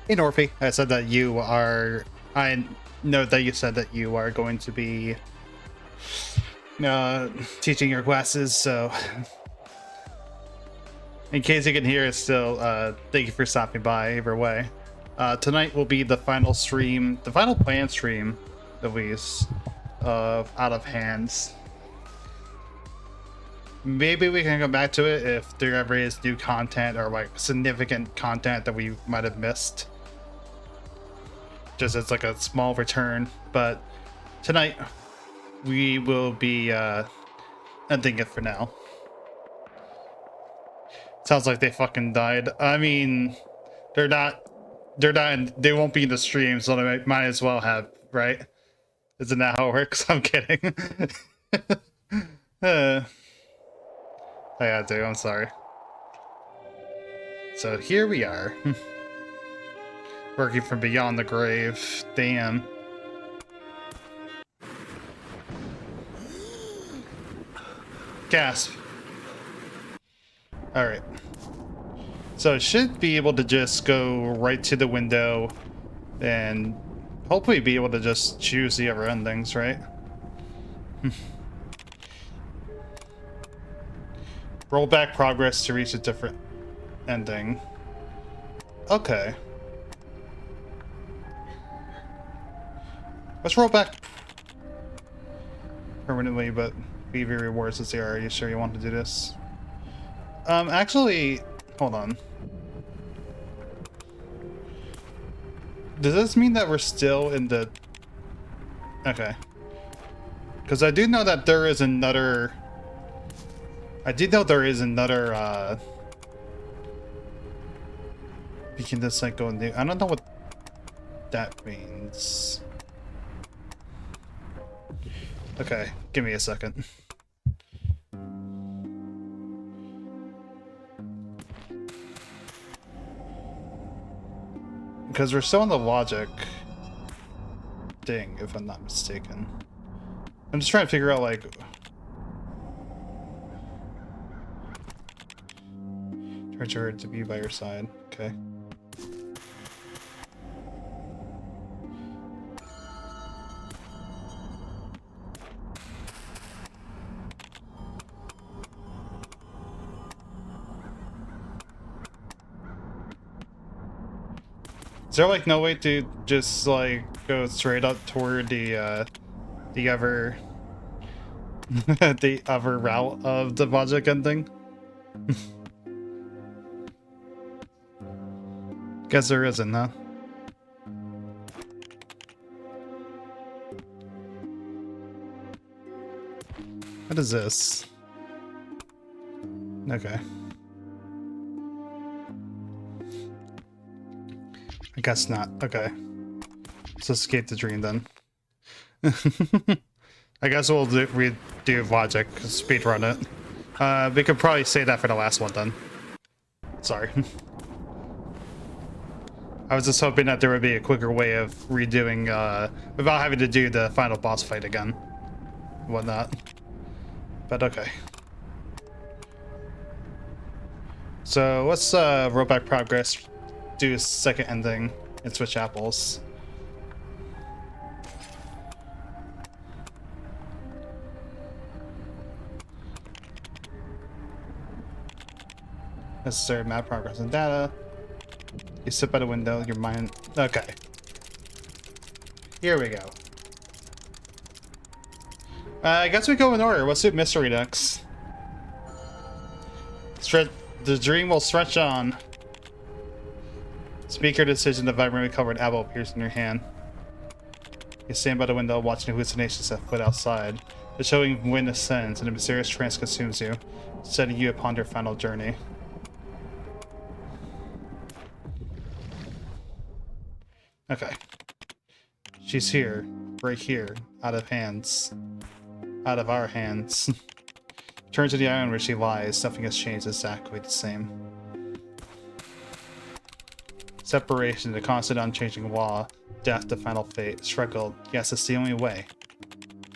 Hey Norfy, I said that you are. I know that you said that you are going to be teaching your classes, so in case you can hear it still, thank you for stopping by either way. Tonight will be the final stream, the final planned stream, at least, of Out of Hands. Maybe we can come back to it if there ever is new content or like significant content that we might have missed. Just as like a small return, but tonight we will be ending it for now. Sounds like they fucking died. I mean, they won't be in the stream, so they might as well have, right? Isn't that how it works? I'm kidding. I had to, I'm sorry. So here we are. Working from beyond the grave. Damn. Gasp. Alright. So it should be able to just go right to the window and hopefully be able to just choose the other endings, right? Roll back progress to reach a different ending. Okay. Let's roll back permanently, but BV rewards as they are. Are you sure you want to do this? Actually, hold on. Does this mean that we're still in the... Okay. Because I do know that there is another... I did know there is another, we can just like go new. I don't know what that means. Okay, give me a second. Because we're still in the logic thing, if I'm not mistaken. I'm just trying to figure out, like... Treasure to be by your side, okay. Is there like no way to just like go straight up toward the other the other route of the logic ending? Guess there isn't, huh? What is this? Okay. I guess not. Okay. Let's escape the dream then. I guess we'll redo logic, speedrun it. We could probably say that for the last one then. Sorry. I was just hoping that there would be a quicker way of redoing, without having to do the final boss fight again. whatnot. But okay. So let's roll back progress, do a second ending, and switch apples. Necessary map progress and data. You sit by the window, your mind... Okay. Here we go. I guess we go in order. Let's do mystery next. The dream will stretch on. Speaker decision, the vibrantly covered apple appears in your hand. You stand by the window watching hallucinations set foot outside. The chilling wind ascends and a mysterious trance consumes you, setting you upon your final journey. Okay. She's here. Right here. Out of hands. Out of our hands. Turn to the island where she lies. Nothing has changed, exactly the same. Separation, the constant unchanging law. Death, the final fate. Struggled. Yes, it's the only way.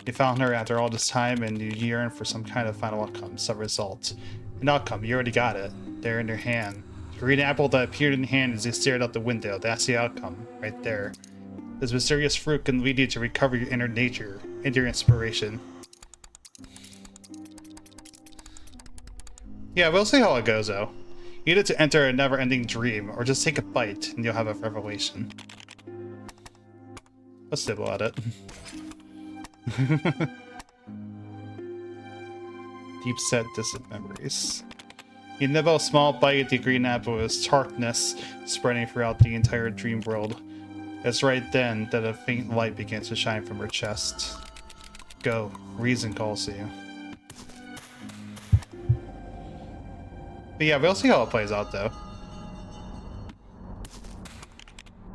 You found her after all this time and you yearn for some kind of final outcome, some result. An outcome, you already got it. There in your hand. The green apple that appeared in your hand as you stared out the window. That's the outcome. Right there. This mysterious fruit can lead you to recover your inner nature and your inspiration. Yeah, we'll see how it goes though. Either to enter a never-ending dream, or just take a bite and you'll have a revelation. Let's dibble at it. Deep set distant memories. You nibble a small bite at the green apple with tartness spreading throughout the entire dream world. It's right then that a faint light begins to shine from her chest. Go, reason calls to you. But yeah, we'll see how it plays out though.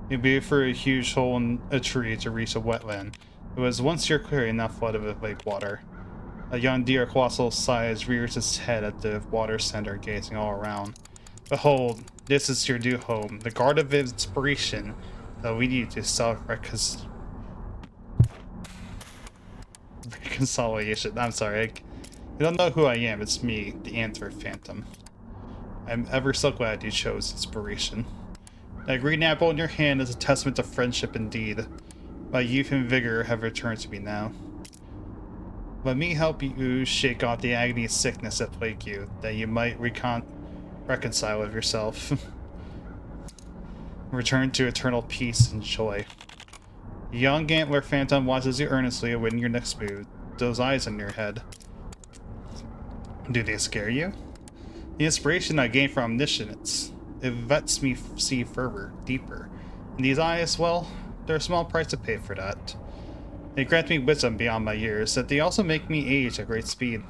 You'd be through a huge hole in a tree to reach a wetland. It was once your clearing, not flooded with lake water. A young deer colossal size rears its head at the water center, gazing all around. Behold, this is your new home, the garden of inspiration that we need to reconciliation. I'm sorry, you don't know who I am. It's me, the Antler Phantom. I'm ever so glad you chose inspiration. That green apple in your hand is a testament to friendship indeed. My youth and vigor have returned to me now. Let me help you shake off the agony and sickness that plague you, that you might reconcile with yourself. Return to eternal peace and joy. Young Antler Phantom watches you earnestly, awaiting your next move. Those eyes in your head. Do they scare you? The inspiration I gain from omniscience, it lets me see further, deeper. And these eyes, well, there's a small price to pay for that. They grant me wisdom beyond my years, that they also make me age at great speed.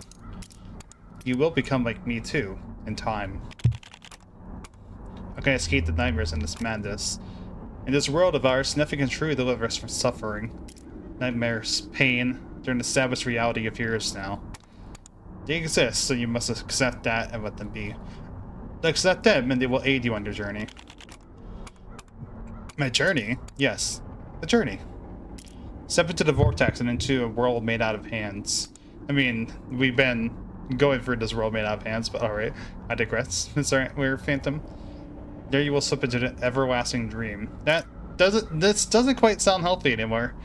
You will become like me too, in time. I can escape the nightmares and this madness. In this world of ours, nothing can truly deliver us from suffering. Nightmares, pain, they're an established reality of yours now. They exist, so you must accept that and let them be. Accept them, and they will aid you on your journey. My journey? Yes, a journey. Step into the vortex and into a world made out of hands. I mean, we've been going through this world made out of hands, but alright, I digress. It's alright, we're Phantom. There you will slip into an everlasting dream. This doesn't quite sound healthy anymore.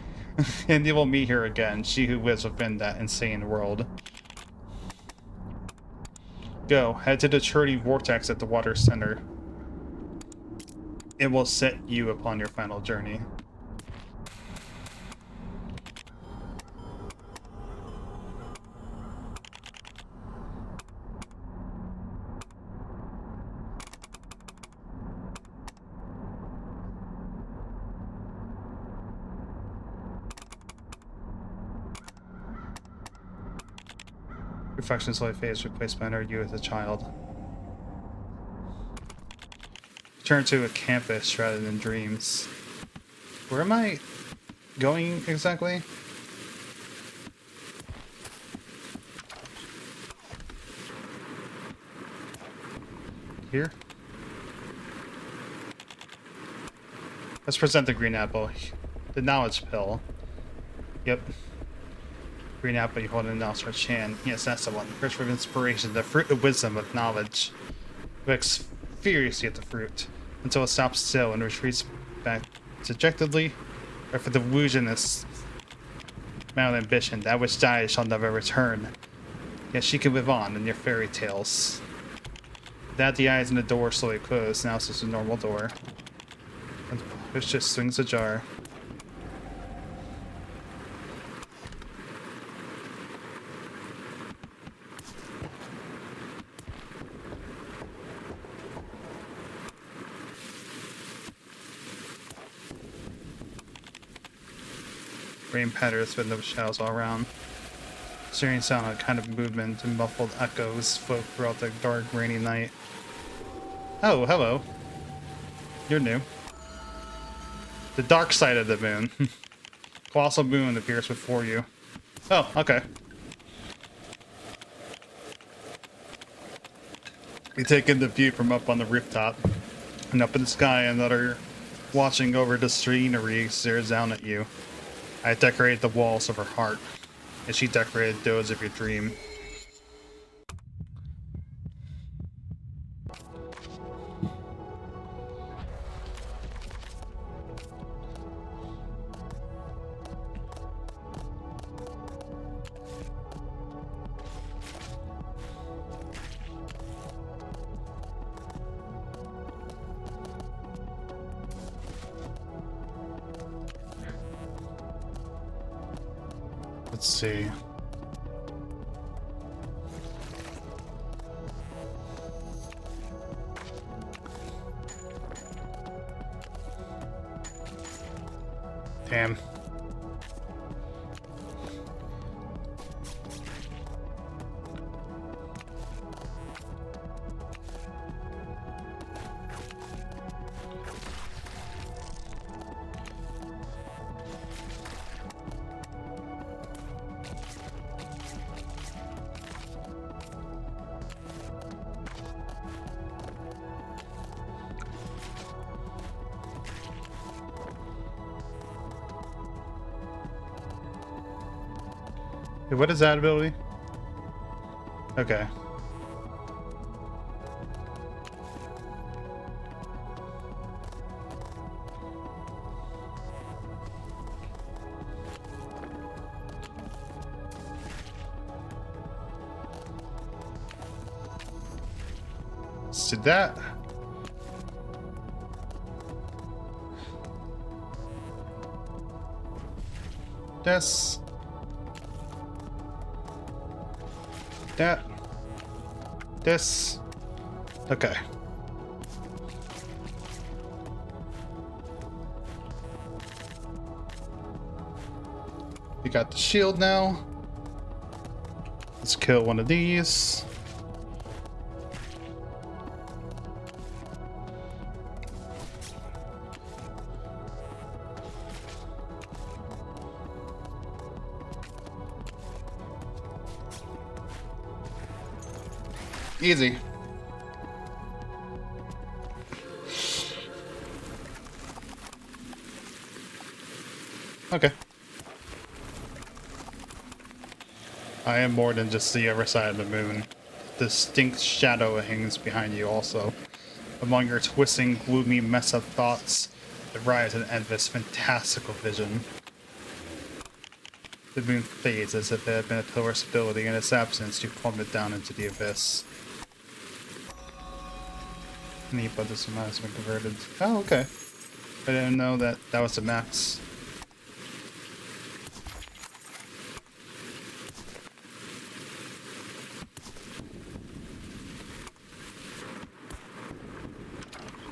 And you will meet her again, she who lives within that insane world. Go, head to the churning vortex at the water center. It will set you upon your final journey. Reflections slowly fades, replaced by another you as a child. Turn to a campus rather than dreams. Where am I going exactly? Here? Let's present the green apple. The knowledge pill. Yep. Green apple you hold in Elsewhere's hand. Yes, that's the one. First fruit of inspiration, the fruit of wisdom, of knowledge. Vix furiously at the fruit until it stops still and retreats back dejectedly. Or for the illusionist, mad ambition, that which dies shall never return. Yet she can live on in your fairy tales. That the eyes in the door slowly close. Now it's just a normal door. And the push just swings ajar. Rain patters with no shadows all around. Stirring sound, a kind of movement and muffled echoes float throughout the dark, rainy night. Oh, hello. You're new. The dark side of the moon. Colossal moon appears before you. Oh, okay. You take in the view from up on the rooftop. And up in the sky, another watching over the scenery stares down at you. I decorated the walls of her heart, and she decorated those of your dream. Let's see. Damn. Hey, what is that ability? Okay. So that. That's. That. This. Okay. We got the shield now. Let's kill one of these. Easy. Okay. I am more than just the other side of the moon. Distinct shadow hangs behind you also. Among your twisting, gloomy mess of thoughts, that rise in endless, fantastical vision. The moon fades as if it had been a pillar of stability. In its absence, you plummet down into the abyss. Neat, but this amount has been converted. Oh, okay. I didn't know that that was the max.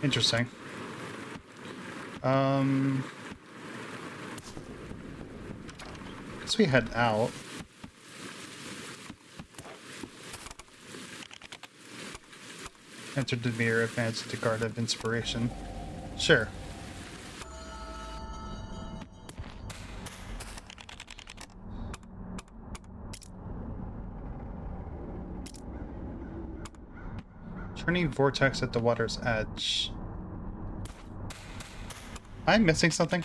Interesting. Guess we head out. Enter the mirror, advance to Garden of Inspiration. Sure. Turning vortex at the water's edge. Am I missing something?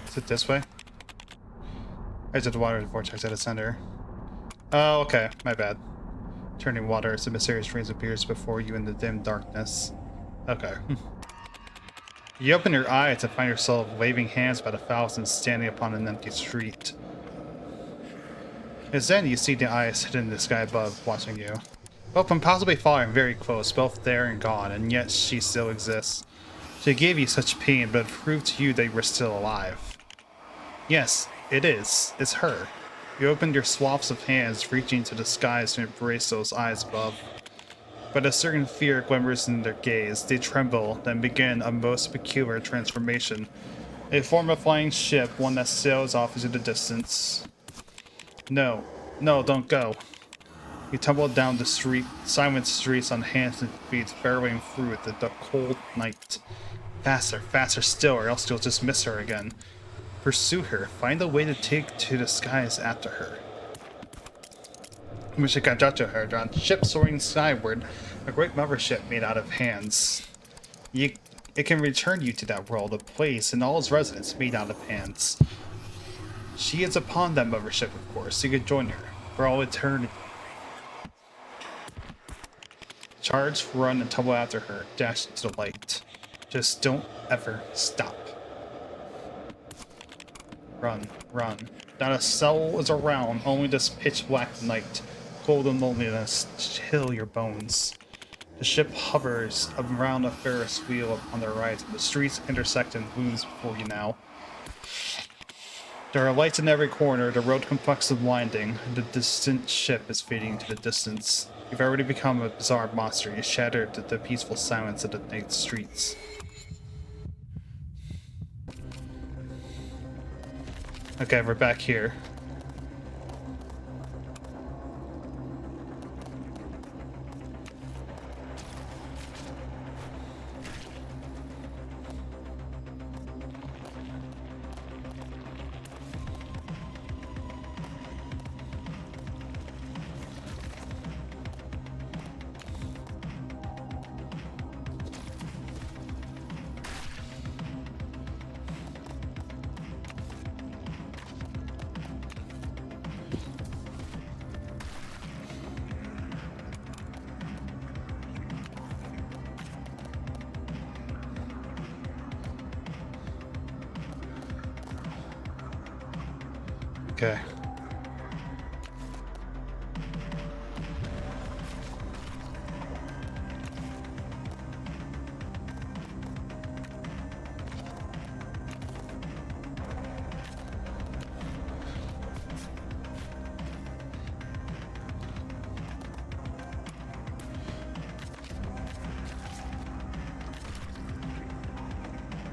Is it this way? Exit the water vortex at its center. Oh, okay. My bad. Turning water as a mysterious rays appears before you in the dim darkness. Okay. You open your eyes to find yourself waving hands by the thousands standing upon an empty street. It's then you see the eyes hidden in the sky above, watching you. Both impossibly far and very close, both there and gone, and yet she still exists. She gave you such pain, but it proved to you that you were still alive. Yes, it is. It's her. You opened your swaths of hands, reaching to the skies to embrace those eyes above. But a certain fear glimmers in their gaze. They tremble, then begin a most peculiar transformation. They form a flying ship, one that sails off into the distance. No, no, don't go. You tumble down the street, silent streets on hands and feet, barreling through the cold night. Faster, faster still, or else you'll just miss her again. Pursue her. Find a way to take to the skies after her. We should catch up to her, John. Ship soaring skyward, a great mothership made out of hands. It can return you to that world, a place and all its residents made out of hands. She is upon that mothership, of course. You can join her for all eternity. Charge, run, and tumble after her. Dash into the light. Just don't ever stop. Run, run. Not a soul is around, only this pitch black night. Cold and loneliness chill your bones. The ship hovers around a Ferris wheel on the right. The streets intersect and looms before you now. There are lights in every corner, the road complex and winding, and the distant ship is fading into the distance. You've already become a bizarre monster. You shatter the peaceful silence of the night streets. Okay, we're back here. Okay.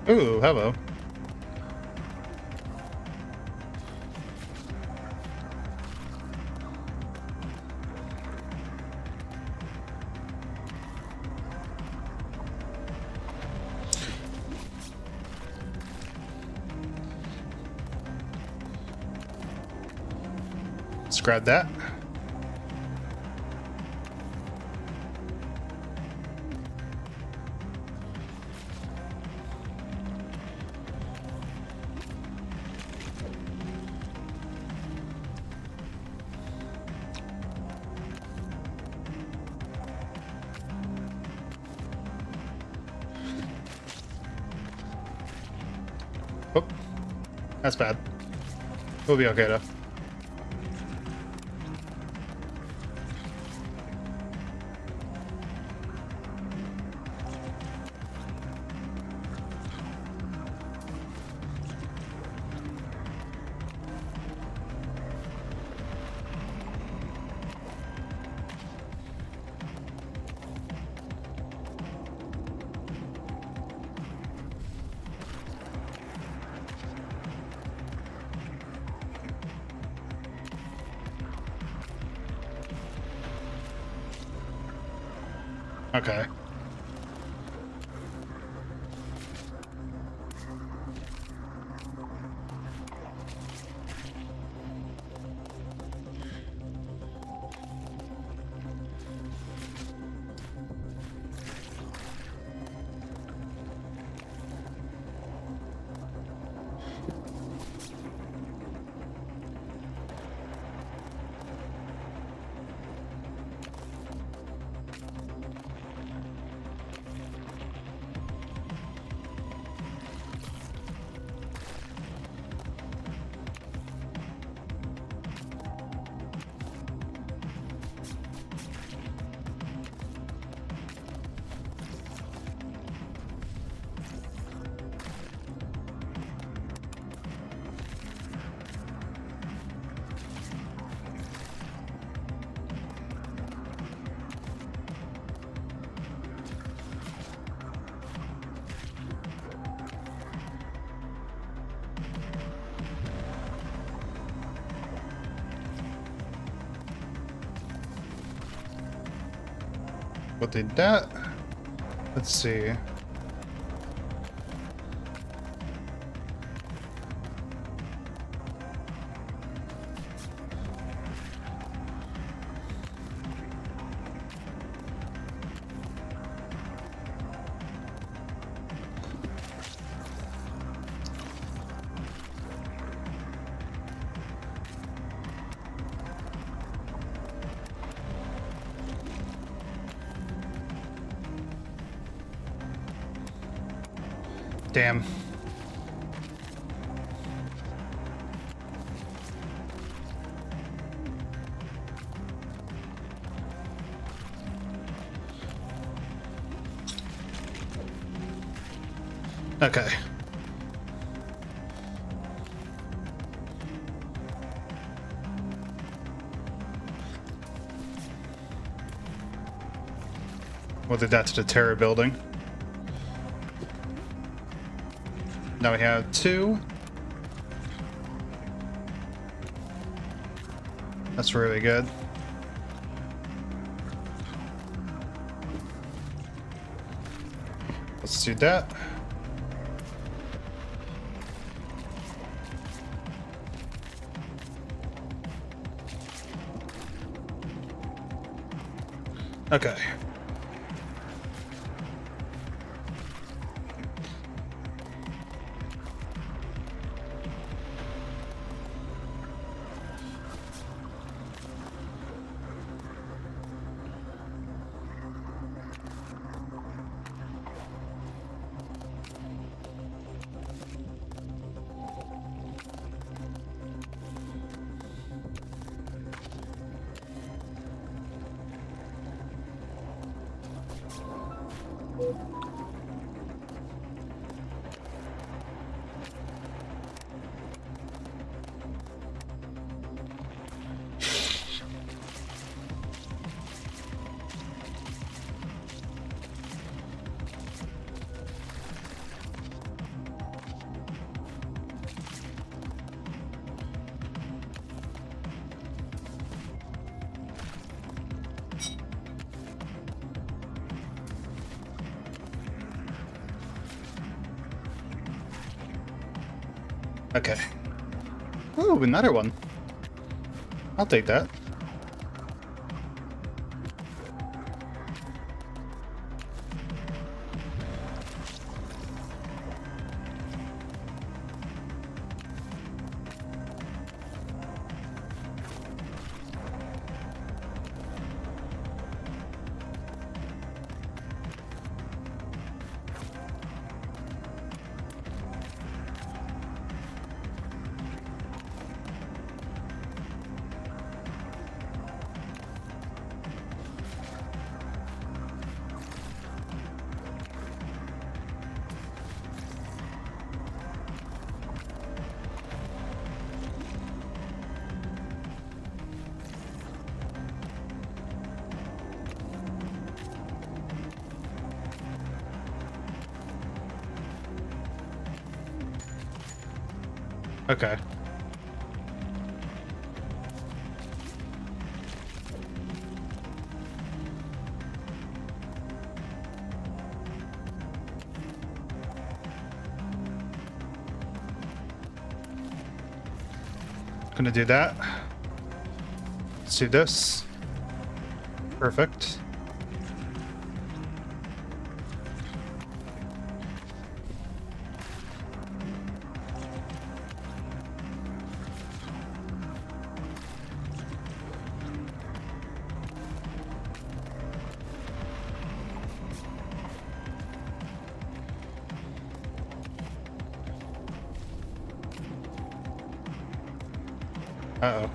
Ooh, hello. Let's grab that. Oh, that's bad. We'll be okay though. Okay. We'll do that. Let's see. Damn. Okay. We'll do that to the Terror building. Now we have 2. That's really good. Let's do that. Okay. Okay. Ooh, another one. I'll take that. Okay. Gonna do that. Let's do this. Perfect. Uh-oh.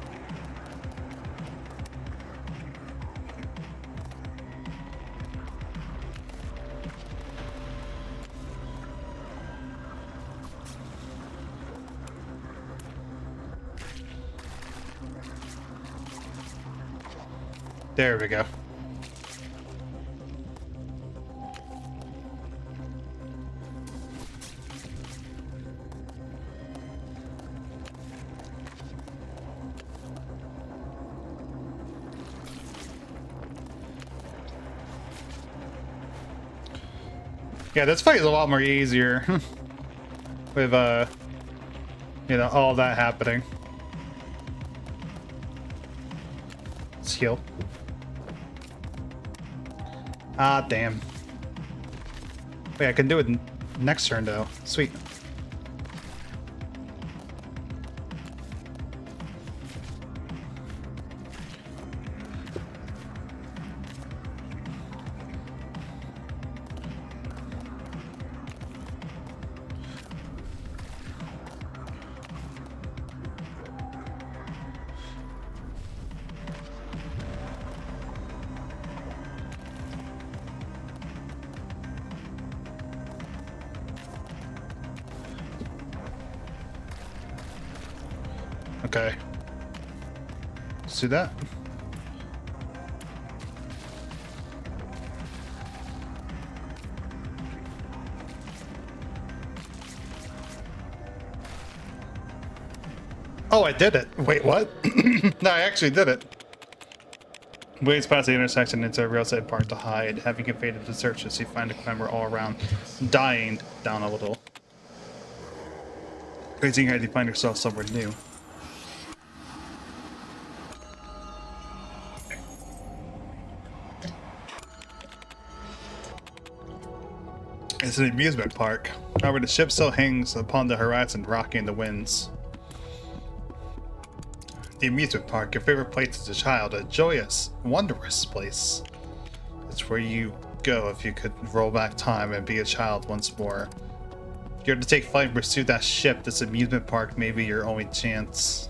There we go. Yeah, this fight is a lot more easier with you know, all that happening. Let's heal. Ah, damn. Wait, I can do it next turn though. Sweet. Okay. Let's do that. Oh, I did it. Wait, what? No, I actually did it. Waves past the intersection into a railside park to hide. Having evaded the searches, you find a clamor all around, dying down a little. Raising your head, you find yourself somewhere new. It's an amusement park. However, the ship still hangs upon the horizon, rocking in the winds. The amusement park, your favorite place as a child, a joyous, wondrous place. It's where you go if you could roll back time and be a child once more. If you're to take flight and pursue that ship, this amusement park may be your only chance.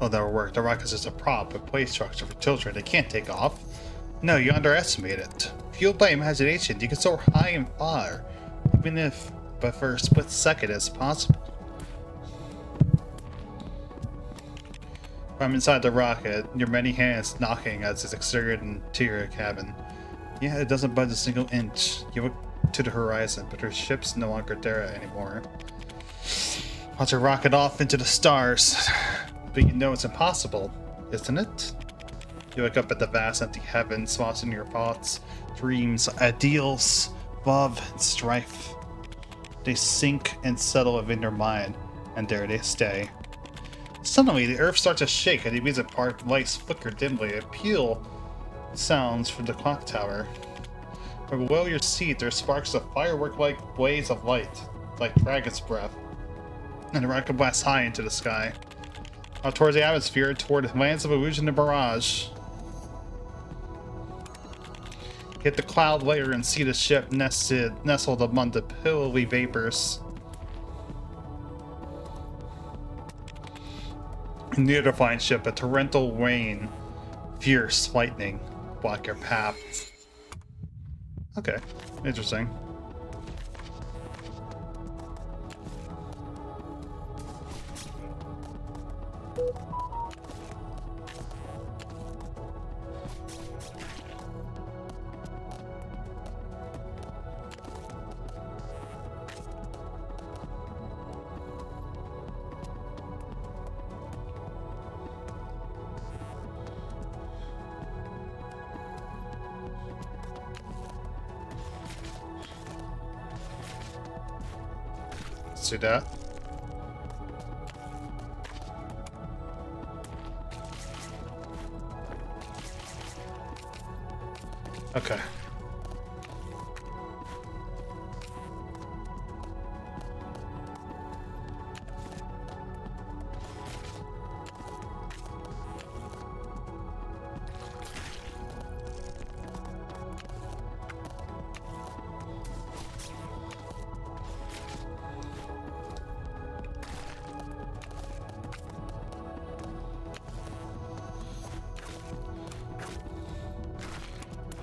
Oh, that'll work. The rock is just a prop, a play structure for children. It can't take off. No, you underestimate it. Fueled by imagination, you can soar high and far, even if but for a split second as possible. From inside the rocket, your many hands knocking as its exterior and interior cabin. Yeah, it doesn't budge a single inch. You look to the horizon, but your ship's no longer there anymore. Watch it rocket off into the stars. But you know it's impossible, isn't it? You look up at the vast empty heavens, lost in your thoughts, dreams, ideals, love, and strife. They sink and settle within your mind, and there they stay. Suddenly, the earth starts to shake, and the amusement park lights flicker dimly. A peal sounds from the clock tower. From below your seat, there sparks a firework-like blaze of light, like dragon's breath, and the rocket blasts high into the sky. Out towards the atmosphere, toward the lands of illusion and mirage. Hit the cloud layer and see the ship nestled among the pillowy vapors. Near the fine ship, a torrential rain, fierce lightning block your path. Okay, interesting. Let's do that. Okay.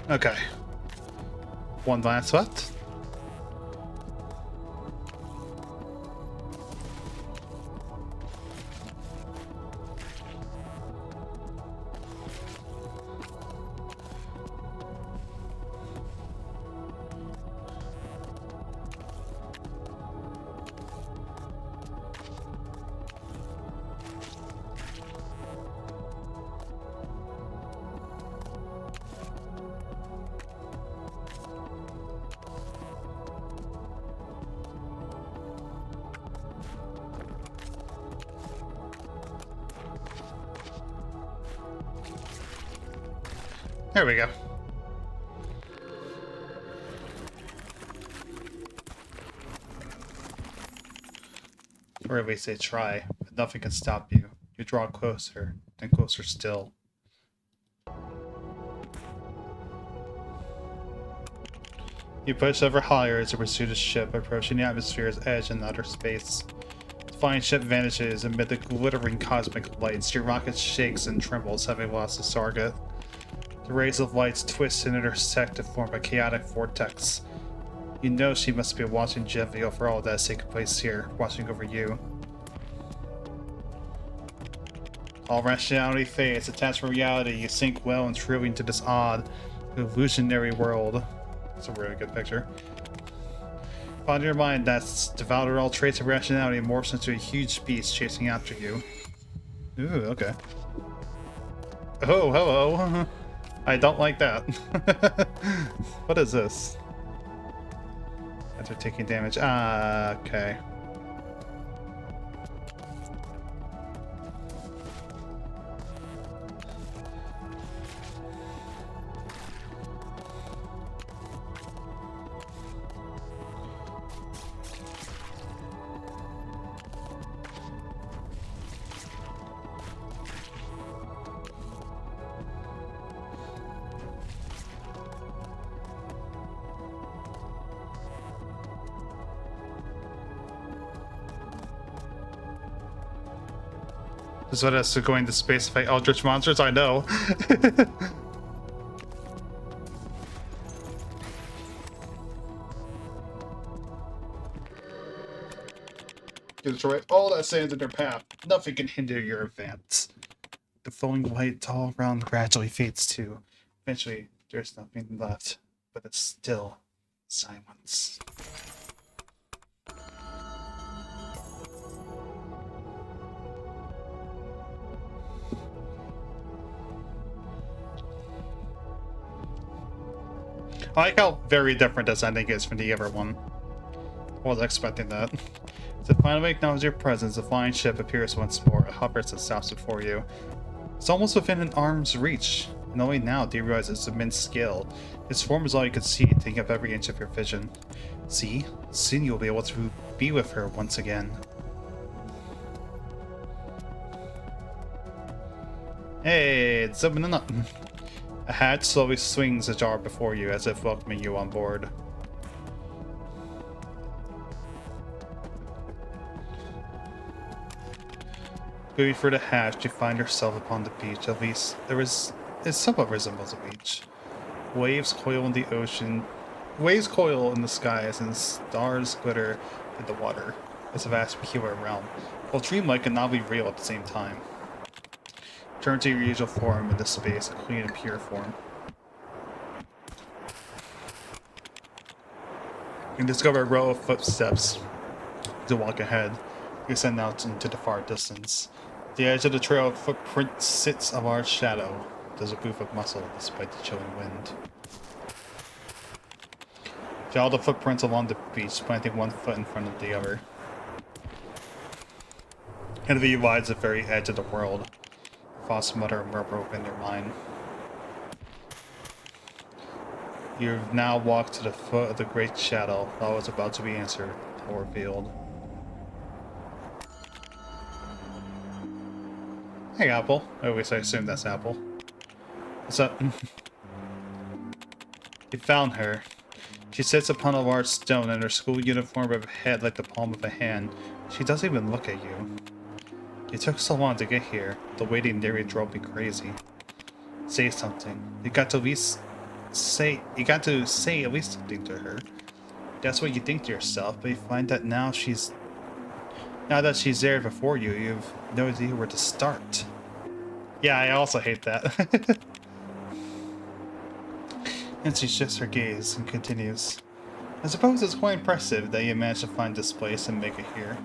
Okay. One last left. There we go. Or at least they try, but nothing can stop you. You draw closer, then closer still. You push ever higher as you pursue the ship, approaching the atmosphere's edge in outer space. The flying ship vanishes amid the glittering cosmic lights. Your rocket shakes and trembles, having lost its target. The rays of lights twist and intersect to form a chaotic vortex. You know she must be watching gently over all that has taken place here, watching over you. All rationality fades, attached to reality, you sink well and truly into this odd, illusionary world. It's a really good picture. Find your mind that's devoured all traits of rationality and morphs into a huge beast chasing after you. Ooh, okay. Oh, hello. I don't like that. What is this? After taking damage. Ah, okay. Is what us going to space to fight eldritch monsters? I know. Destroy all that stands in their path. Nothing can hinder your advance. The flowing light all around gradually fades too. Eventually, there's nothing left, but it's still silence. I like how very different this ending is from the other one. I wasn't expecting that. To finally acknowledge your presence, the flying ship appears once more. It hovers and stops before you. It's almost within an arm's reach, and only now do you realize its immense scale. Its form is all you can see, taking up every inch of your vision. See? Soon you'll be able to be with her once again. Hey, it's opening up. A hatch slowly swings ajar before you, as if welcoming you on board. Moving through the hatch, you find yourself upon the beach. At least, it somewhat resembles a beach. Waves coil in the ocean. Waves coil in the skies, and stars glitter in the water. It's a vast peculiar realm, both dreamlike and oddly real at the same time. Turn to your usual form in this space, a clean and pure form. You discover a row of footsteps to walk ahead. You send out into the far distance. The edge of the trail of footprint sits a large shadow. There's a booth of muscle despite the chilling wind. Follow the footprints along the beach, planting one foot in front of the other. And the lies at the very edge of the world. Thoughts mutter and murmur within your mind. You've now walked to the foot of the great shadow. All was about to be answered or revealed. Hey, Apple. At least I assume that's Apple. What's up? You found her. She sits upon a large stone, and her school uniform of a head like the palm of a hand. She doesn't even look at you. It took so long to get here. The waiting nearly drove me crazy. Say something. You got to at least say at least something to her. That's what you think to yourself, but you find that now that she's there before you, you've no idea where to start. Yeah, I also hate that. And she shifts her gaze and continues. I suppose it's quite impressive that you managed to find this place and make it here.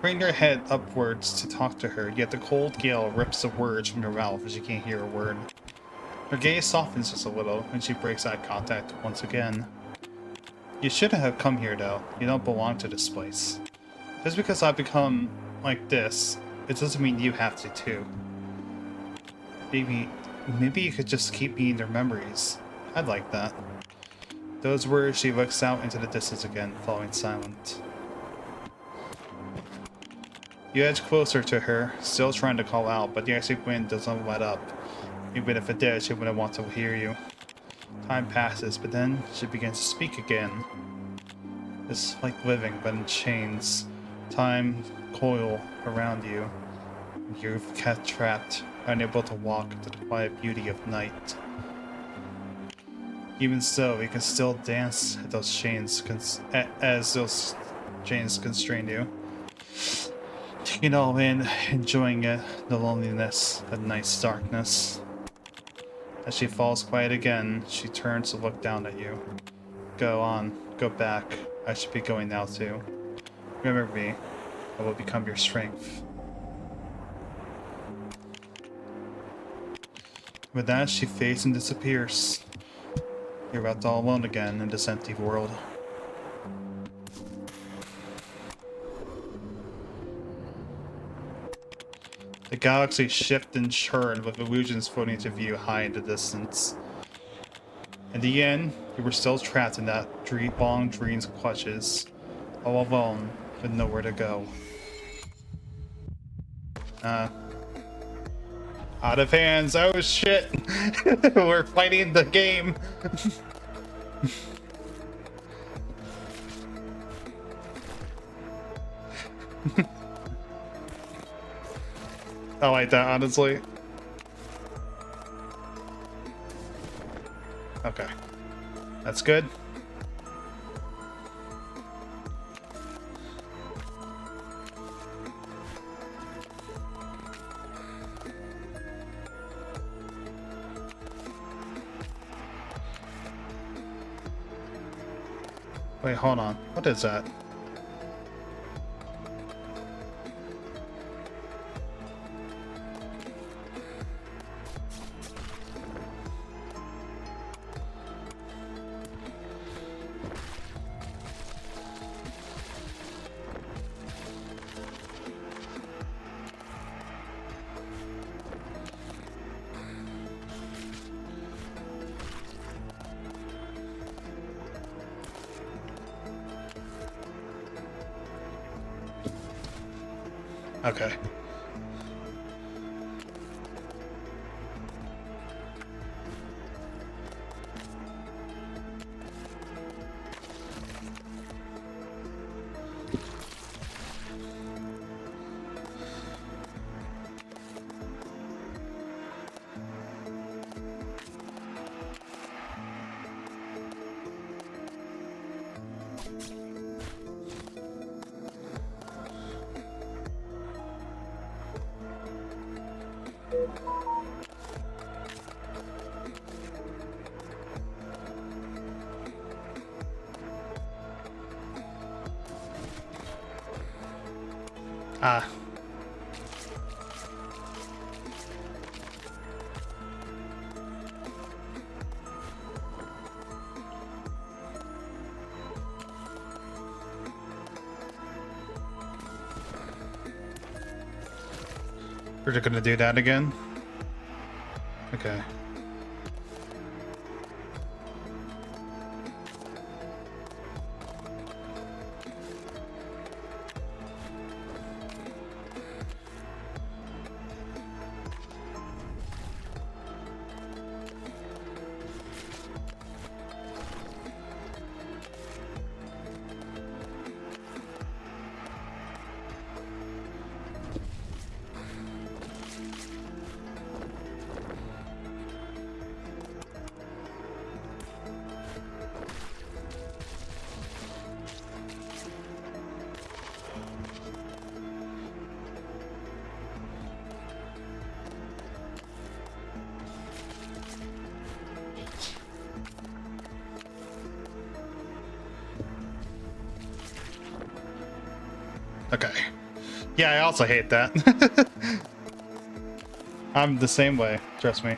Bring your head upwards to talk to her, yet the cold gale rips the words from your mouth as you can't hear a word. Her gaze softens just a little, and she breaks eye contact once again. You shouldn't have come here, though. You don't belong to this place. Just because I've become like this, it doesn't mean you have to, too. Maybe you could just keep me in their memories. I'd like that. Those words, she looks out into the distance again, falling silent. You edge closer to her, still trying to call out, but the icy wind doesn't let up. Even if it did, she wouldn't want to hear you. Time passes, but then she begins to speak again. It's like living, but in chains. Time coil around you. You've kept trapped, unable to walk into the quiet beauty of night. Even so, you can still dance at those chains as those chains constrain you. Taking it all in, enjoying it, the loneliness, the night's darkness. As she falls quiet again, she turns to look down at you. Go on, go back. I should be going now too. Remember me. I will become your strength. With that, she fades and disappears. You're left all alone again in this empty world. The galaxy shifts and churn with illusions floating to view high in the distance. In the end, you were still trapped in that long dream's clutches, all alone with nowhere to go. Out of hands. Oh shit! We're fighting the game. I like that, honestly. Okay. That's good. Wait, hold on. What is that? Okay. Ah. We're just gonna do that again? Okay. Okay. Yeah, I also hate that. I'm the same way, trust me.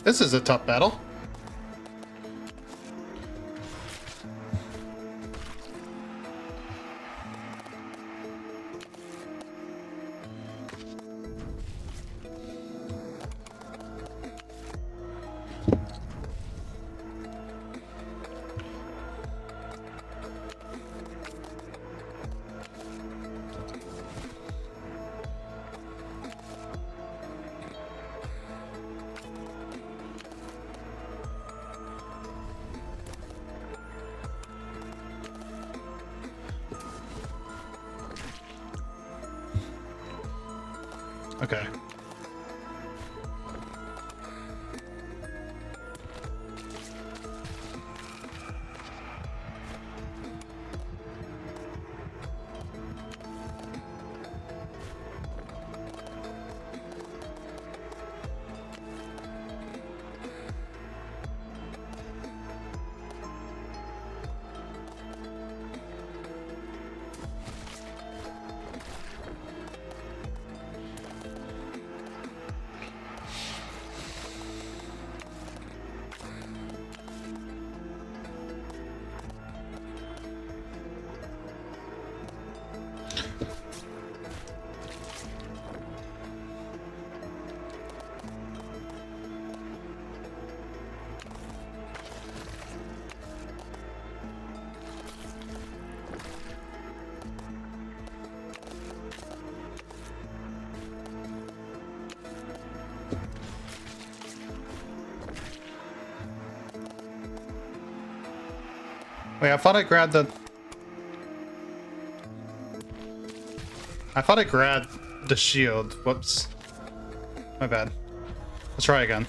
This is a tough battle. Okay. Wait, I thought I grabbed the... I thought I grabbed the shield. Whoops. My bad. Let's try again.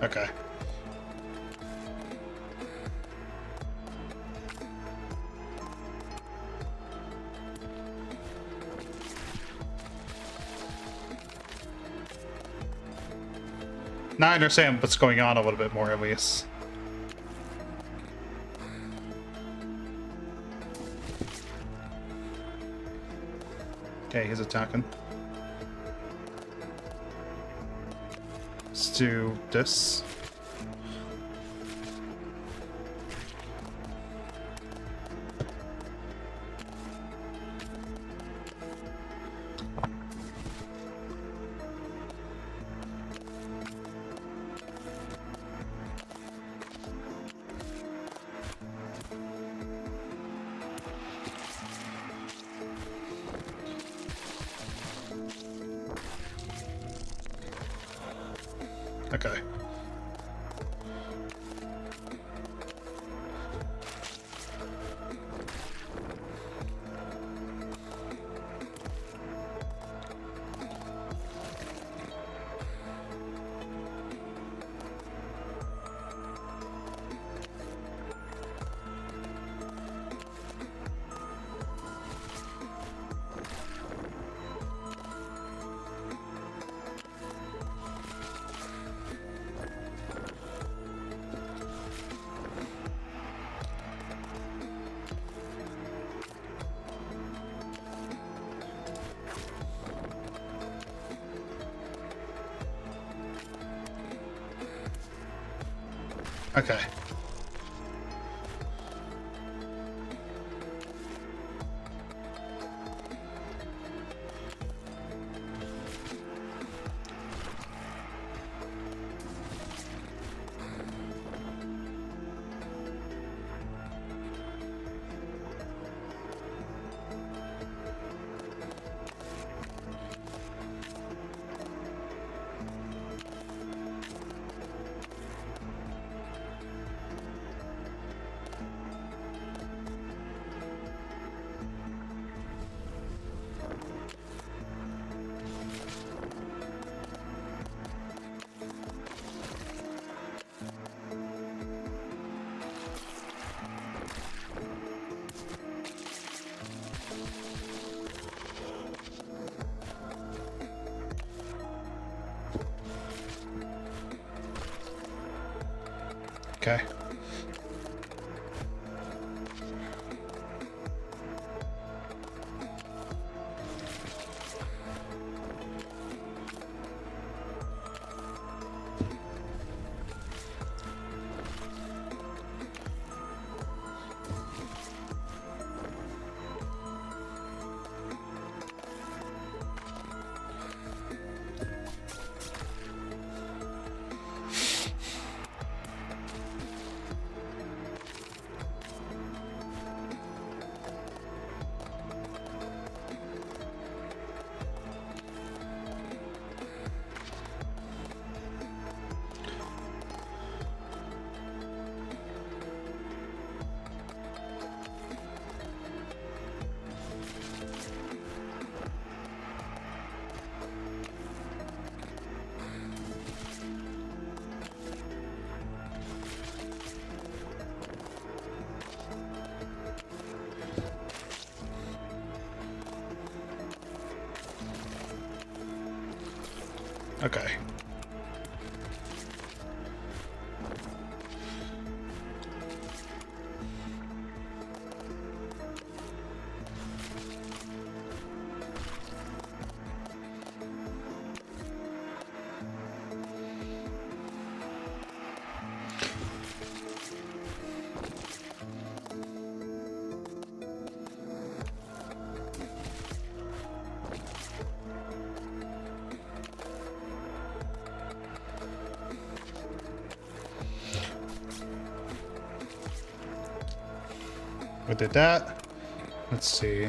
Okay. Now I understand what's going on a little bit more, at least. Okay, he's attacking. Let's do this. Okay. Okay. Okay. We did that. Let's see.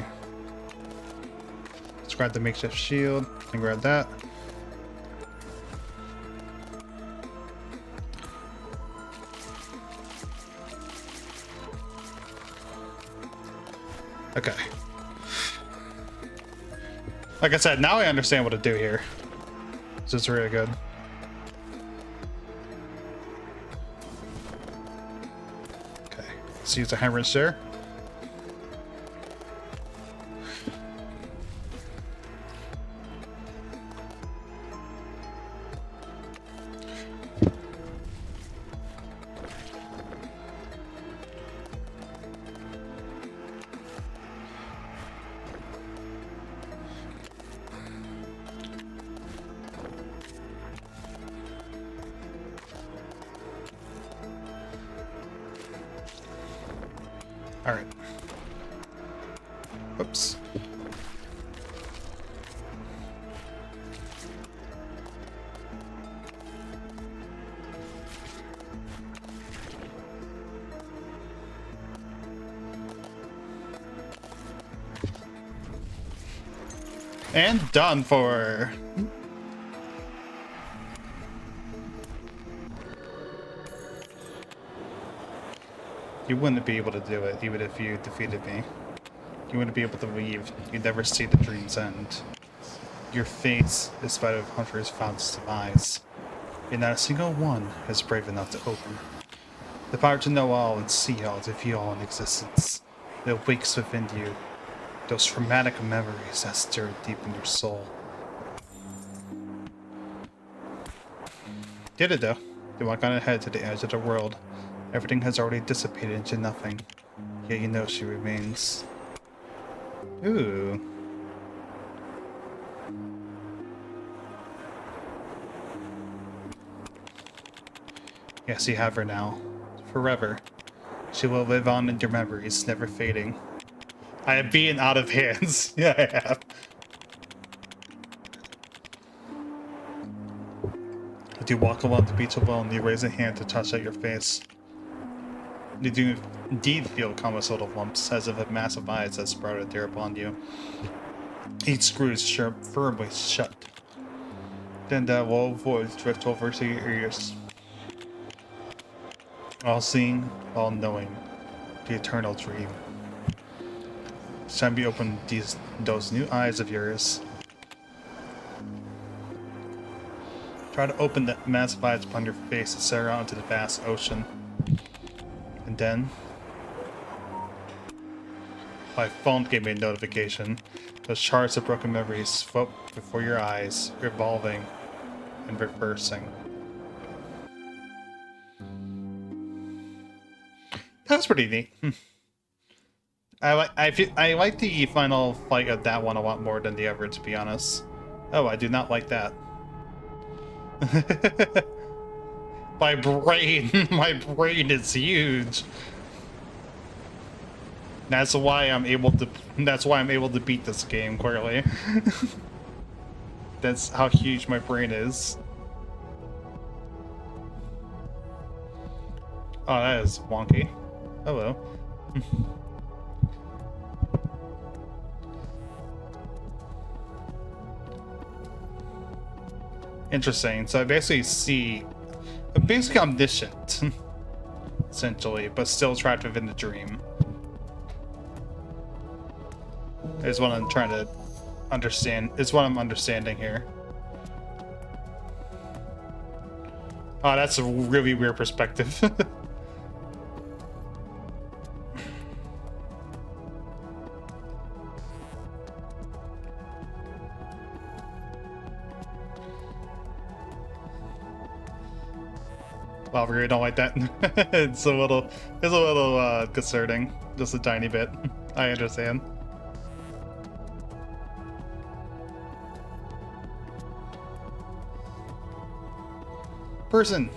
Let's grab the makeshift shield and grab that. Okay. Like I said, now I understand what to do here. This is really good. Okay. Let's use the hemorrhage there. All right. Whoops. And done for. You wouldn't be able to do it, even if you defeated me. You wouldn't be able to leave. You'd never see the dream's end. Your fate, despite of hunters, found its demise. And not a single one is brave enough to open. The power to know all and see all, to feel all in existence. It wakes within you. Those traumatic memories that stir deep in your soul. Did it though. They walk on ahead to the edge of the world. Everything has already dissipated into nothing. Yet you know she remains. Ooh. Yes, you have her now. Forever. She will live on in your memories, never fading. I am being out of hands. Yeah, I have. As you walk along the beach alone, you raise a hand to touch at your face. You do indeed feel countless little lumps, as if a massive eyes has sprouted there upon you. Each screw is firmly shut. Then that low voice drifts over to your ears. All-seeing, all-knowing, the eternal dream. It's time you open those new eyes of yours. Try to open the massive eyes upon your face and stare out into the vast ocean. And then, my phone gave me a notification. Those shards of broken memories float before your eyes, revolving and reversing. That's pretty neat. I like the final fight of that one a lot more than the other, to be honest. Oh, I do not like that. My brain is huge. That's why I'm able to beat this game, clearly. That's how huge my brain is. Oh, that is wonky. Hello. Interesting. So I basically basically omniscient, essentially, but still trapped within the dream. Is what I'm trying to understand. Is what I'm understanding here. Oh, that's a really weird perspective. Wow, we really don't like that. It's a little concerning. Just a tiny bit. I understand. Person.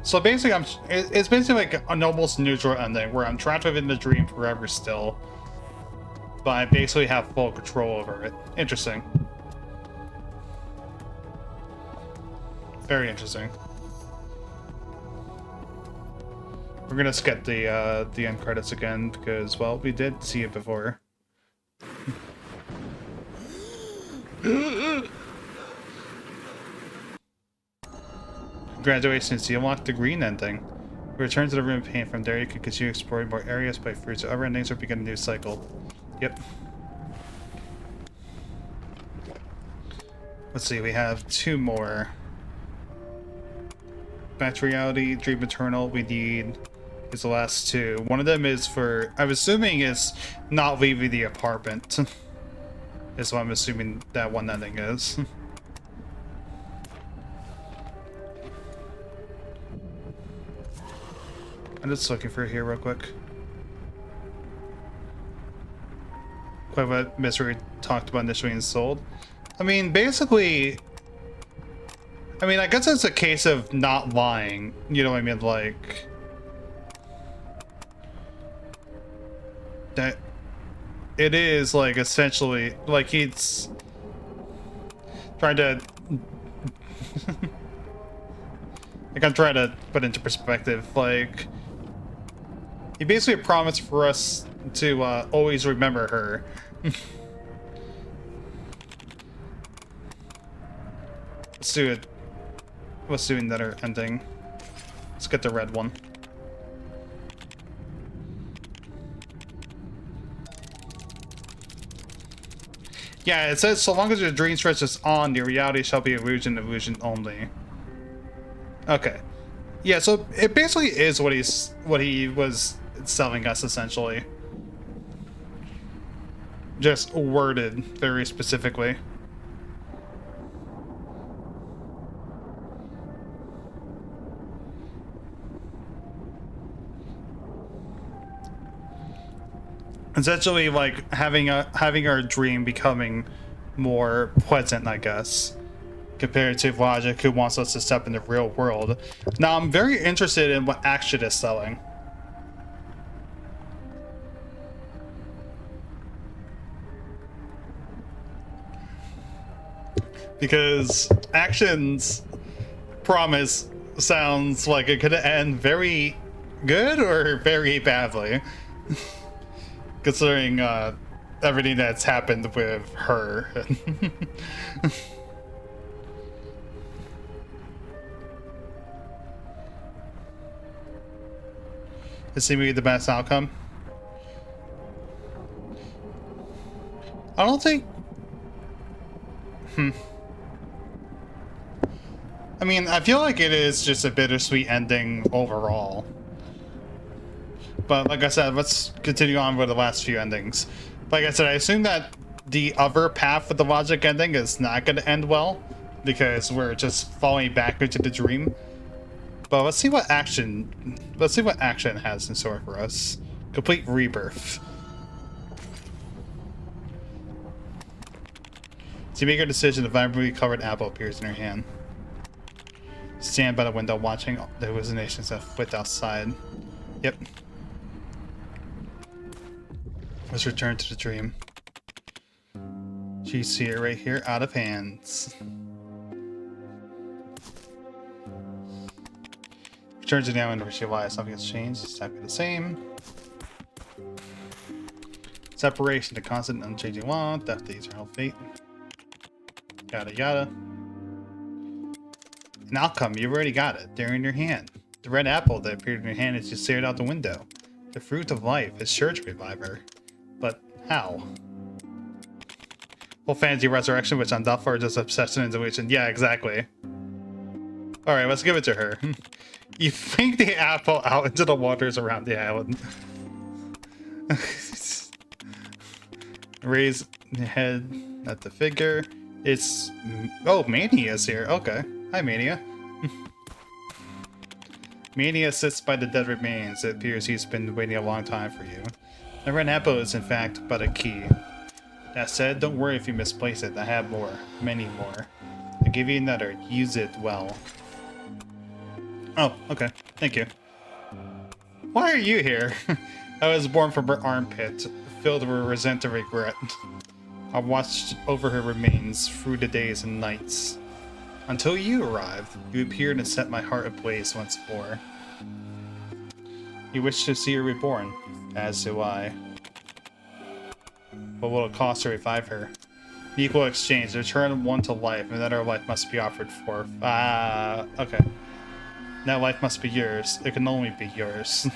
So basically, it's basically like an almost neutral ending where I'm trapped within the dream forever still, but I basically have full control over it. Interesting. Very interesting. We're gonna skip the end credits again because, well, we did see it before. Congratulations, you unlocked the green ending. Return to the room of pain. From there, you can continue exploring more areas by fruits or other endings or begin a new cycle. Yep. Let's see, we have 2 more. Back to reality, dream eternal. We need is the last 2. One of them is for, I'm assuming, is not leaving the apartment. Is what I'm assuming that one ending is. I'm just looking for it here real quick. Quite what Mystery talked about initially and sold. I mean, basically, I guess it's a case of not lying. You know what I mean? Like, that it is like essentially like he's trying to like, I'm trying to put into perspective, like, he basically promised for us to always remember her. Let's do it. Let's do another ending. Let's get the red one. Yeah, it says, so long as your dream stretches on, your reality shall be illusion, illusion only. Okay. Yeah, so it basically is what he was selling us, essentially. Just worded very specifically. Essentially, like, having our dream becoming more pleasant, I guess, compared to Logic, who wants us to step in the real world. Now, I'm very interested in what Action is selling. Because Action's promise sounds like it could end very good or very badly. Considering everything that's happened with her. Is seemingly the best outcome? I don't think... I mean, I feel like it is just a bittersweet ending overall. But like I said, let's continue on with the last few endings. Like I said, I assume that the other path with the Logic ending is not going to end well, because we're just falling back into the dream. But let's see what Action has in store for us. Complete rebirth. So you make your decision, the vibrantly colored apple appears in your hand. Stand by the window watching the hallucinations afoot outside. Yep. Let's return to the dream. She's here, right here, out of hands. Return to the island where she lies. Something has changed. It's exactly the same. Separation, the constant unchanging law. Death, the eternal fate. Yada yada. An outcome, you've already got it. There in your hand. The red apple that appeared in your hand as you stared out the window. The fruit of life is sure to revive her. But how? Full fantasy resurrection, which I'm not for, just obsession and delusion. Yeah, exactly. Alright, let's give it to her. You fling the apple out into the waters around the island. Raise the head at the figure. It's... Oh, Mania's here. Okay. Hi, Mania. Mania sits by the dead remains. It appears he's been waiting a long time for you. The red apple is, in fact, but a key. That said, don't worry if you misplace it. I have more. Many more. I'll give you another. Use it well. Oh, okay. Thank you. Why are you here? I was born from her armpit, filled with resent and regret. I watched over her remains through the days and nights. Until you arrived, you appeared and set my heart ablaze once more. You wish to see her reborn, as do I. What will it cost to revive her? An equal exchange, return one to life, and another life must be offered for. Okay. That life must be yours. It can only be yours.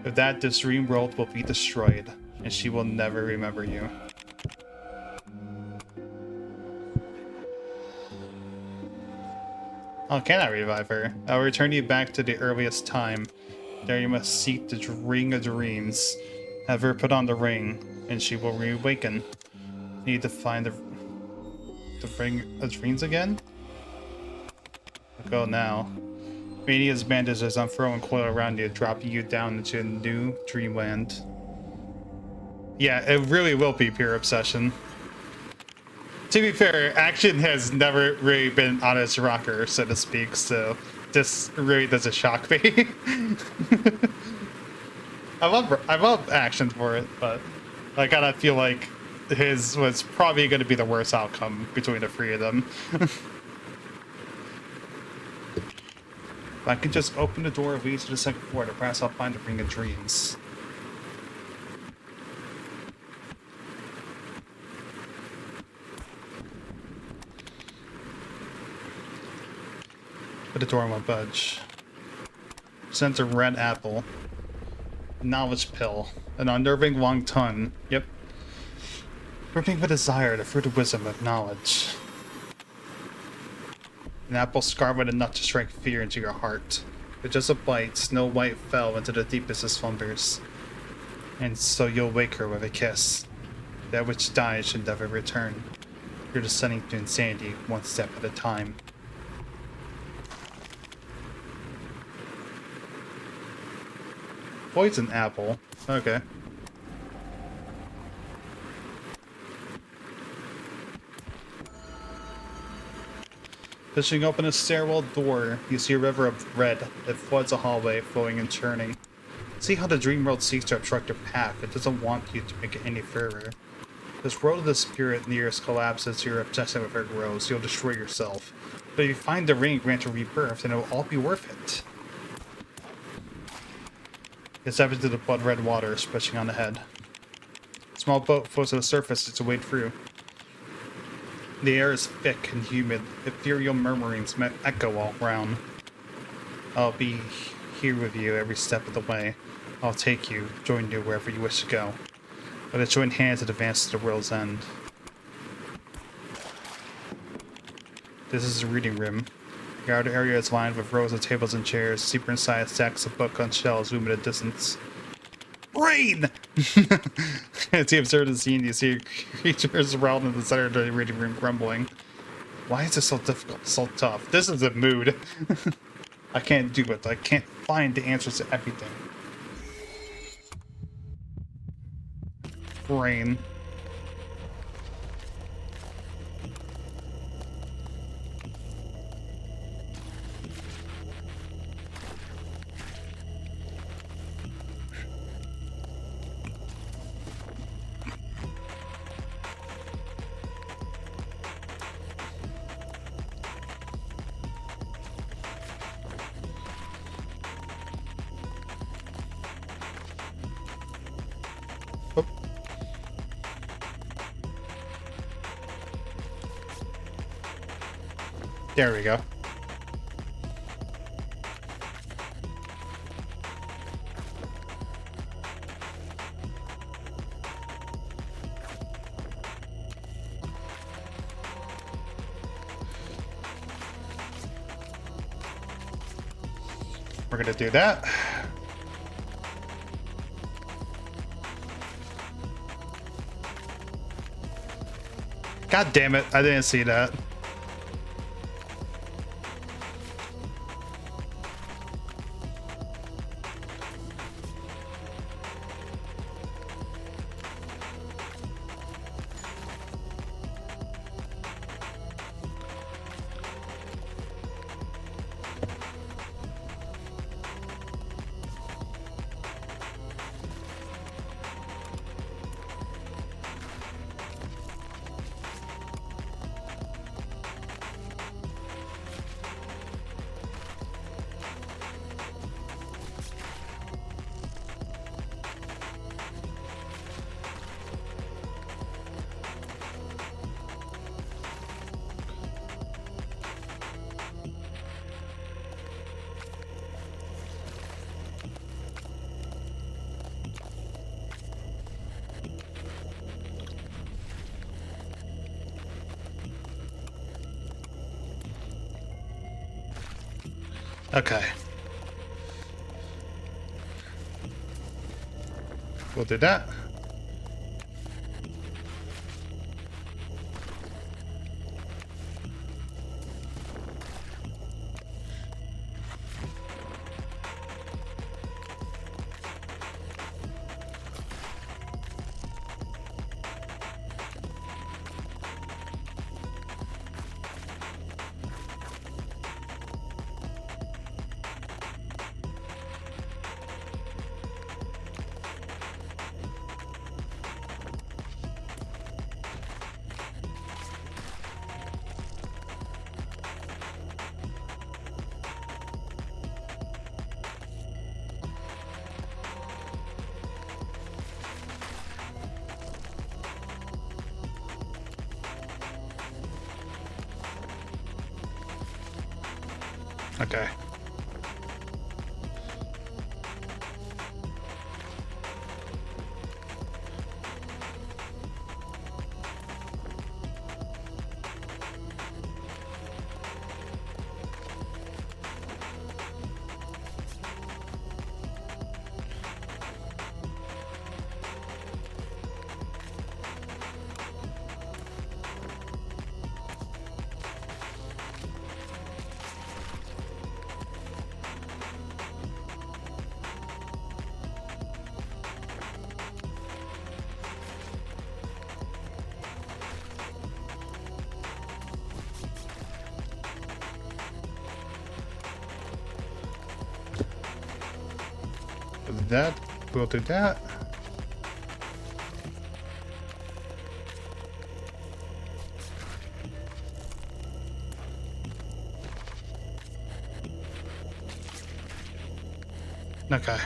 With that, this dream world will be destroyed, and she will never remember you. Oh, can I revive her? I will return you back to the earliest time. There you must seek the ring of dreams. Have her put on the ring, and she will reawaken. Need to find the ring of dreams again? I'll go now. Mania's bandages unfurl and coil around you, dropping you down into a new dreamland. Yeah, it really will be pure obsession. To be fair, action has never really been on its rocker, so to speak, so this really doesn't shock me. I love action for it, but I kind of feel like his was probably going to be the worst outcome between the three of them. If I can just open the door that leads to the second floor, perhaps I'll find the Ring of Dreams. But the door won't budge. Sends a red apple. Knowledge pill. An unnerving long tongue. Yep. Gripping with desire, the fruit of wisdom of knowledge. An apple scarred with enough to strike fear into your heart. With just a bite, Snow White fell into the deepest of slumbers. And so you'll wake her with a kiss. That which dies should never return. You're descending to insanity, one step at a time. Poison apple. Okay. Pushing open a stairwell door, you see a river of red that floods a hallway, flowing and churning. See how the dream world seeks to obstruct your path. It doesn't want you to make it any further. This world of the spirit nears collapses, your obsession with her grows. You'll destroy yourself. But if you find the ring, grant a rebirth, then it will all be worth it. You step into the blood-red water, splashing on the head. A small boat floats to the surface as you wade through. The air is thick and humid. Ethereal murmurings echo all around. I'll be here with you every step of the way. I'll take you, join you wherever you wish to go. Let us join hands and advance to the world's end. This is a reading room. The outer area is lined with rows of tables and chairs. Deeper inside, stacks of books on shelves loom at a distance. Rain! As you observe the scene, you see creatures around in the center of the reading room grumbling. Why is this so difficult, so tough? This is a mood. I can't do it. I can't find the answers to everything. Rain. Oh. There we go. We're gonna do that. God damn it, I didn't see that. Okay. We'll do that. Okay. That, we'll do that. Okay.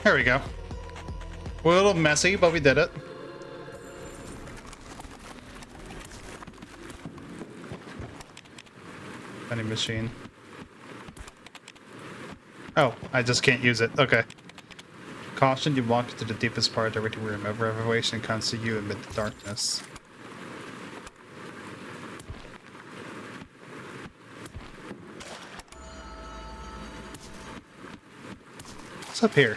There we go. We're a little messy, but we did it. Vending machine. Oh, I just can't use it. Okay. Caution, you walk into the deepest part of the room. A revelation comes to you amid the darkness. What's up here?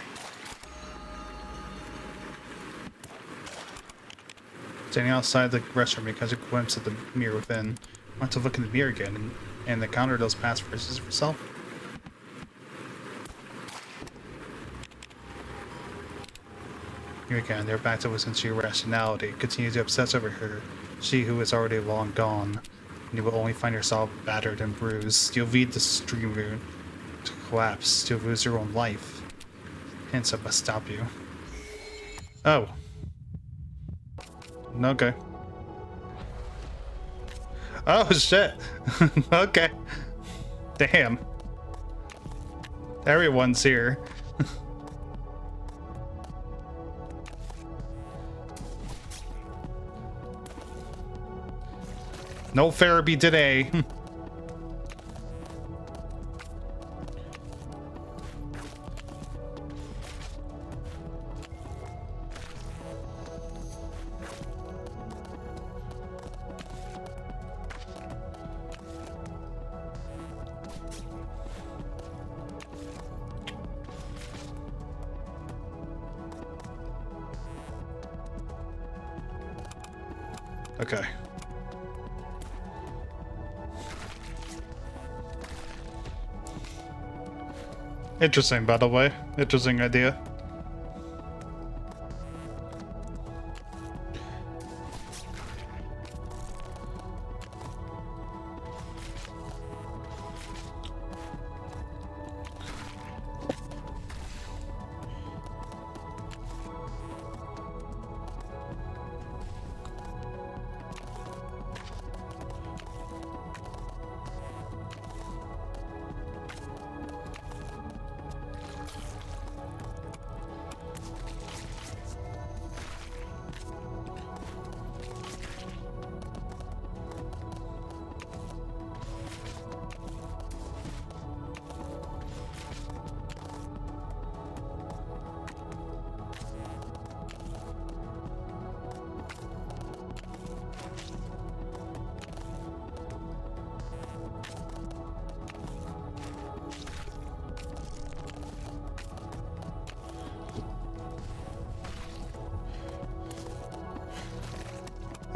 Standing outside the restroom because a glimpse at the mirror within. I want to look in the mirror again and encounter those past versions of herself. Here again, they're back to listen to your rationality. Continue to obsess over her, she who is already long gone. And you will only find yourself battered and bruised. You'll lead the dream room to collapse, to lose your own life. Hence, I must stop you. Oh. Okay. Oh, shit. Okay. Damn. Everyone's here. No therapy today. Okay. Interesting, by the way. Interesting idea.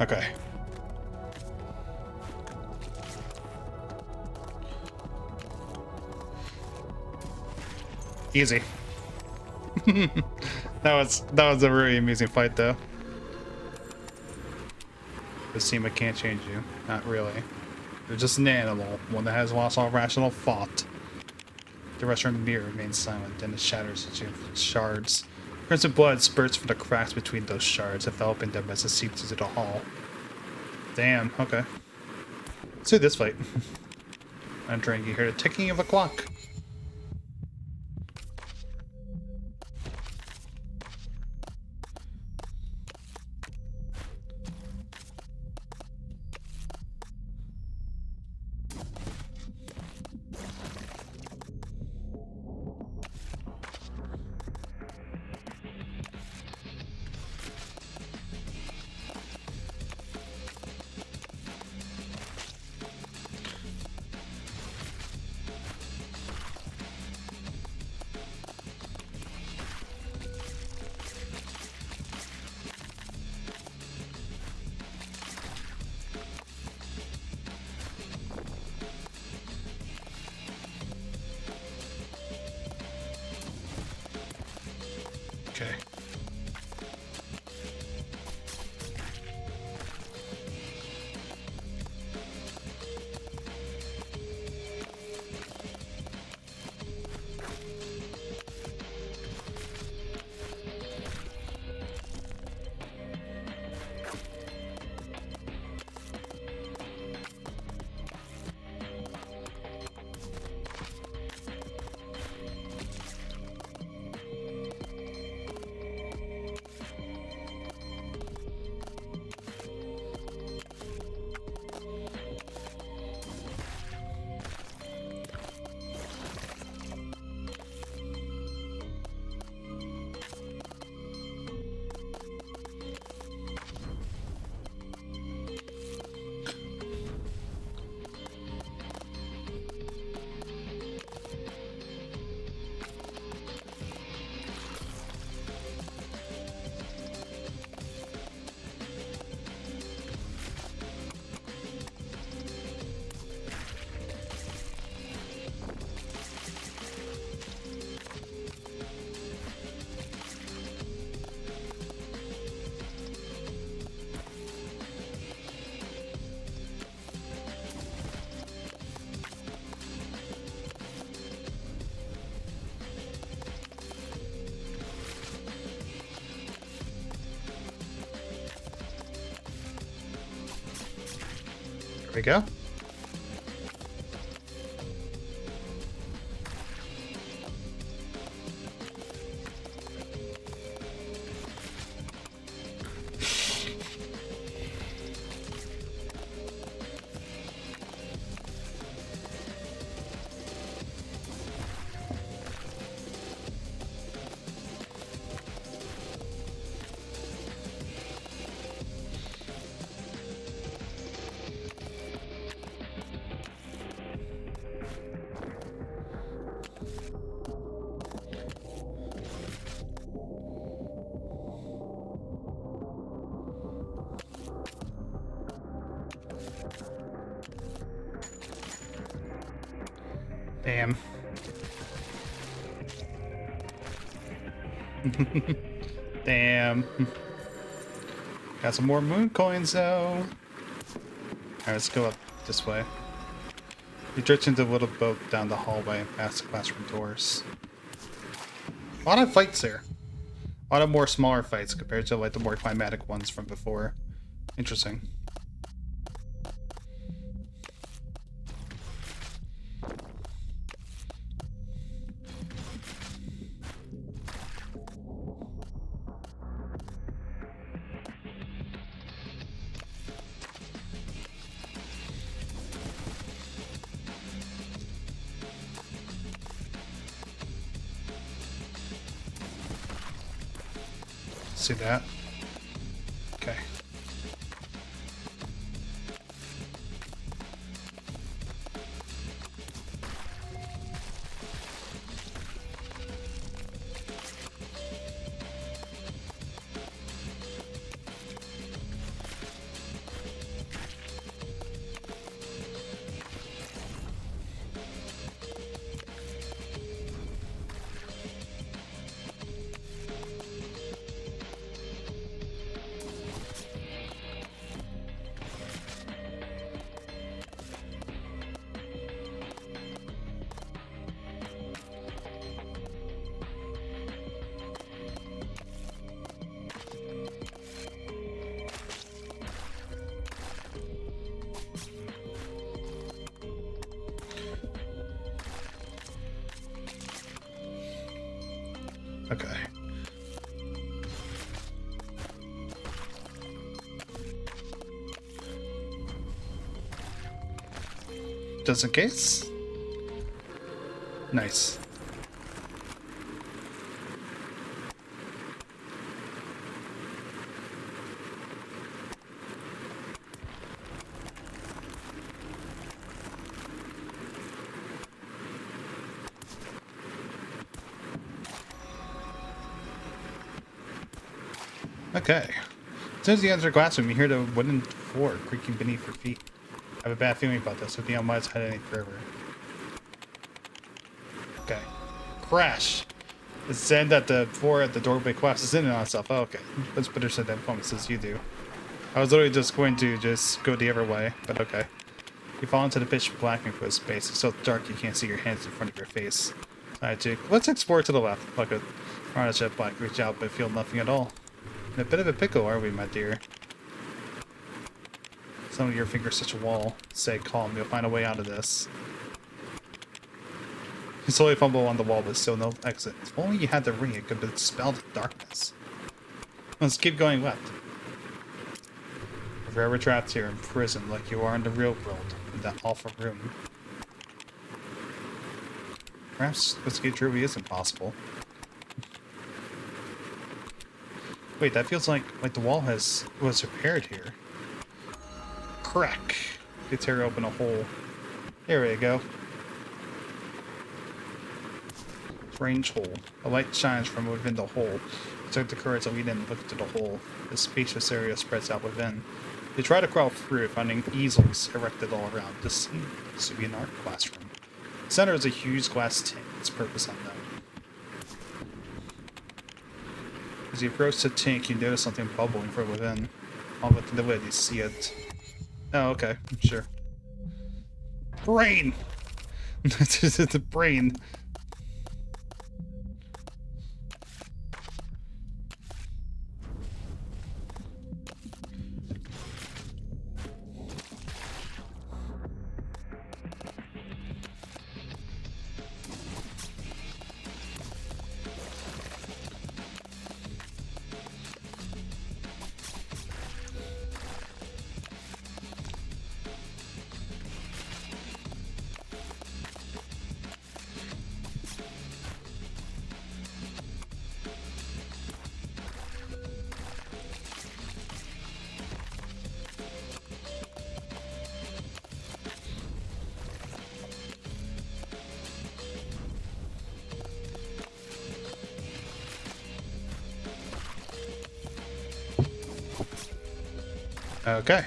Okay. Easy. That was a really amusing fight, though. The Seema can't change you. Not really. You're just an animal, one that has lost all rational thought. The restaurant mirror remains silent, and it shatters into shards. Crimson blood spurts from the cracks between those shards, enveloping them as it seeps into the hall. Damn, okay. Let's do this fight. Entering, you hear the ticking of a clock. Okay. There we go. Damn. Damn. Got some more moon coins though. Alright, let's go up this way. We drift into a little boat down the hallway and past the classroom doors. A lot of fights there. A lot of more smaller fights compared to like the more climatic ones from before. Interesting. See that? Okay. Okay. Just in case. Nice. Okay. As soon as you enter the classroom, you hear the wooden floor creaking beneath your feet. I have a bad feeling about this, so Dion might head any further. Okay. Crash! It said that the floor at the doorway collapses in and on itself. Oh, okay. That's better said that moment as you do. I was literally just going to just go the other way, but okay. You fall into the pitch blackness of space. It's so dark you can't see your hands in front of your face. Alright, Jake. Let's explore to the left. Like a jet black reach out but feel nothing at all. In a bit of a pickle, are we, my dear? Some of your fingers touch a wall. Stay calm. You'll find a way out of this. You slowly fumble on the wall, but still no exit. If only you had the ring, it could dispel the darkness. Let's keep going left. You're forever trapped here in prison like you are in the real world, in that awful room. Perhaps escape truly is impossible. Wait, that feels like the wall was repaired here. Crack. You tear open a hole. There we go. Range hole. A light shines from within the hole. You took the courage to lead in and look into the hole. The spacious area spreads out within. You try to crawl through, finding easels erected all around. This seems to be an art classroom. The center is a huge glass tank. Its purpose unknown. As you approach the tank, you notice something bubbling from within. All within the lid, you see it. Oh, okay. Sure. Brain! It's a brain. Okay.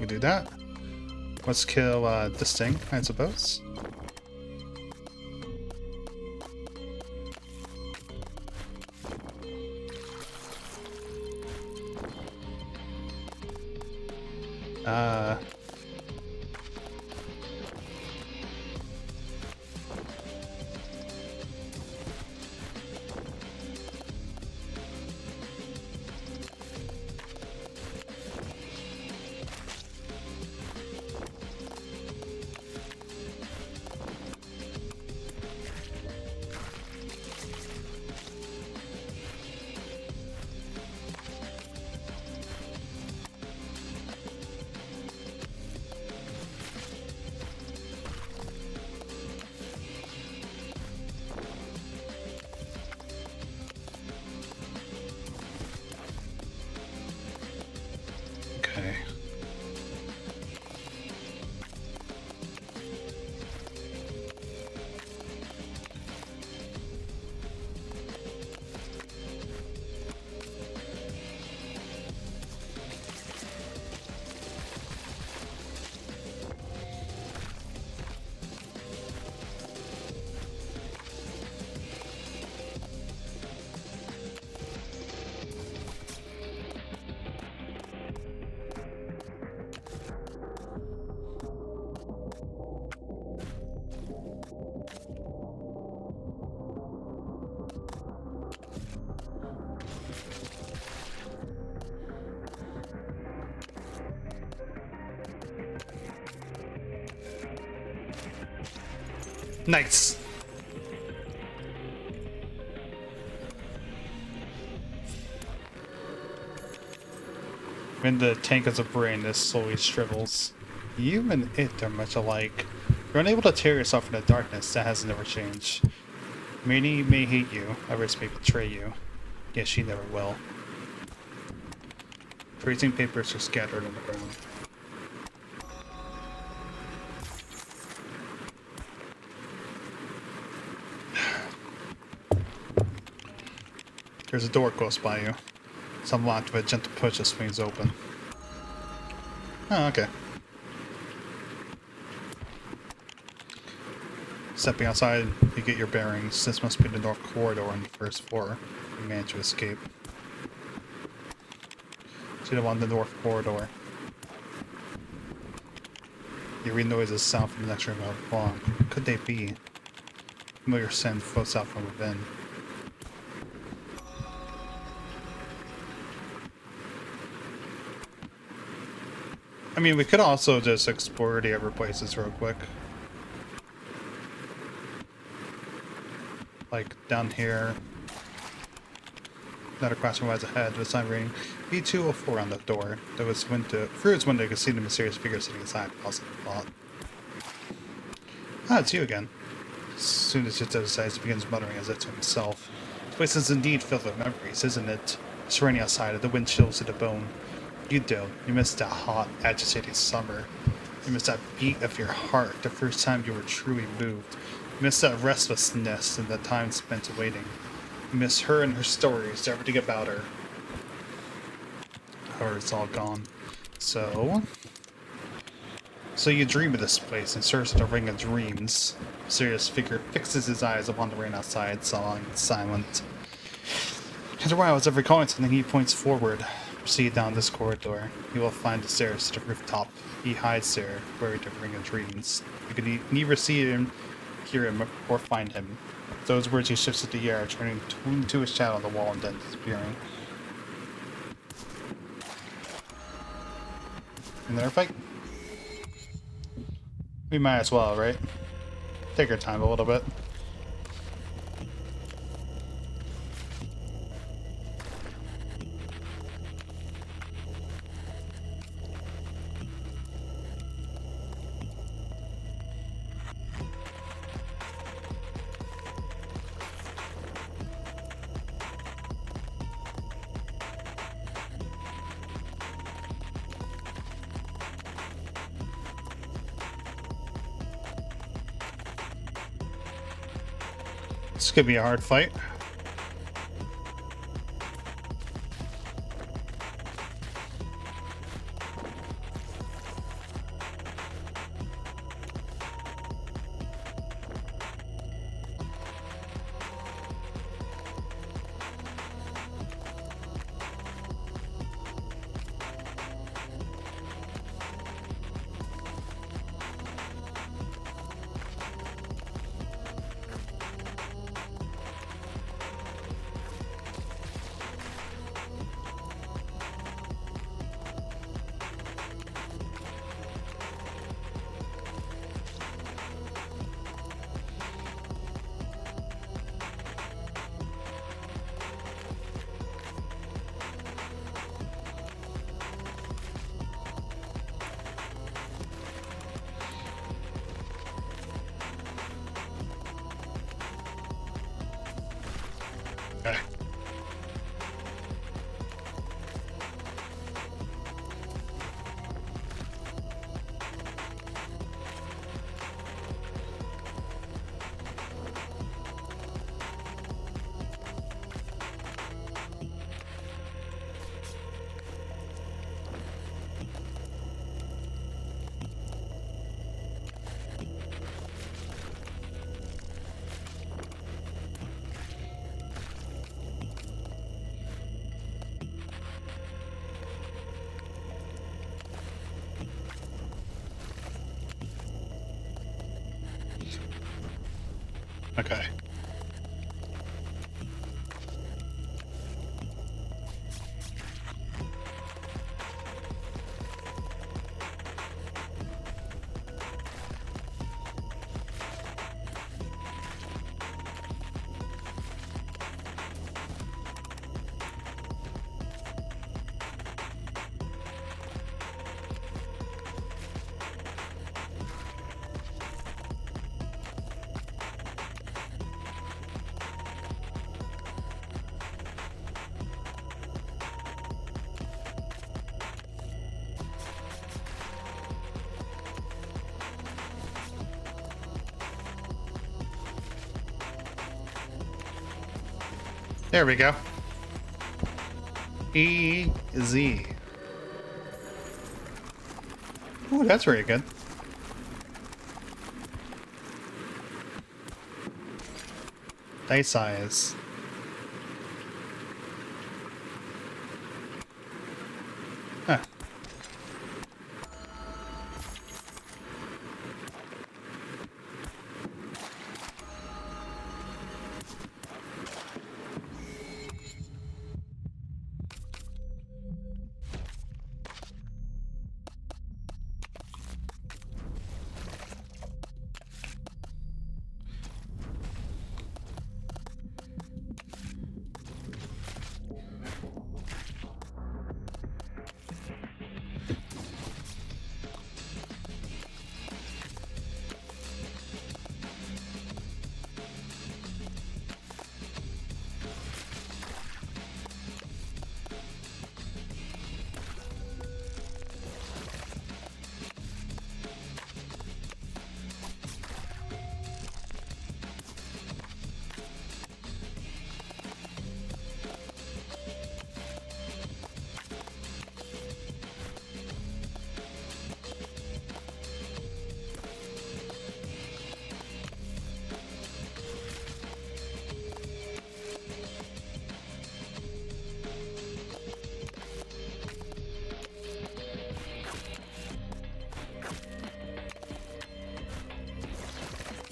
We do that. Let's kill this thing, I suppose. Uh... Okay. Nice. When the tank has a brain, this slowly shrivels. You and it are much alike. You're unable to tear yourself from the darkness that has never changed. Many may hate you, others may betray you. Yet she never will. Tracing papers are scattered on the ground. There's a door close by you. It's unlocked with a gentle push that swings open. Oh, okay. Stepping outside, you get your bearings. This must be the north corridor on the first floor. You manage to escape. See the one on the north corridor. You read noises sound from the next room along. What could they be? Familiar scent floats out from within. I mean, we could also just explore the other places real quick. Like, down here. Another classroom lies ahead, with a sign reading B204 on the door. Through its window, you can see the mysterious figure sitting inside, lost in thought. Ah, it's you again. As soon as Jitto decides, he begins muttering as if to himself. This place is indeed filled with memories, isn't it? It's raining outside, and the wind chills to the bone. You missed that hot, agitating summer. You missed that beat of your heart, the first time you were truly moved. You missed that restlessness and the time spent waiting. You miss her and her stories, everything about her. Or it's all gone. So you dream of this place and search the ring of dreams. A mysterious figure fixes his eyes upon the rain outside, sullen and silent. After a while, as if recalling something, he points forward. Proceed down this corridor. You will find the stairs to the rooftop. He hides there, buried in the ring of dreams. You can neither see him, hear him, or find him. With those words, he shifts into the air, turning into a shadow on the wall and then disappearing. Another fight? We might as well, right? Take our time a little bit. This could be a hard fight. Okay. Okay. There we go. Easy. Ooh, that's very good. Dice size. Huh.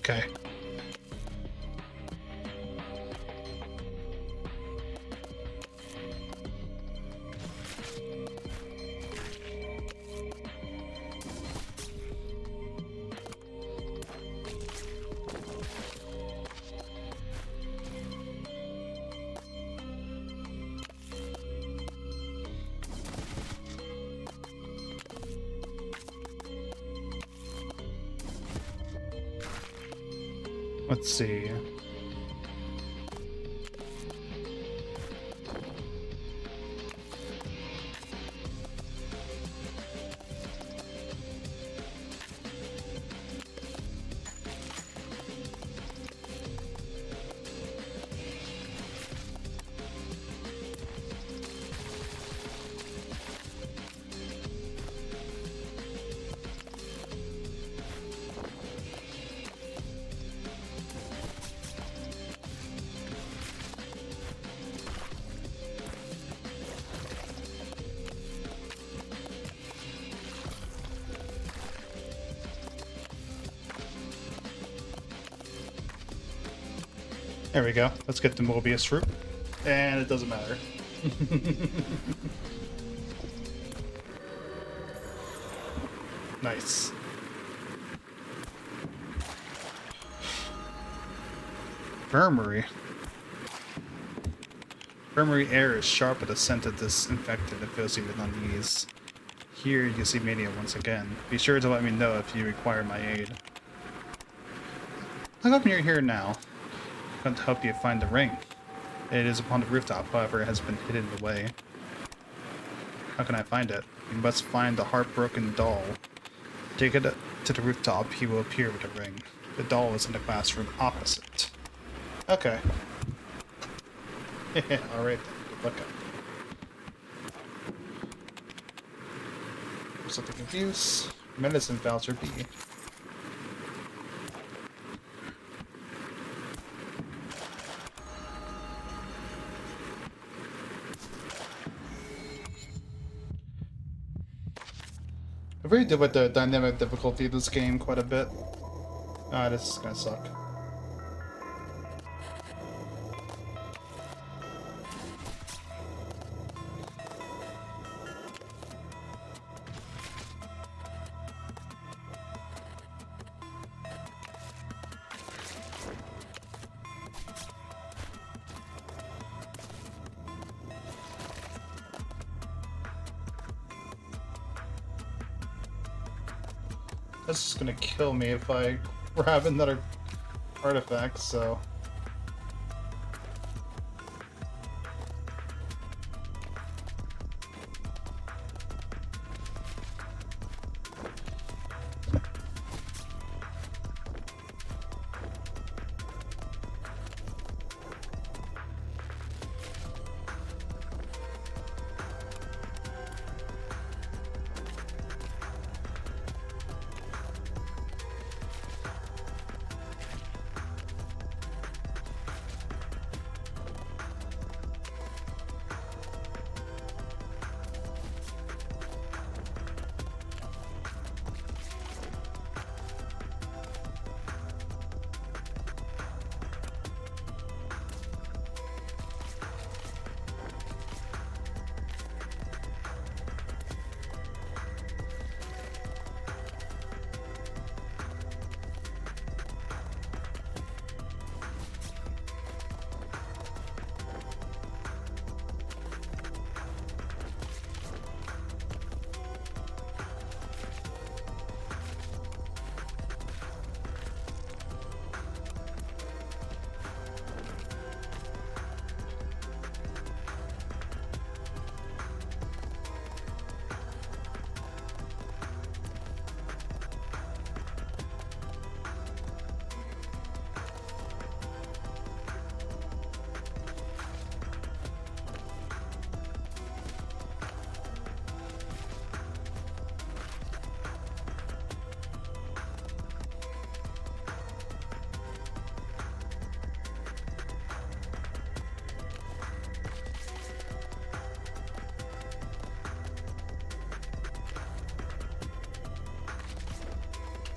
Okay. Let's see. There we go. Let's get the Mobius fruit. And it doesn't matter. Nice. Infirmary. Infirmary air is sharp with the scent of disinfectant that fills you with unease. Here you see Mania once again. Be sure to let me know if you require my aid. How come you're here now? I'm going to help you find the ring. It is upon the rooftop, however, it has been hidden away. How can I find it? You must find the heartbroken doll. Take it to the rooftop, he will appear with the ring. The doll is in the classroom opposite. Okay. Alright then, good luck. Something confused. Medicine voucher B. I really did with the dynamic difficulty of this game quite a bit. Ah, this is gonna suck. This is gonna kill me if I grab another artifact, so...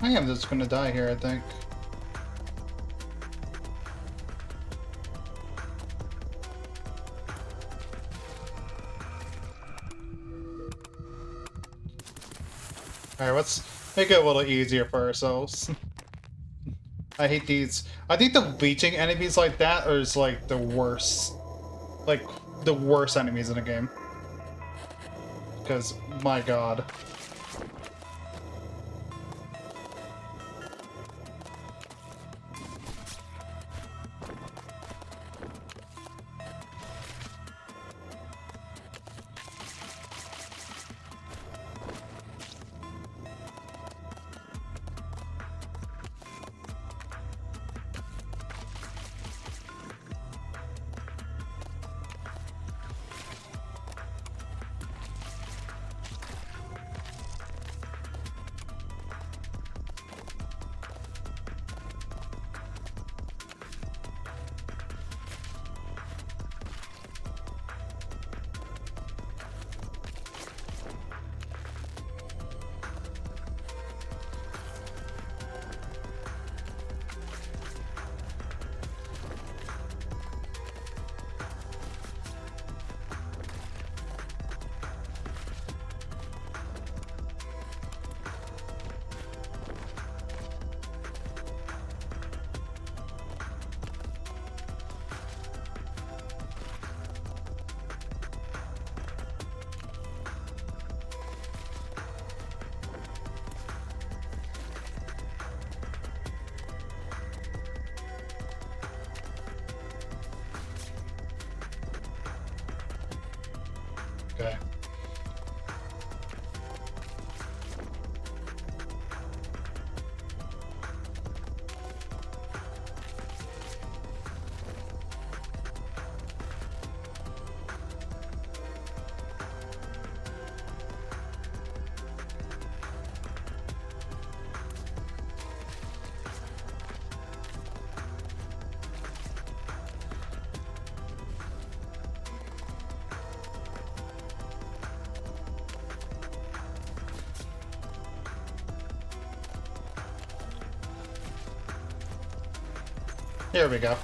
I am just gonna die here, I think. Alright, let's make it a little easier for ourselves. I hate these. I think the bleaching enemies like that are just like the worst. Like, the worst enemies in the game. Because, my god. Okay. Here we go. Alright,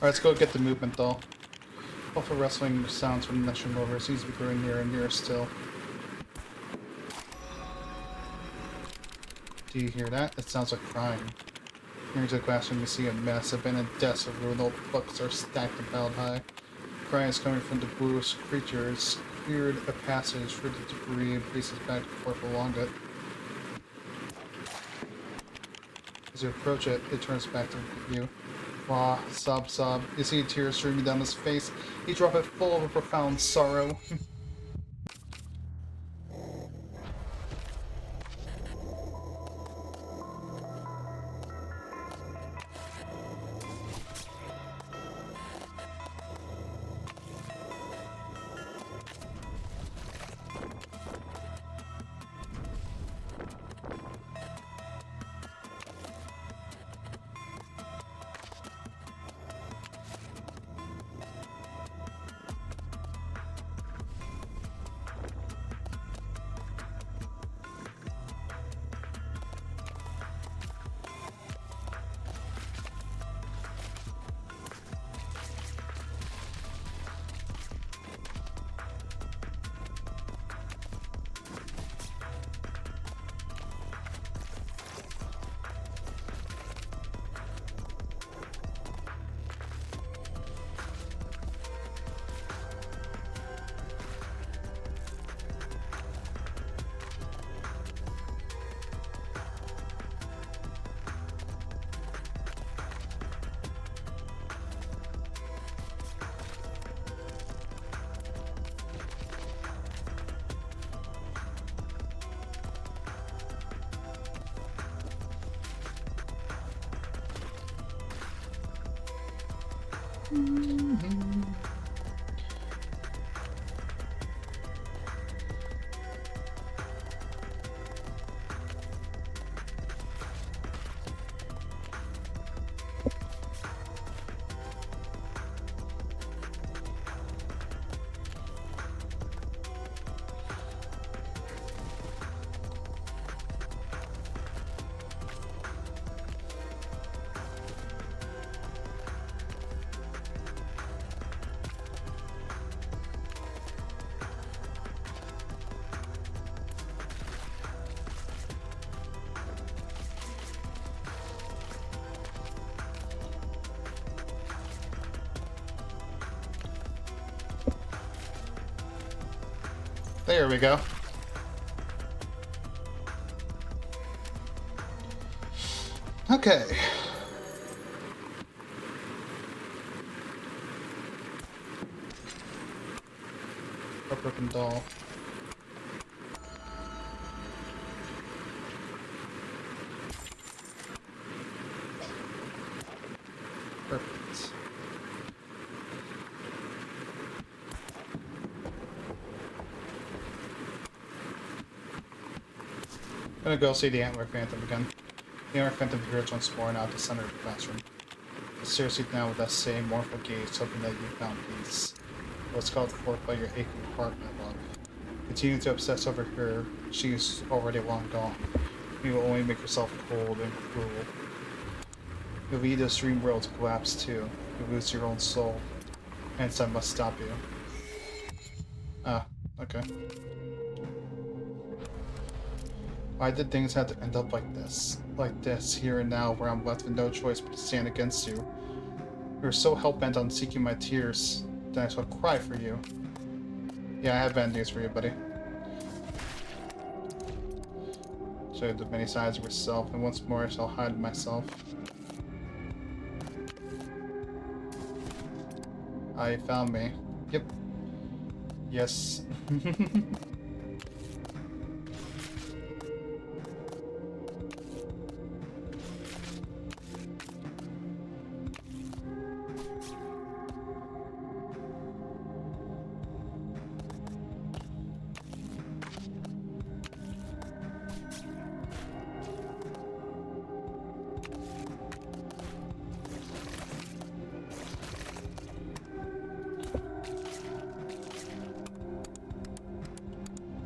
let's go get the movement doll. Awful rustling sounds from the next room over. It seems to be growing nearer and nearer still. Do you hear that? It sounds like crying. Near to the classroom, you see a mess. Abandoned desks of ruined old books are stacked and piled high. Crying is coming from the brutish creatures. Cleared a passage for the debris and places back and forth along it. As you approach it, it turns back to look at you. Wah, sob, sob. You see tears streaming down his face. He dropped it full of a profound sorrow. There we go. Okay. A broken doll. Perfect. I'm gonna go see the Antler Phantom again. The Antler Phantom appears once more now at the center of the classroom. It stares you now with that same mournful gaze, hoping that you found peace. What's called forth by your aching heart, my love. Continue to obsess over her. She is already long gone. You will only make yourself cold and cruel. You'll lead this dream world to collapse too. You'll lose your own soul. Hence I must stop you. Ah, okay. Why did things have to end up like this? Like this, here and now, where I'm left with no choice but to stand against you. You were so hell-bent on seeking my tears that I shall cry for you. Yeah, I have bad news for you, buddy. Show you the many sides of yourself, and once more I shall hide myself. I found me. Yep. Yes.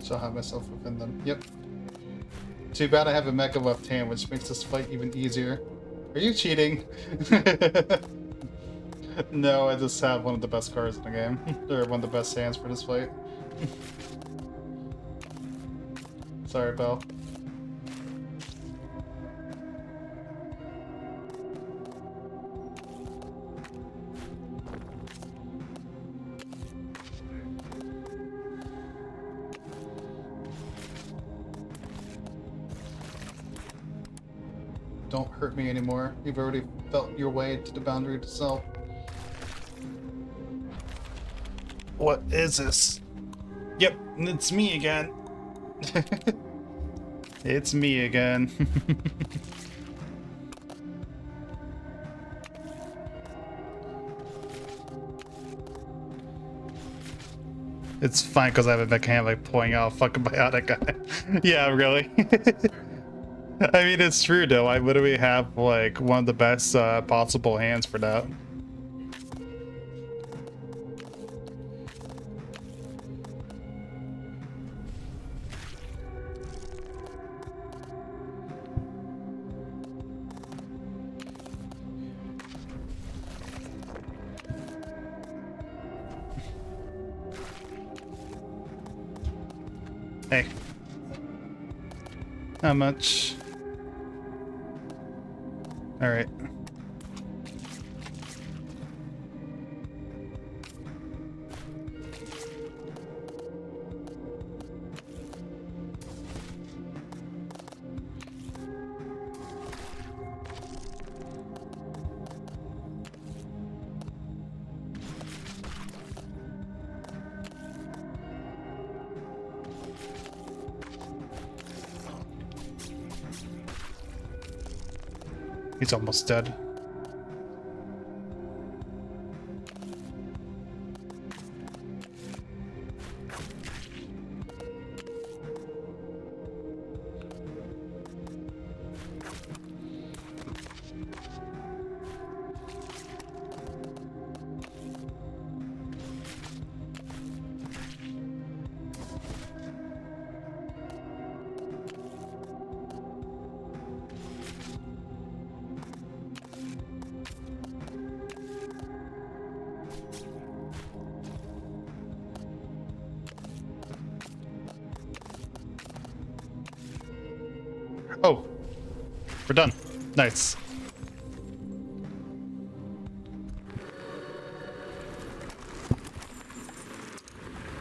Shall have myself within them. Yep. Too bad I have a mecha left hand, which makes this fight even easier. Are you cheating? No, I just have one of the best cards in the game. Or one of the best hands for this fight. Sorry, Belle. Don't hurt me anymore. You've already felt your way to the boundary to self. What is this? Yep, it's me again. It's me again. It's fine because I have a mechanic pulling out a fucking biotic guy. Yeah, really. I mean, it's true though. I literally have like one of the best possible hands for that. Hey. Not much. Alright. He's almost dead. Oh, we're done. Nice.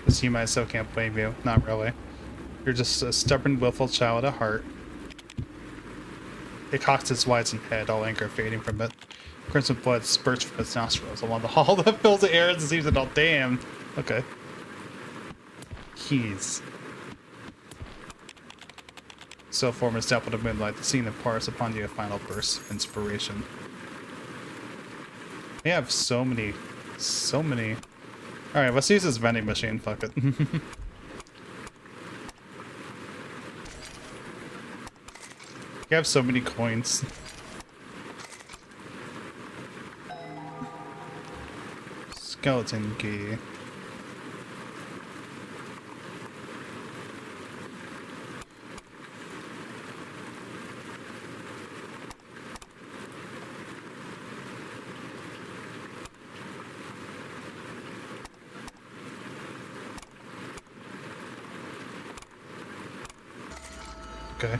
This human, I still can't blame you. Not really. You're just a stubborn, willful child at heart. It cocks its wizened head, all anger fading from it. Crimson blood spurts from its nostrils along the hall that fills the air and seems it all. Damn. Okay. Keys. So form a step of the moonlight, the scene imparts upon you a final burst of inspiration. They have so many. Alright, let's use this vending machine, fuck it. You have so many coins. Skeleton key. Okay.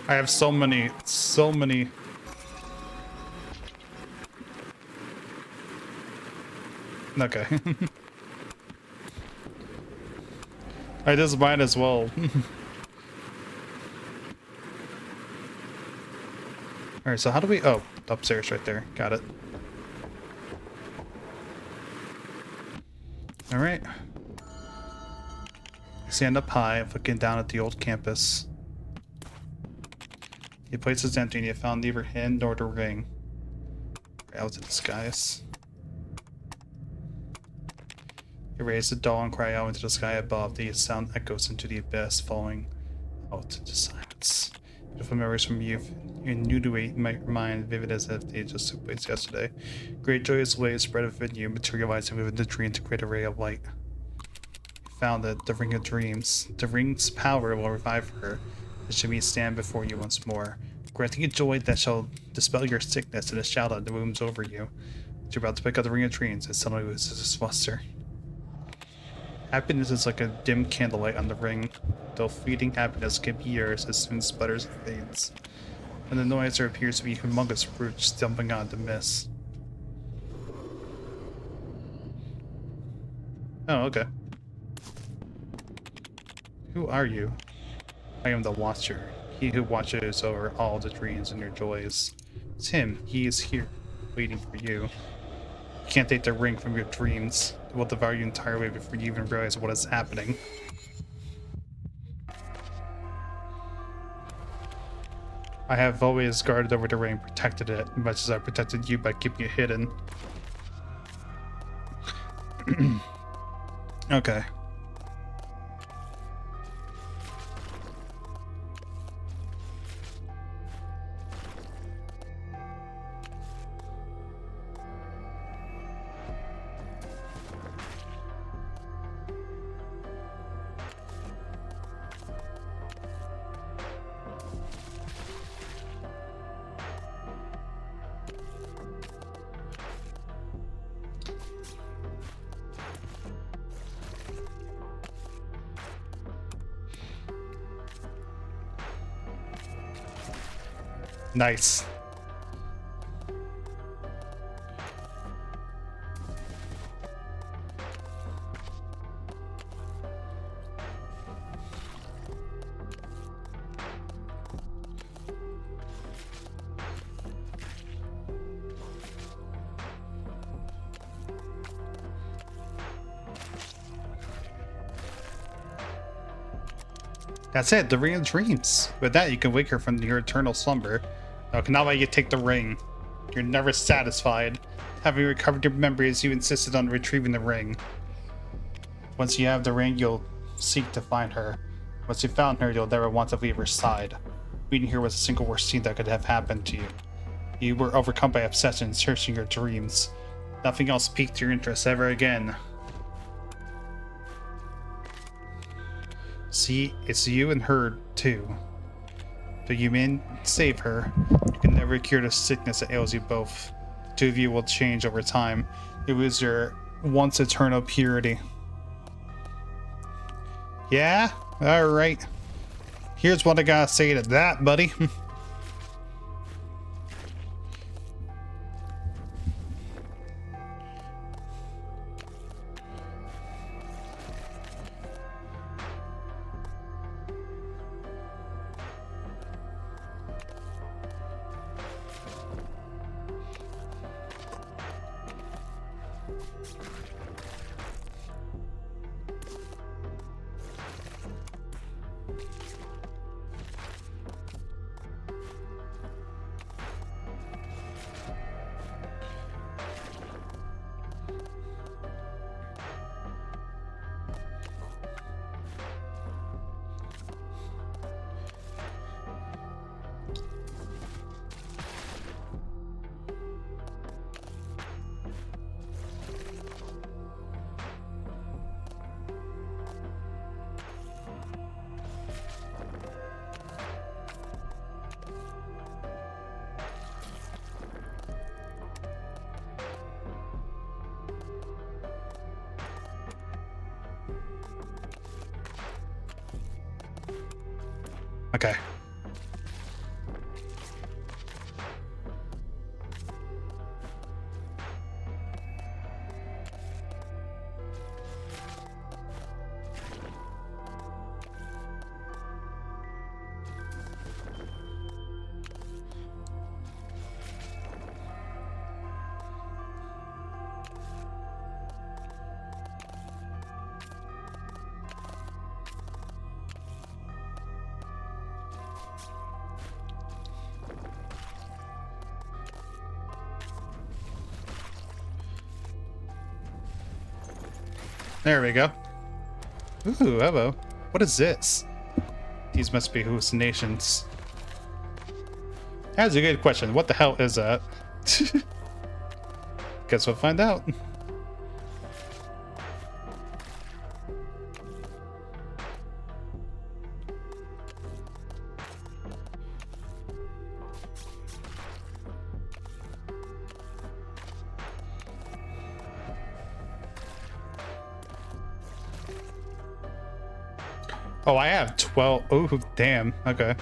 I have so many. Okay. I just might as well. Alright, so how do we... Oh, upstairs right there. Got it. Alright. Stand up high, looking down at the old campus. The place is empty and you found neither him nor the ring. Out to the skies. You raise the doll and cry out into the sky above. The sound echoes into the abyss, falling out into silence. Beautiful memories from youth. You new to it, my mind vivid as if they just took place yesterday. Great joyous waves spread within you, materializing within the dream to create a ray of light. You found it, the ring of dreams. The ring's power will revive her. It should be stand before you once more, granting you joy that shall dispel your sickness and a shout out that looms over you. You're about to pick up the ring of dreams and suddenly loses its luster. Happiness is like a dim candlelight on the ring, though fleeting happiness can be yours as soon as sputters and fades. When the noise there appears to be humongous roots dumping out the mist. Oh, okay. Who are you? I am the Watcher, he who watches over all the dreams and your joys. It's him, he is here, waiting for you. You can't take the ring from your dreams. It will devour you entirely before you even realize what is happening. I have always guarded over the ring, protected it, much as I protected you by keeping it hidden. Okay. Nice. That's it, the ring of dreams. With that, you can wake her from your eternal slumber. Okay, now that you take the ring, you're never satisfied. Having recovered your memories, you insisted on retrieving the ring. Once you have the ring, you'll seek to find her. Once you've found her, you'll never want to leave her side. Being here was the single worst thing that could have happened to you. You were overcome by obsession, searching your dreams. Nothing else piqued your interest ever again. See, it's you and her, too. Though you may save her, you can never cure the sickness that ails you both. The two of you will change over time. You lose your once eternal purity. Yeah? Alright. Here's what I gotta say to that, buddy. Okay. There we go. Ooh, hello. What is this? These must be hallucinations. That's a good question. What the hell is that? Guess we'll find out. Oh, I have 12. Oh, damn. Okay.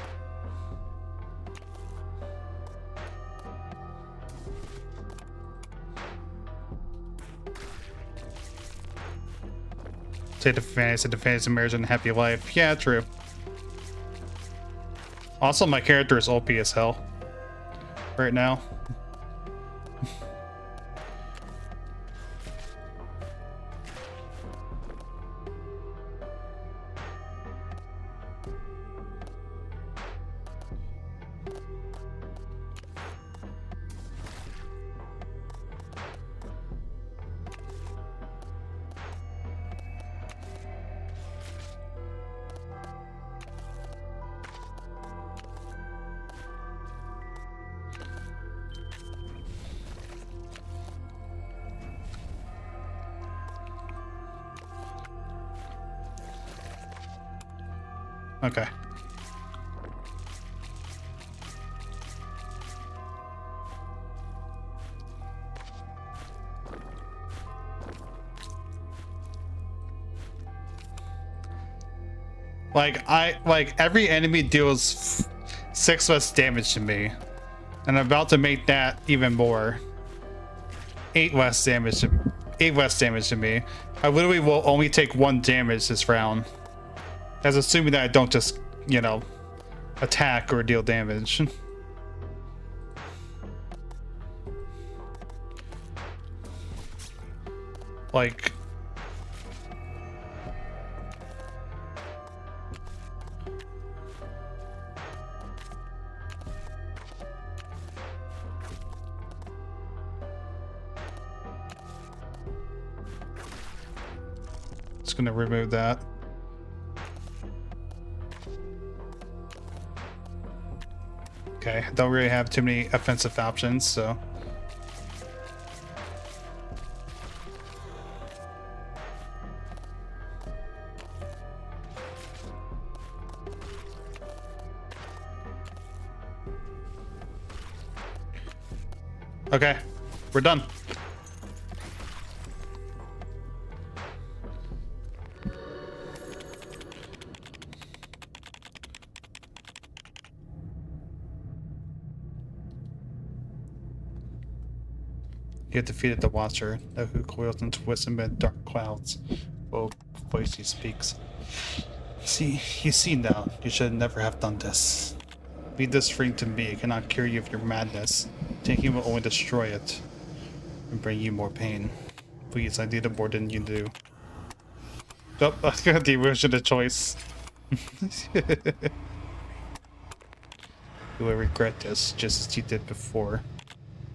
Take the fantasy of marriage and a happy life. Yeah, true. Also, my character is OP as hell right now. Okay. Like every enemy deals 6 less damage to me, and I'm about to make that even more. 8 less damage to me. I literally will only take 1 damage this round. That's assuming that I don't just, you know, attack or deal damage. Like... Just gonna remove that. Okay, don't really have too many offensive options, so... Okay, we're done. You have defeated the Watcher, who coils and twists amid dark clouds. Oh, voice he speaks. See, you see now, you should never have done this. Leave this ring to me. It cannot cure you of your madness. Taking will only destroy it and bring you more pain. Please, I need it more than you do. Oh, I got the version of choice. You will regret this, just as you did before.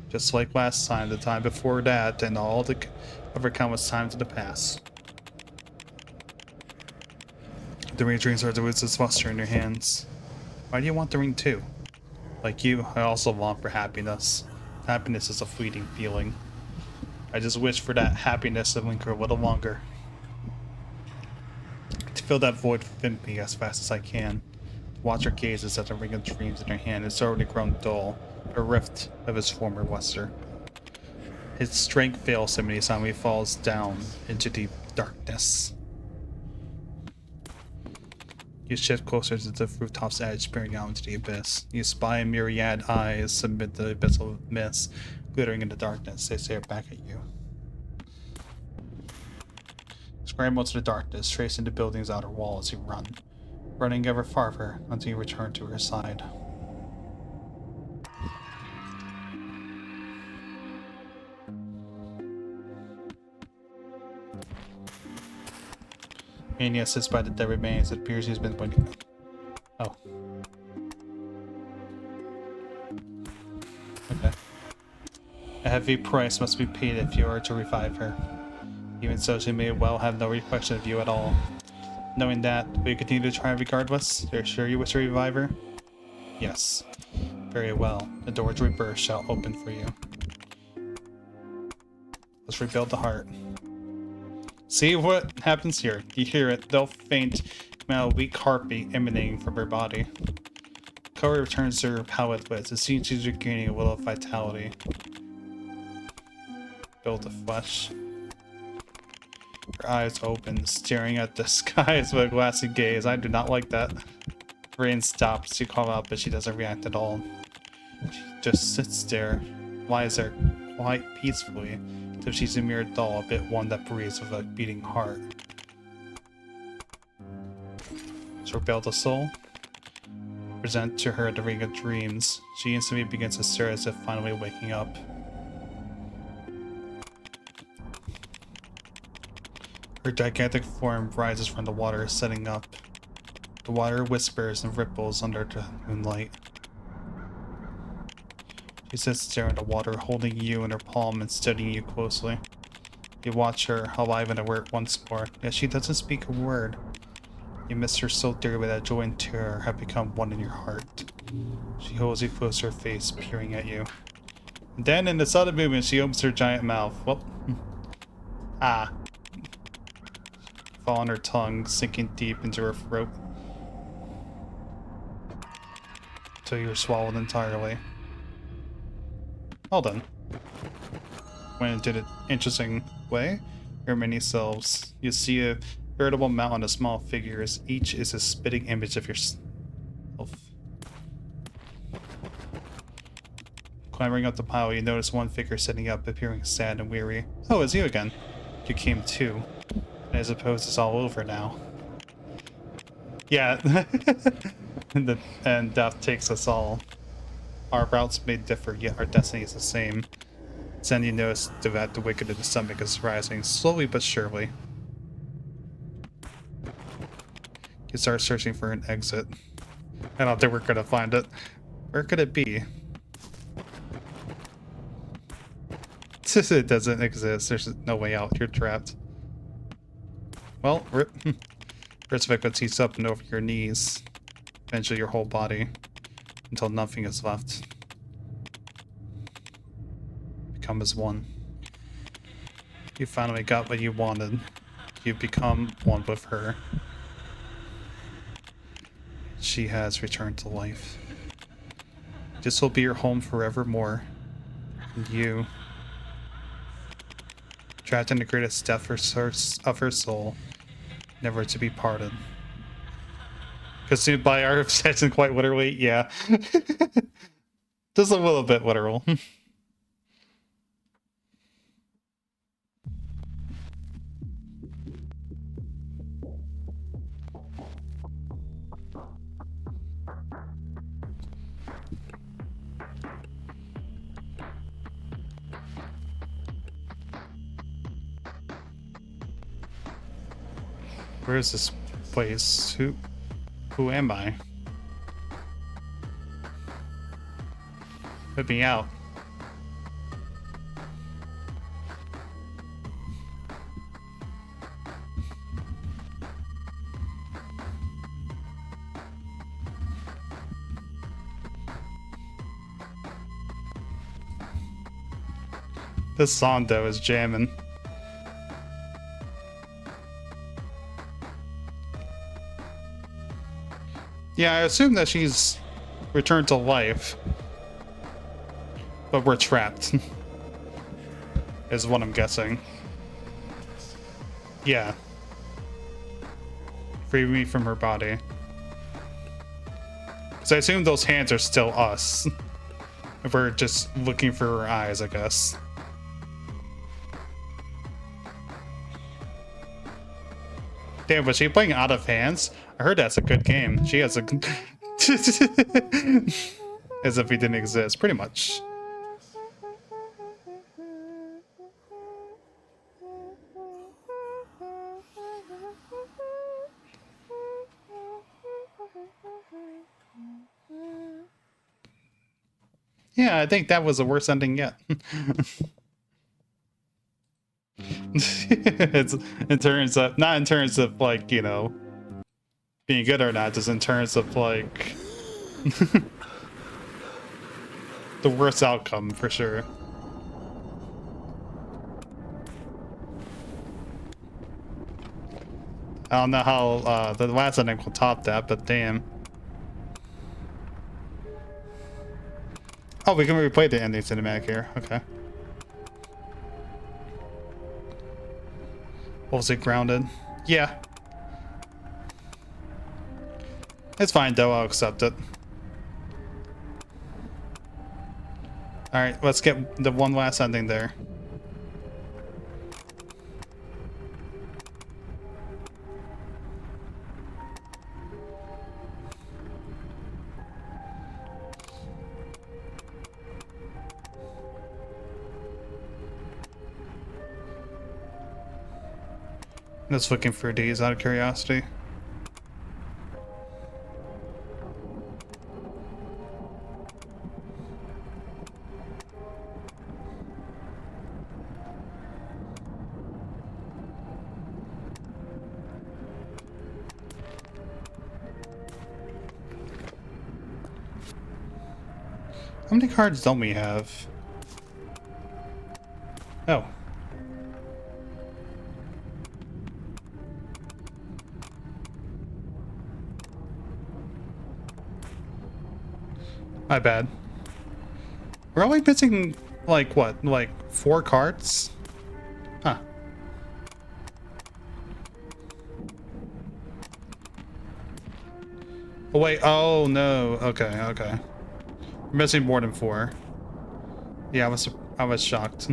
Just like last time, the time before that, and all the other countless times in the past. The ring dreams are the roots of fluster in your hands. Why do you want the ring too? Like you, I also long for happiness. Happiness is a fleeting feeling. I just wish for that happiness to linger a little longer. To fill that void within me as fast as I can. Watch her gazes at the ring of dreams in her hand. It's already grown dull, a rift of his former luster. His strength fails him and he suddenly falls down into deep darkness. You shift closer to the rooftop's edge, peering out into the abyss. You spy a myriad eyes amid the abyss of mist, glittering in the darkness. They stare back at you. Scramble to the darkness, tracing the building's outer wall as you run, running ever farther until you return to her side. Mania sits by the dead remains. It appears he's been pointing. Oh. Okay. A heavy price must be paid if you are to revive her. Even so, she may well have no reflection of you at all. Knowing that, will you continue to try regardless? Are you sure you wish to revive her? Yes. Very well. The door to rebirth shall open for you. Let's rebuild the heart. See what happens here. You hear it. They'll faint, a weak heartbeat emanating from her body. Color returns to her palette, but it seems she's regaining a little vitality. Build the flesh. Her eyes open, staring at the skies with a glassy gaze. I do not like that. Rain stops. You call out, but she doesn't react at all. She just sits there, lies there quite peacefully, as if she's a mere doll, a bit one that breathes with a beating heart. So build a soul. Present to her the ring of dreams. She instantly begins to stir as if finally waking up. Her gigantic form rises from the water, setting up. The water whispers and ripples under the moonlight. She sits there in the water, holding you in her palm and studying you closely. You watch her, alive and alert once more, yet she doesn't speak a word. You miss her so dearly that joy and terror have become one in your heart. She holds you close to her face, peering at you. And then, in a sudden movement, she opens her giant mouth. Well, ah. Fall on her tongue, sinking deep into her throat. Till you're swallowed entirely. Hold on. Went into an interesting way. Your many selves. You see a veritable mountain of small figures. Each is a spitting image of yourself. Climbing up the pile, you notice one figure sitting up, appearing sad and weary. Oh, it's you again. You came too. And I suppose it's all over now. Yeah. and death takes us all. Our routes may differ, yet our destiny is the same. Then you notice that the wicked in the stomach is rising, slowly but surely. You start searching for an exit. I don't think we're gonna find it. Where could it be? It doesn't exist. There's no way out. You're trapped. Well, rip. First effect heats up and over your knees. Eventually your whole body. Until nothing is left. Become as one. You finally got what you wanted. You've become one with her. She has returned to life. This will be your home forevermore. And you, trapped in the greatest depth of her soul, never to be parted. Consumed by our obsession, quite literally, yeah. Just a little bit literal. Where is this place? Who am I? Put me out. This song though is jamming. Yeah, I assume that she's returned to life. But we're trapped. Is what I'm guessing. Yeah. Free me from her body. Because I assume those hands are still us. We're just looking for her eyes, I guess. Damn, was she playing Out of Hands? I heard that's a good game. She has a... As if he didn't exist, pretty much. Yeah, I think that was the worst ending yet. It's in terms of, not in terms of like, you know, being good or not, just in terms of like the worst outcome for sure. I don't know how the last ending will top that, but damn. Oh, we can replay the ending cinematic here. Okay. What was it, grounded? Yeah. It's fine though, I'll accept it. Alright, let's get the one last ending there. Just looking for these out of curiosity. How many cards don't we have? Oh. My bad. We're only missing, like, what? Like, 4 cards? Huh. Oh, wait. Oh, no. Okay, okay. We're missing more than 4. Yeah, I was shocked.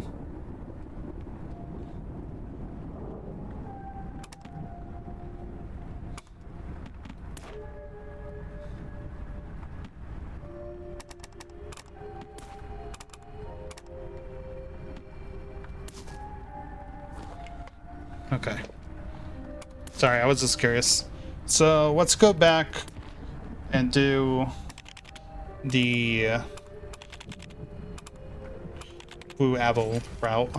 Okay. Sorry, I was just curious. So let's go back and do the Blue Apple route.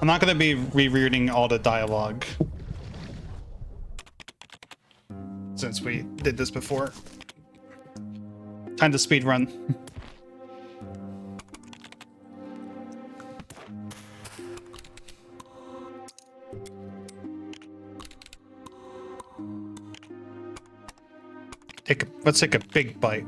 I'm not going to be rereading all the dialogue since we did this before. Time to speed run. Let's take a big bite.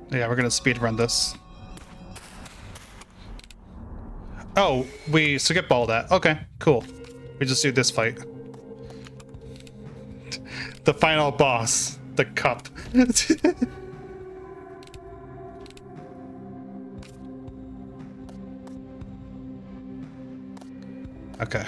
Yeah, we're gonna speed run this. Oh, we skip all that. Okay, cool. We just do this fight. The final boss, the cup. Okay.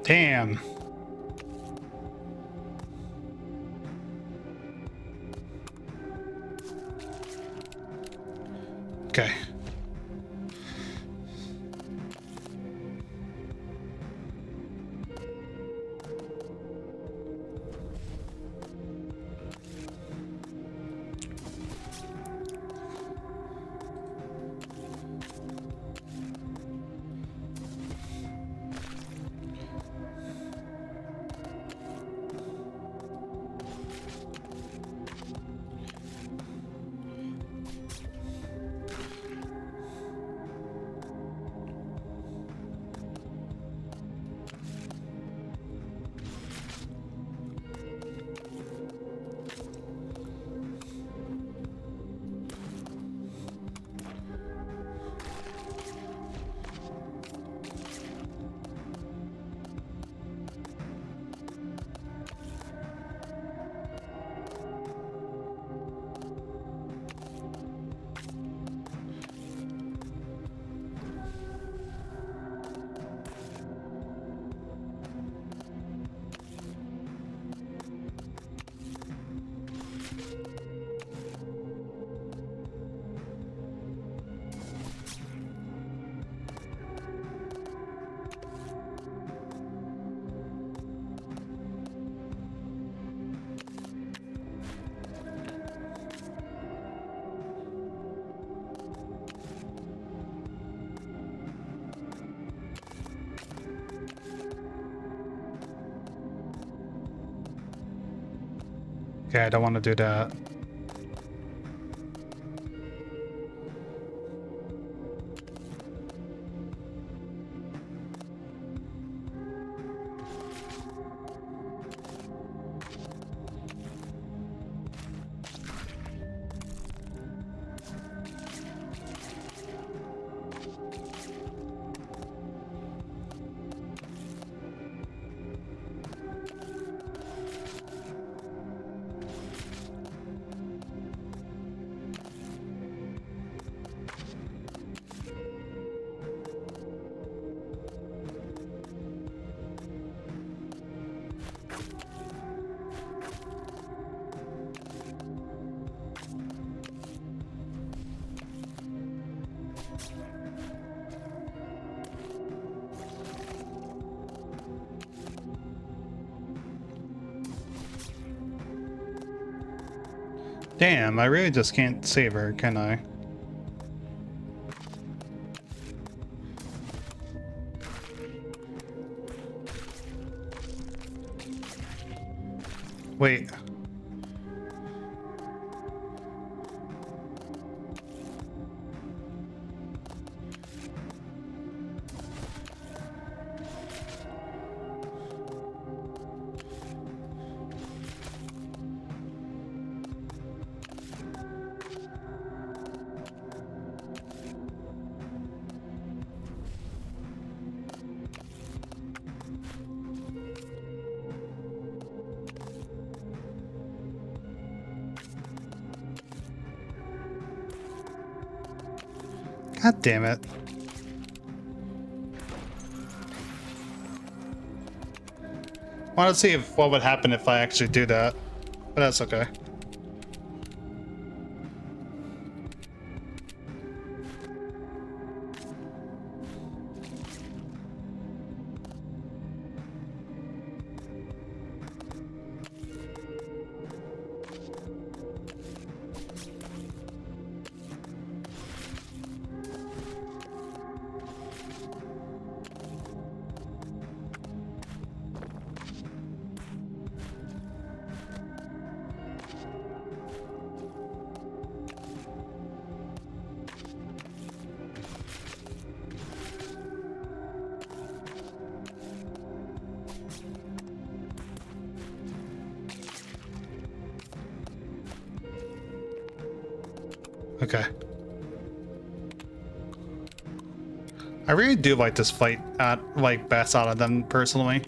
Damn. Okay. Okay, I don't want to do that. Damn, I really just can't save her, can I? Wait. God damn it. I want to see what would happen if I actually do that, but that's okay. Okay. I really do like this fight like best out of them personally.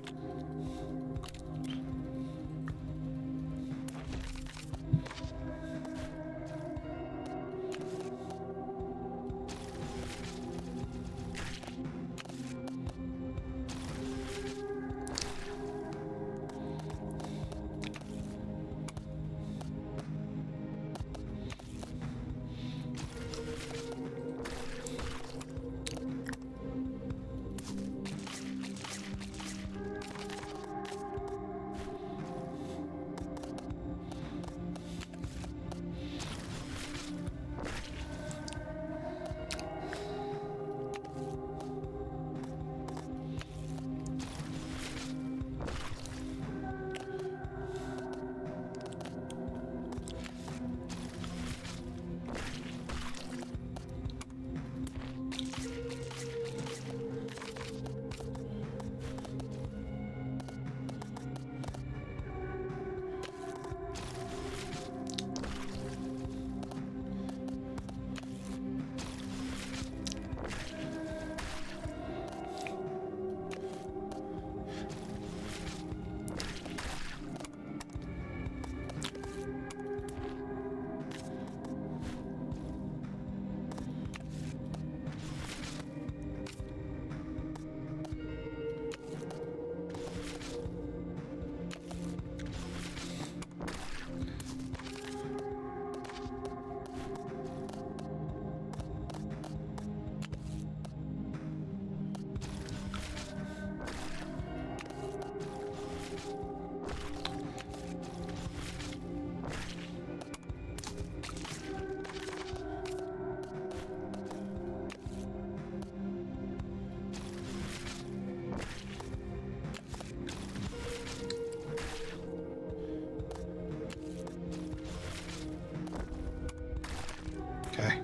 Okay.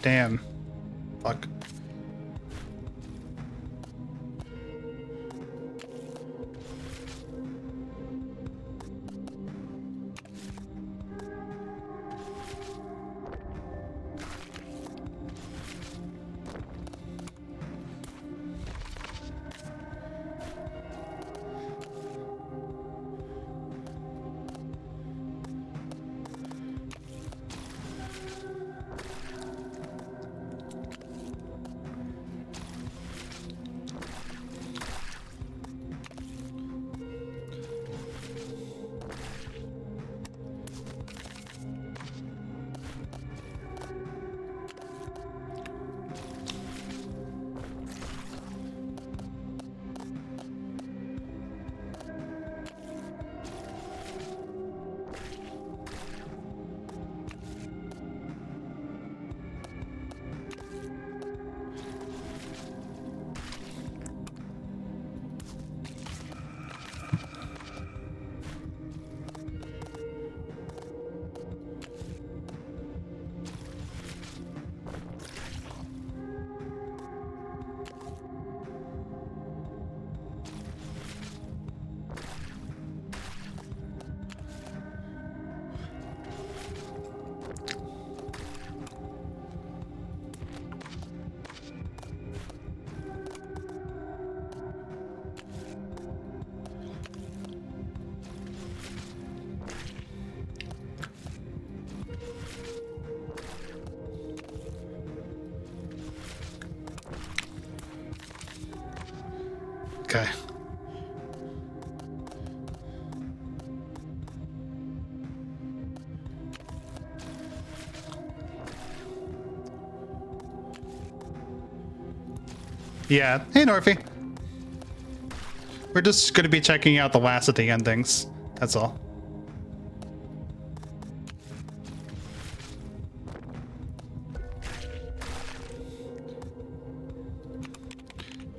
Damn. Fuck. Okay. Yeah. Hey, Norfie. We're just going to be checking out the last of the endings. That's all.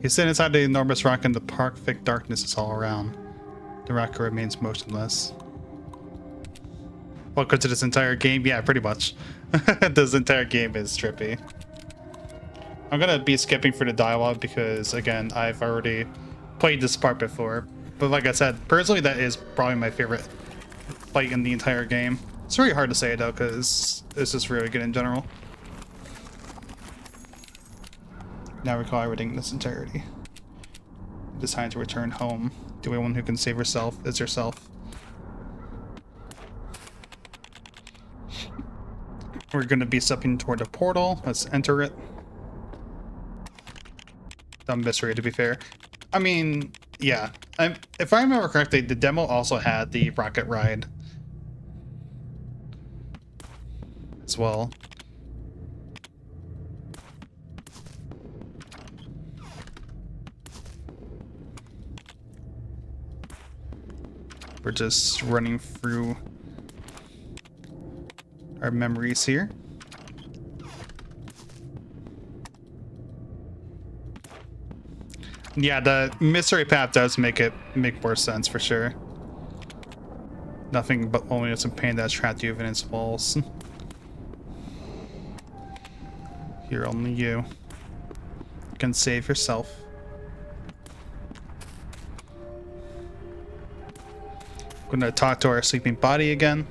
You sit inside the enormous rock in the park. Thick darkness is all around. The rock remains motionless. Welcome to this entire game. Yeah, pretty much. This entire game is trippy. I'm gonna be skipping for the dialogue because, again, I've already played this part before. But like I said, personally, that is probably my favorite fight in the entire game. It's really hard to say, though, because it's just really good in general. Now recall everything in its entirety. Decide to return home. The only one who can save herself is herself. We're going to be stepping toward a portal. Let's enter it. Dumb mystery, to be fair. I mean, yeah. If I remember correctly, the demo also had the rocket ride as well. We're just running through our memories here. Yeah, the mystery path does make more sense for sure. Nothing but loneliness and pain that's trapped you within its walls. Here, only you can save yourself. Gonna talk to our sleeping body again.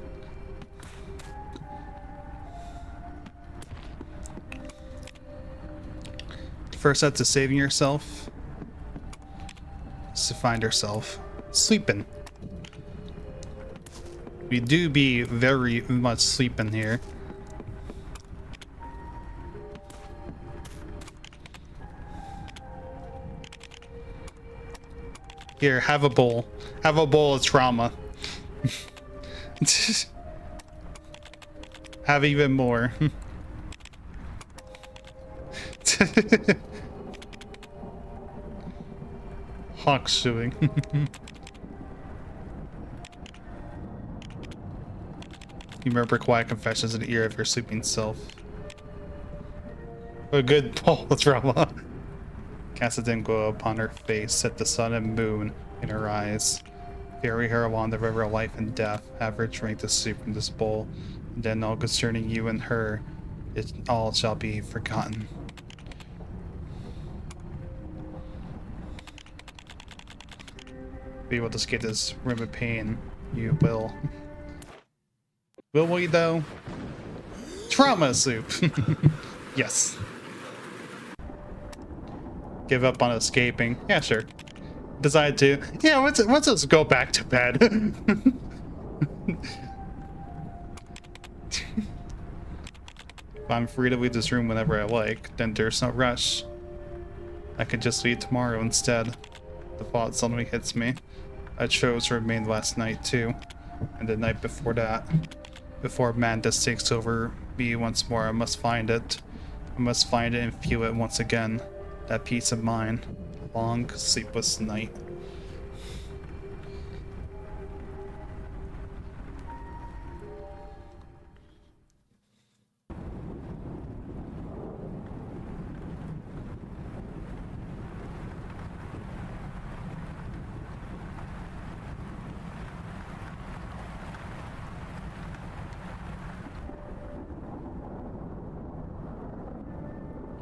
First step to saving yourself is to find yourself sleeping. We do be very much sleeping here. Here, have a bowl. Have a bowl of trauma. Have even more. Hawk suing. You remember quiet confessions in the ear of your sleeping self. A good pull drama. Cast a dim glow upon her face, set the sun and moon in her eyes. Carry her along the river of life and death, have her drink the soup from this bowl, and then all concerning you and her, it all shall be forgotten. Be able to escape this room of pain, you will. Will we though? Trauma soup! Yes. Give up on escaping. Yeah, sure. Decide to. Yeah, let's just go back to bed. If I'm free to leave this room whenever I like, then there's no rush. I could just leave tomorrow instead. The thought suddenly hits me. I chose to remain last night too, and the night before that. Before madness takes over me once more, I must find it. I must find it and feel it once again. That peace of mind. Long, sleepless night.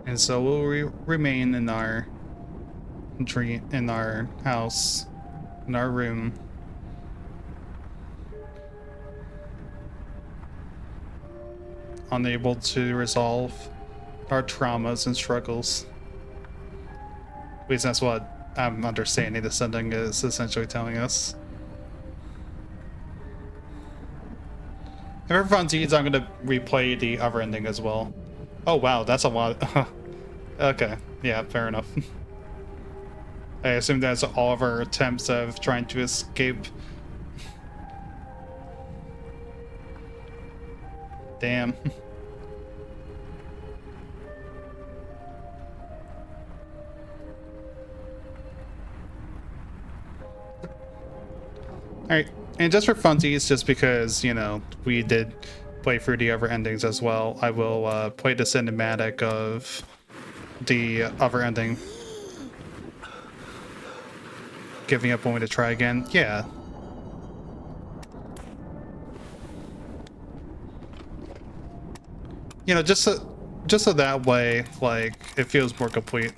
And so we'll remain in our dream, in our house, in our room. Unable to resolve our traumas and struggles. At least that's what I'm understanding this ending is essentially telling us. And for funsies, I'm going to replay the other ending as well. Oh wow, that's a lot. Okay, yeah, fair enough. I assume that's all of our attempts of trying to escape. Damn. Alright, and just for funsies, just because, you know, we did play through the other endings as well, I will play the cinematic of the other ending. Giving up only to try again. Yeah. You know, just so that way, like, it feels more complete.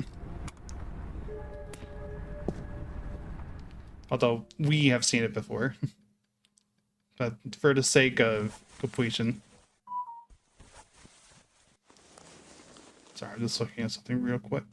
Although we have seen it before. But for the sake of completion. Sorry, I'm just looking at something real quick.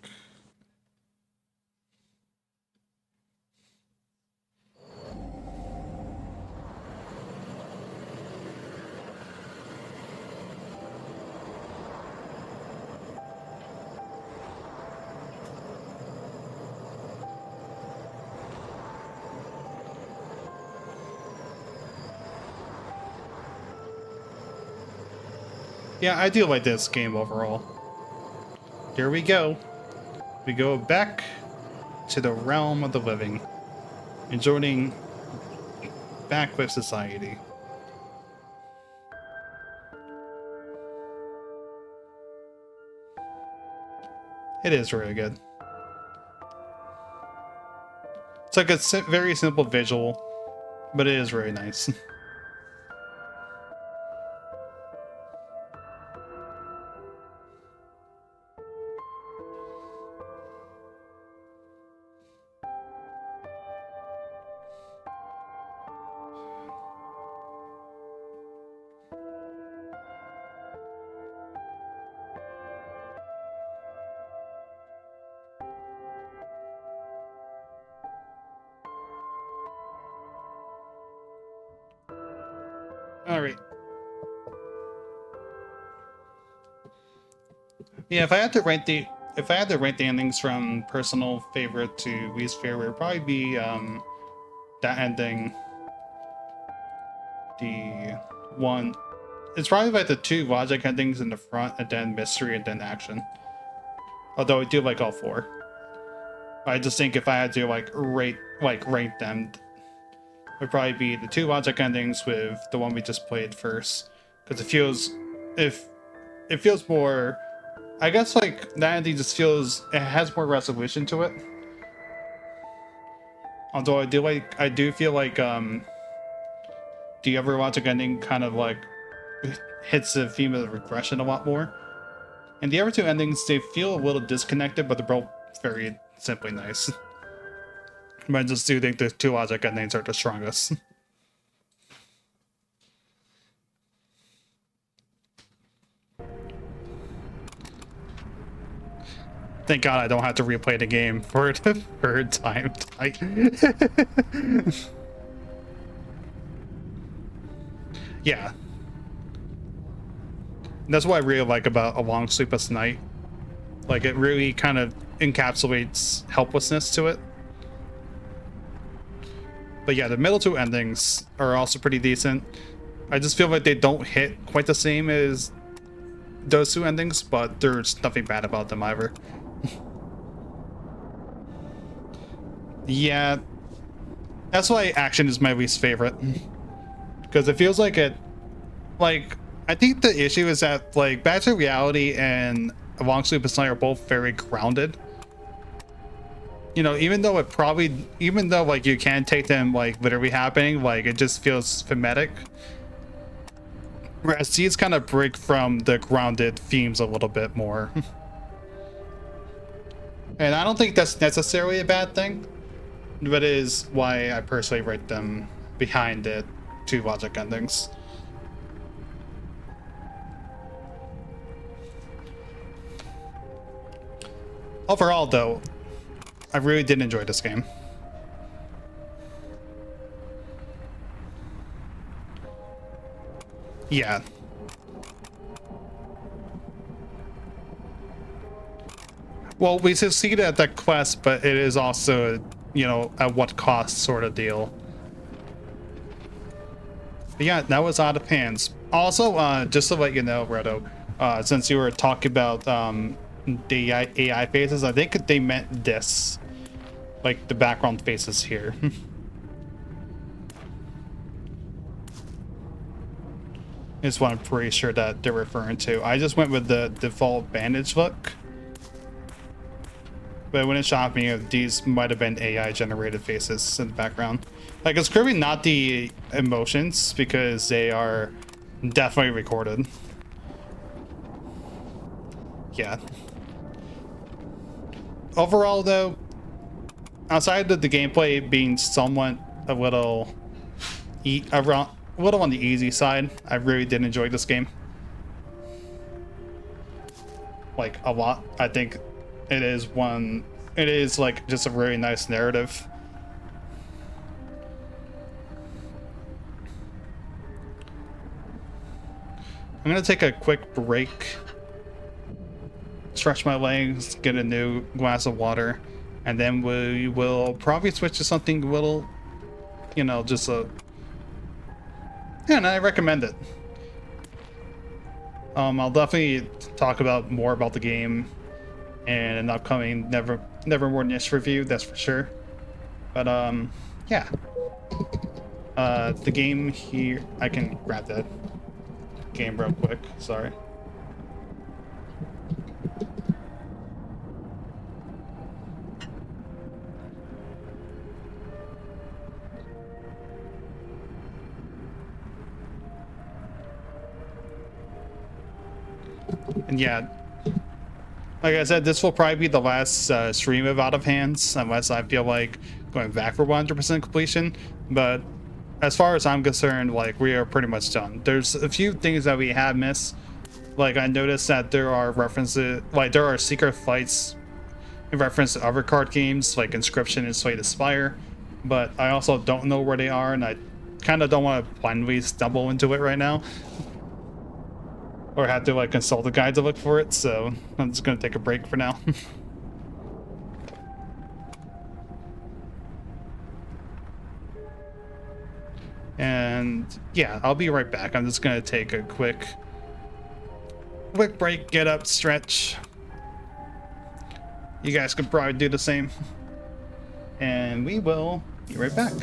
Yeah, I do like this game overall. Here we go. We go back to the realm of the living and joining back with society. It is really good. It's like a very simple visual, but it is really nice. All right. Yeah, if I had to rank the endings from personal favorite to least favorite, it'd probably be that ending. The one, it's probably like the two logic endings in the front, and then mystery, and then action. Although I do like all four. I just think if I had to rank them, it would probably be the two logic endings with the one we just played first, because it feels more. I guess like that ending just feels it has more resolution to it. Although I do feel like the Overwatch ending kind of like hits the theme of the regression a lot more. And the other two endings, they feel a little disconnected, but they're both very simply nice. But I just do think the two logic endings are the strongest. Thank God I don't have to replay the game for the third time. Yeah. That's what I really like about A Long Sleepless Night. Like, it really kind of encapsulates helplessness to it. But yeah, the middle two endings are also pretty decent. I just feel like they don't hit quite the same as those two endings, but there's nothing bad about them either. Yeah, that's why action is my least favorite. Because it feels like I think the issue is that, like, Back to Reality and A Long Sleepless Night are both very grounded. You know, even though like you can take them like literally happening, like it just feels thematic. Whereas these kind of break from the grounded themes a little bit more. And I don't think that's necessarily a bad thing, but it is why I personally rate them behind the two logic endings. Overall, though, I really did enjoy this game. Yeah. Well, we succeeded at that quest, but it is also, you know, at what cost sort of deal. But yeah, that was out of hands. Also, just to let you know, Redo, since you were talking about the AI faces, I think they meant this. Like the background faces here. Is what I'm pretty sure that they're referring to. I just went with the default bandage look. But it wouldn't shock me if these might have been AI generated faces in the background. Like, it's clearly not the emotions because they are definitely recorded. Yeah. Overall, though, outside of the gameplay being somewhat a little on the easy side, I really did enjoy this game. Like, a lot. I think it is like just a really nice narrative. I'm gonna take a quick break, stretch my legs, get a new glass of water, and then we will probably switch to something a little, you know, just a... Yeah, and I recommend it. I'll definitely talk about more about the game in an upcoming Nevermore Niche review, that's for sure. But, yeah. The game here... I can grab that game real quick, sorry. And yeah, like I said, this will probably be the last stream of Out of Hands, unless I feel like going back for 100% completion. But as far as I'm concerned, like, we are pretty much done. There's a few things that we have missed. Like, I noticed that there are references, like, there are secret fights in reference to other card games, like Inscription and Slay the Spire. But I also don't know where they are, and I kind of don't want to blindly stumble into it right now. Or have to like consult a guide to look for it, so I'm just gonna take a break for now. And yeah, I'll be right back. I'm just gonna take a quick break, get up, stretch. You guys could probably do the same. And we will be right back.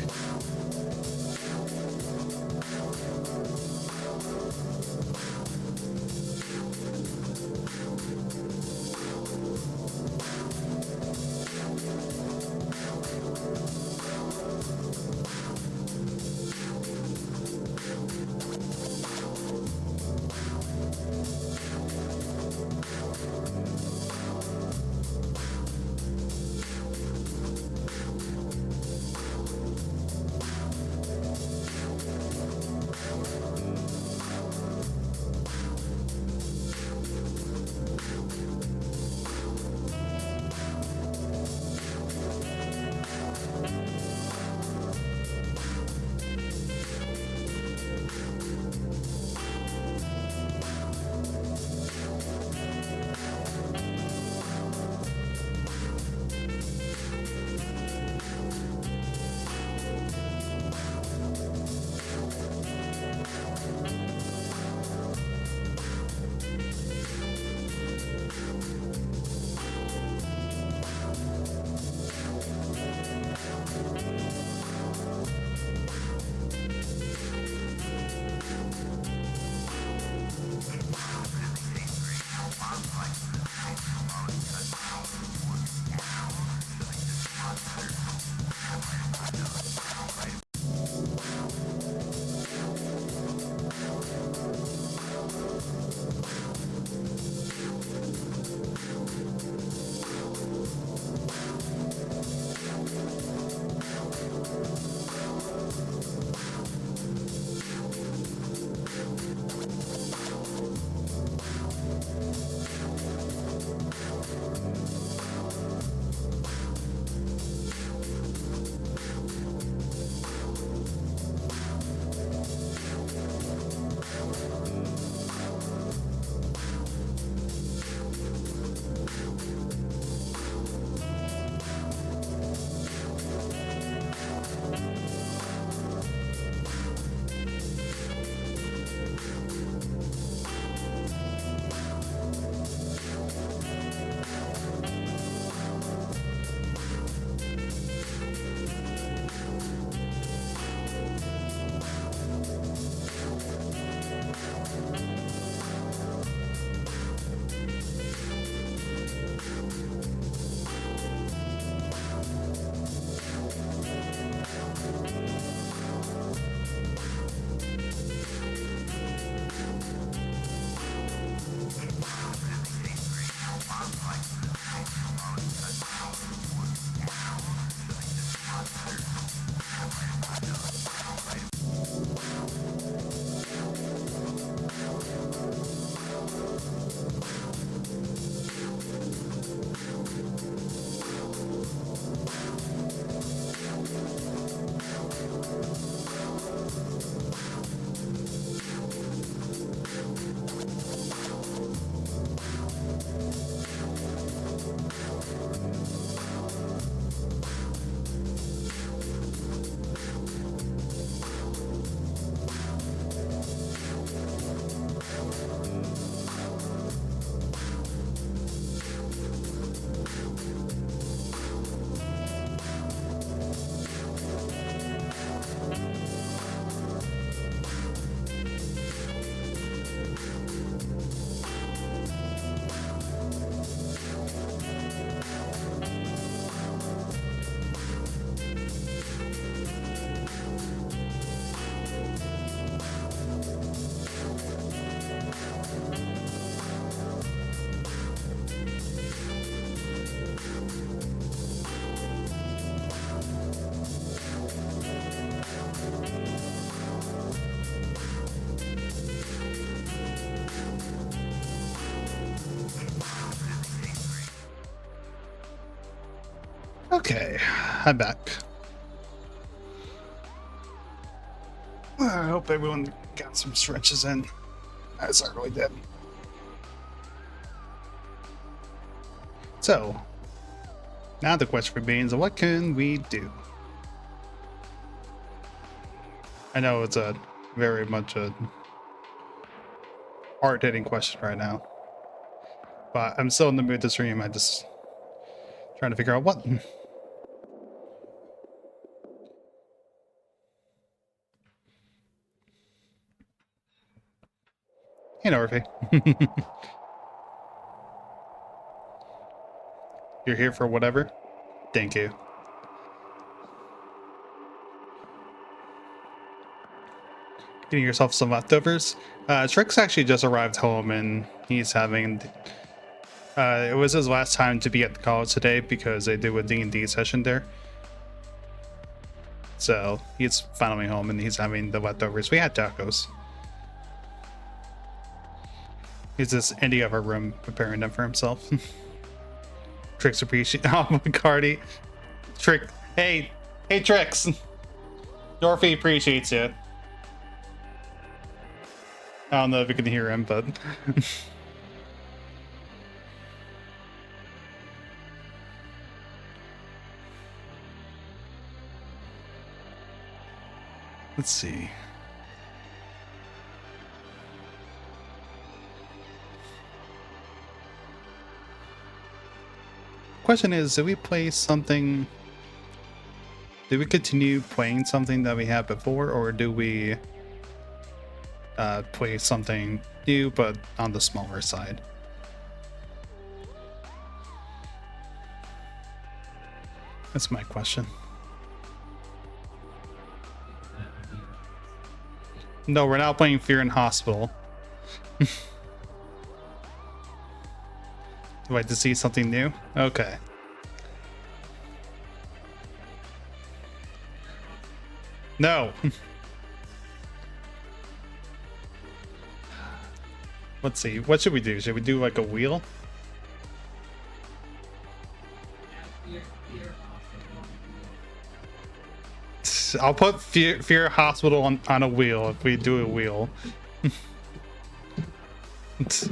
Okay, I'm back. I hope everyone got some stretches in, as I really did. So, now the question remains, what can we do? I know it's a very much a hard-hitting question right now, but I'm still in the mood to stream. I just trying to figure out what. Hey, Norfy. You're here for whatever? Thank you. Getting yourself some leftovers? Trick's actually just arrived home and he's having... it was his last time to be at the college today because they do a D&D session there. So he's finally home and he's having the leftovers. We had tacos. He's just in the other room preparing them for himself. Tricks appreciate... Oh, Cardi. Trick. Hey, Tricks. Dorothy appreciates you. I don't know if you can hear him, but... Let's see. Question is, did we play something... Did we continue playing something that we had before, or do we play something new but on the smaller side? That's my question. No, we're not playing Fear in Hospital. Do I to see something new? Okay. No. Let's see. What should we do? Should we do like a wheel? I'll put Fear Hospital on a wheel if we do a wheel. Let's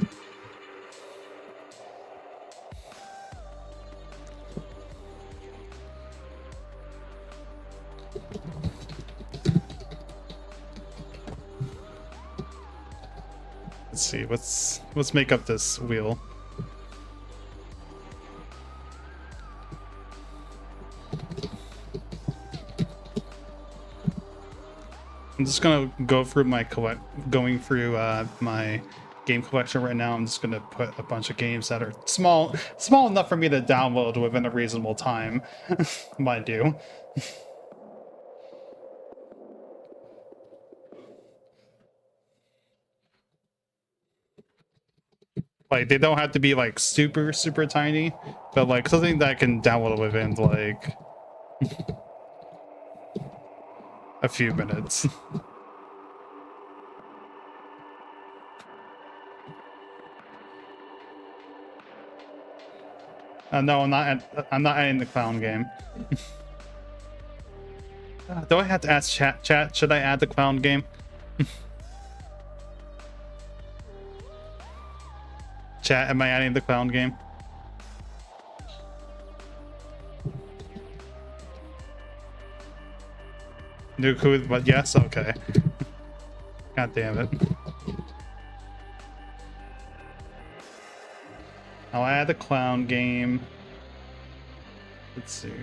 see. Let's make up this wheel. I'm just gonna go through my going through my game collection right now. I'm just gonna put a bunch of games that are small enough for me to download within a reasonable time, mind you. Like, they don't have to be like super tiny, but like something that I can download within like a few minutes. No, I'm not adding the clown game. Do I have to ask chat? Should I add the clown game? Chat, am I adding the clown game? Nuku, but yes, okay. God damn it. I'll add the clown game. Let's see.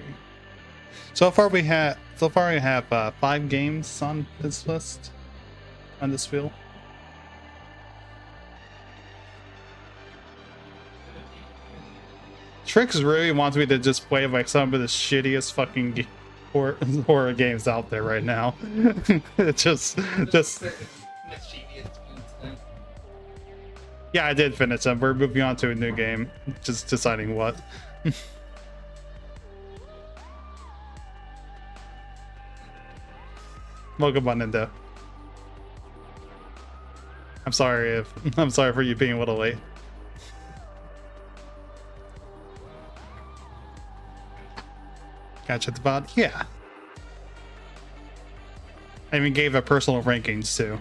So far we have 5 games on this list, on this wheel. Tricks really wants me to just play like some of the shittiest fucking horror games out there right now. just. Yeah, I did finish them. We're moving on to a new game. Just deciding what. Welcome on, Nintendo. I'm sorry for you being a little late. Catch at the bottom. Yeah. I even gave a personal rankings too.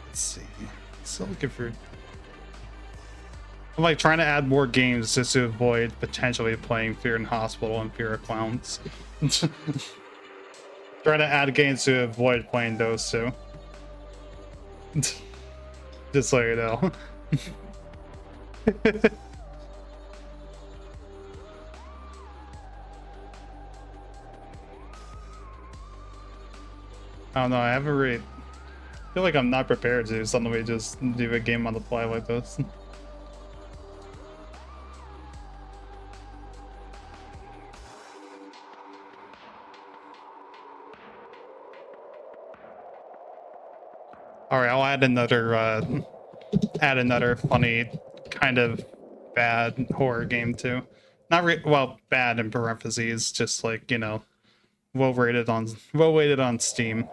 Let's see. Still looking for. I'm like trying to add more games just to avoid potentially playing Fear in Hospital and Fear of Clowns. Trying to add games to avoid playing those two. Just so you know. I don't know, I haven't really... I feel like I'm not prepared to suddenly just do a game on the fly like this. Alright, I'll add another funny, kind of bad horror game too. Not well, bad in parentheses, just like, you know, well rated on Steam.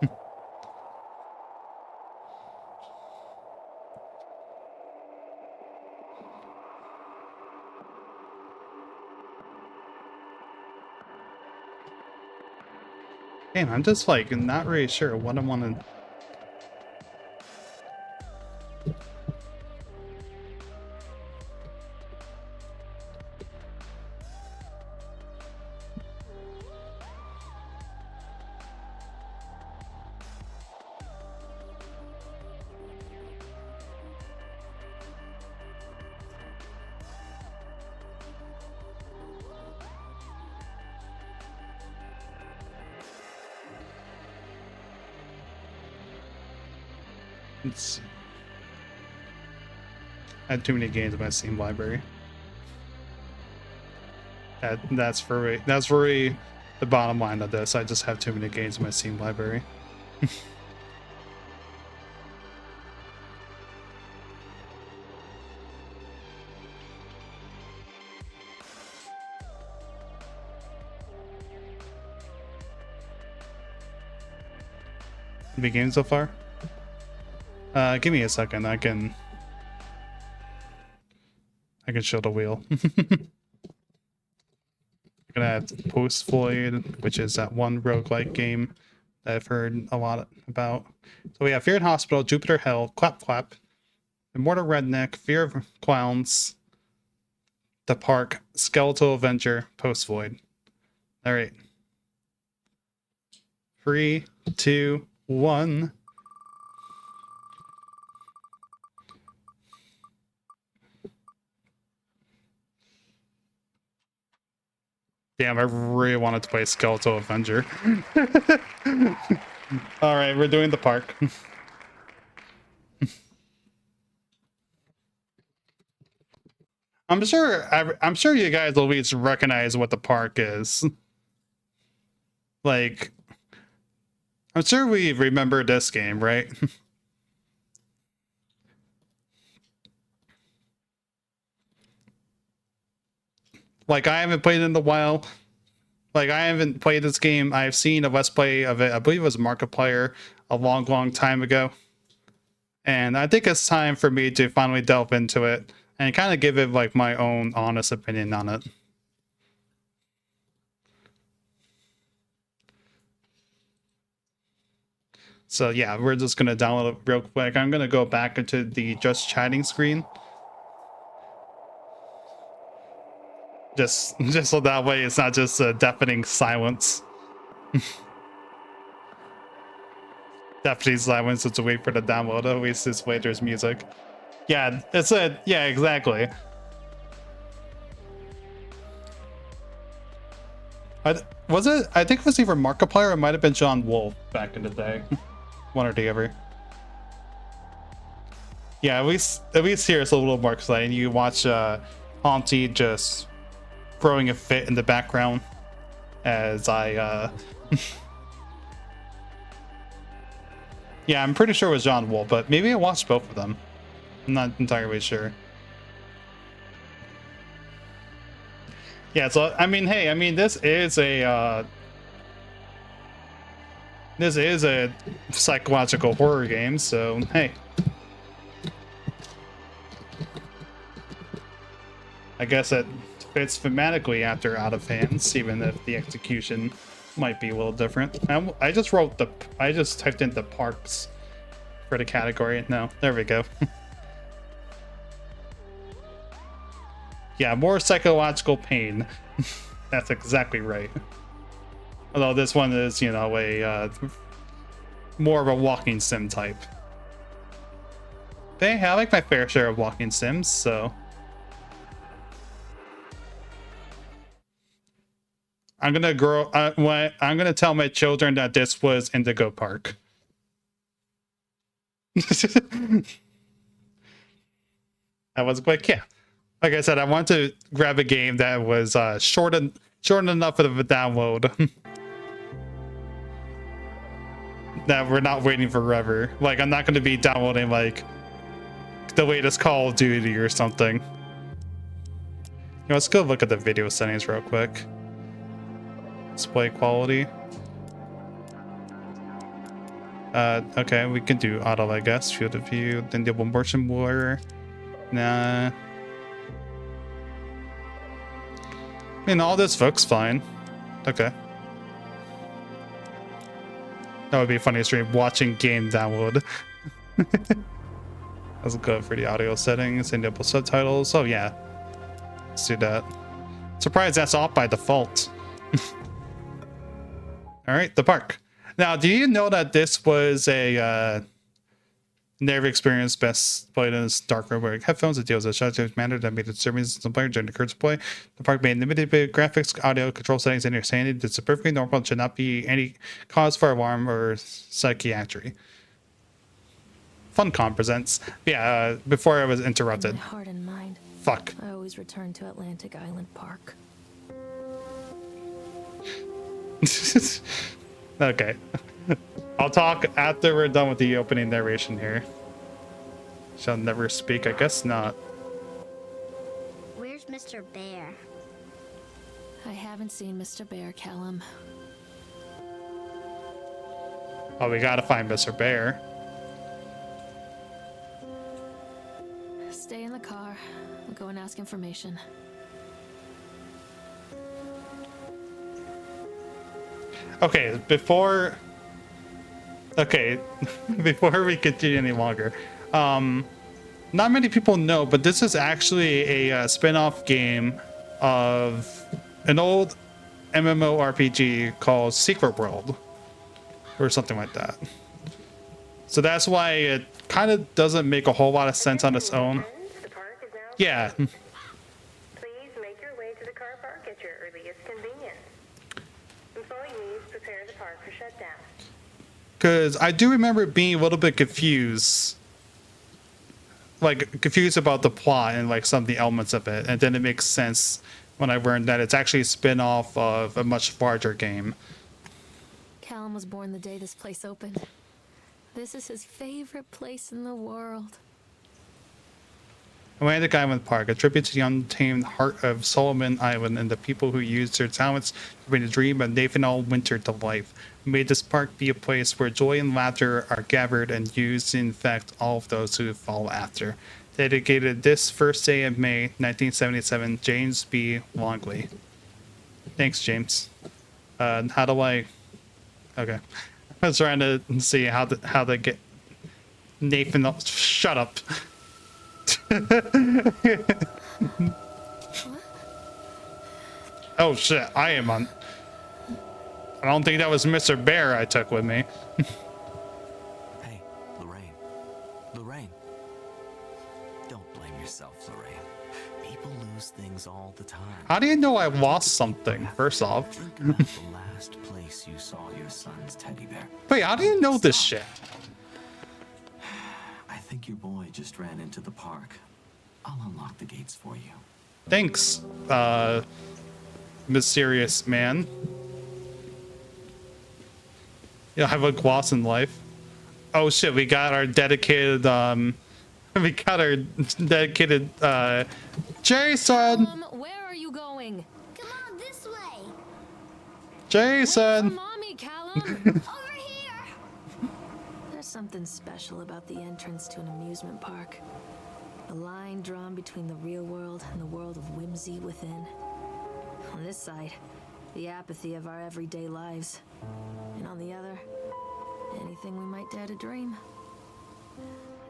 Damn, I'm just like not really sure what I want to. Let's see. I had too many games in my Steam library. That's for the bottom line of this. I just have too many games in my Steam library. Any games so far? Give me a second. I can show the wheel. I'm gonna add Post Void, which is that one roguelike game that I've heard a lot about. So we have Fear in Hospital, Jupiter Hell, Clap Clap, Immortal Redneck, Fear of Clowns, The Park, Skeletal Avenger, Post Void. All right. 3, 2, 1. Damn, I really wanted to play Skeletal Avenger. Alright, we're doing The Park. I'm sure you guys will at least recognize what The Park is. Like, I'm sure we remember this game, right? Like, I haven't played it in a while. Like, I haven't played this game. I've seen a Let's Play of it. I believe it was Markiplier a long time ago. And I think it's time for me to finally delve into it and kind of give it, like, my own honest opinion on it. So, yeah, we're just going to download it real quick. I'm going to go back into the just chatting screen. Just so that way it's not just a deafening silence. Deafening silence to wait for the download. At least this way there's music. Yeah, it's a yeah, exactly. Was it? I think it was either Markiplier or it might have been John Wolfe back in the day. One or the other. Yeah, at least here it's a little more exciting. You watch Auntie just throwing a fit in the background as I yeah, I'm pretty sure it was John Wolfe, but maybe I watched both of them. I'm not entirely sure. Yeah, so I mean, hey, I mean this is a This is a psychological horror game, so hey. I guess it fits thematically after Out of Hands, even if the execution might be a little different. I just typed in the parks for the category. No, there we go. Yeah, more psychological pain. That's exactly right. Although this one is, you know, a more of a walking sim type. But hey, I like my fair share of walking sims, so I'm gonna tell my children that this was Indigo Park. I was like, yeah. Like I said, I want to grab a game that was short enough of a download that we're not waiting forever. Like, I'm not going to be downloading like the latest Call of Duty or something. You know, let's go look at the video settings real quick. Display quality. Okay, we can do auto, I guess. Field of view. Then the one motion blur. Nah. I mean, all this looks fine. Okay. That would be a funny stream, watching game download. Let's go for the audio settings, enable subtitles. Oh yeah, let's do that. Surprised that's off by default. All right, the park. Now, do you know that this was a never experienced best played in its dark room wearing headphones? It deals with a shot manner that made it disturbing to the player during the current play. The park made limited graphics, audio, control settings, and your sanity. This is perfectly normal and should not be any cause for alarm or psychiatry. Funcom presents. Yeah, before I was interrupted. My heart and mind. Fuck. I always return to Atlantic Island Park. Okay. I'll talk after we're done with the opening narration here. Shall never speak? I guess not. Where's Mr. Bear? I haven't seen Mr. Bear, Callum. Oh, we gotta find Mr. Bear. Stay in the car. I'll go and ask information. Okay, before we continue any longer, not many people know, but this is actually a spin-off game of an old MMORPG called Secret World or something like that. So that's why it kind of doesn't make a whole lot of sense on its own. Yeah. Please make your way to the car park at your earliest convenience. Employees prepare the park for shutdown. Because I do remember being a little bit confused. Like, confused about the plot and, like, some of the elements of it. And then it makes sense when I learned that it's actually a spin-off of a much larger game. Callum was born the day this place opened. This is his favorite place in the world. Atlantic Island Park, a tribute to the untamed heart of Solomon Island and the people who used their talents to bring the dream of Nathaniel Winter to life. May this park be a place where joy and laughter are gathered and used to infect all of those who follow after. Dedicated this first day of May, 1977, James B. Longley. Thanks, James. How do I... Okay. I was trying to see how to get Nathan... Shut up. Oh shit, I am on... I don't think that was Mr. Bear I took with me. Hey, Lorraine. Don't blame yourself, Lorraine. People lose things all the time. How do you know I lost something, first off? Think about the last place you saw your son's teddy bear. Wait, how do you know this shit? I think your boy just ran into the park. I'll unlock the gates for you. Thanks, mysterious man. You know, have a gloss in life. Oh shit, we got our dedicated, Jason! Where are you going? Come on, this way. Jason! Mommy, Callum! Over here. something special about the entrance to an amusement park. A line drawn between the real world and the world of whimsy within. On this side, the apathy of our everyday lives. And on the other, anything we might dare to dream.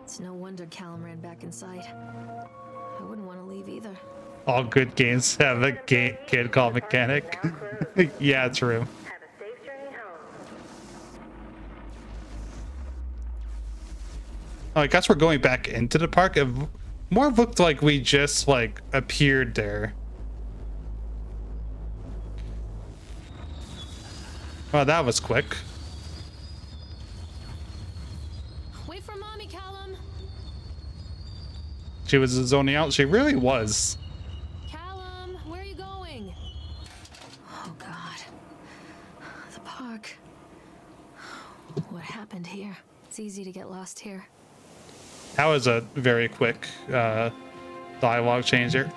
It's no wonder Callum ran back inside. I wouldn't want to leave either. All good games have a kid called Mechanic. Yeah, true. Have a safe journey home. Oh, I guess we're going back into the park. It more looked like we just like appeared there. Well, that was quick. Wait for mommy, Callum. She was zoning out. She really was. Callum, where are you going? Oh God, the park. What happened here? It's easy to get lost here. That was a very quick dialogue changer.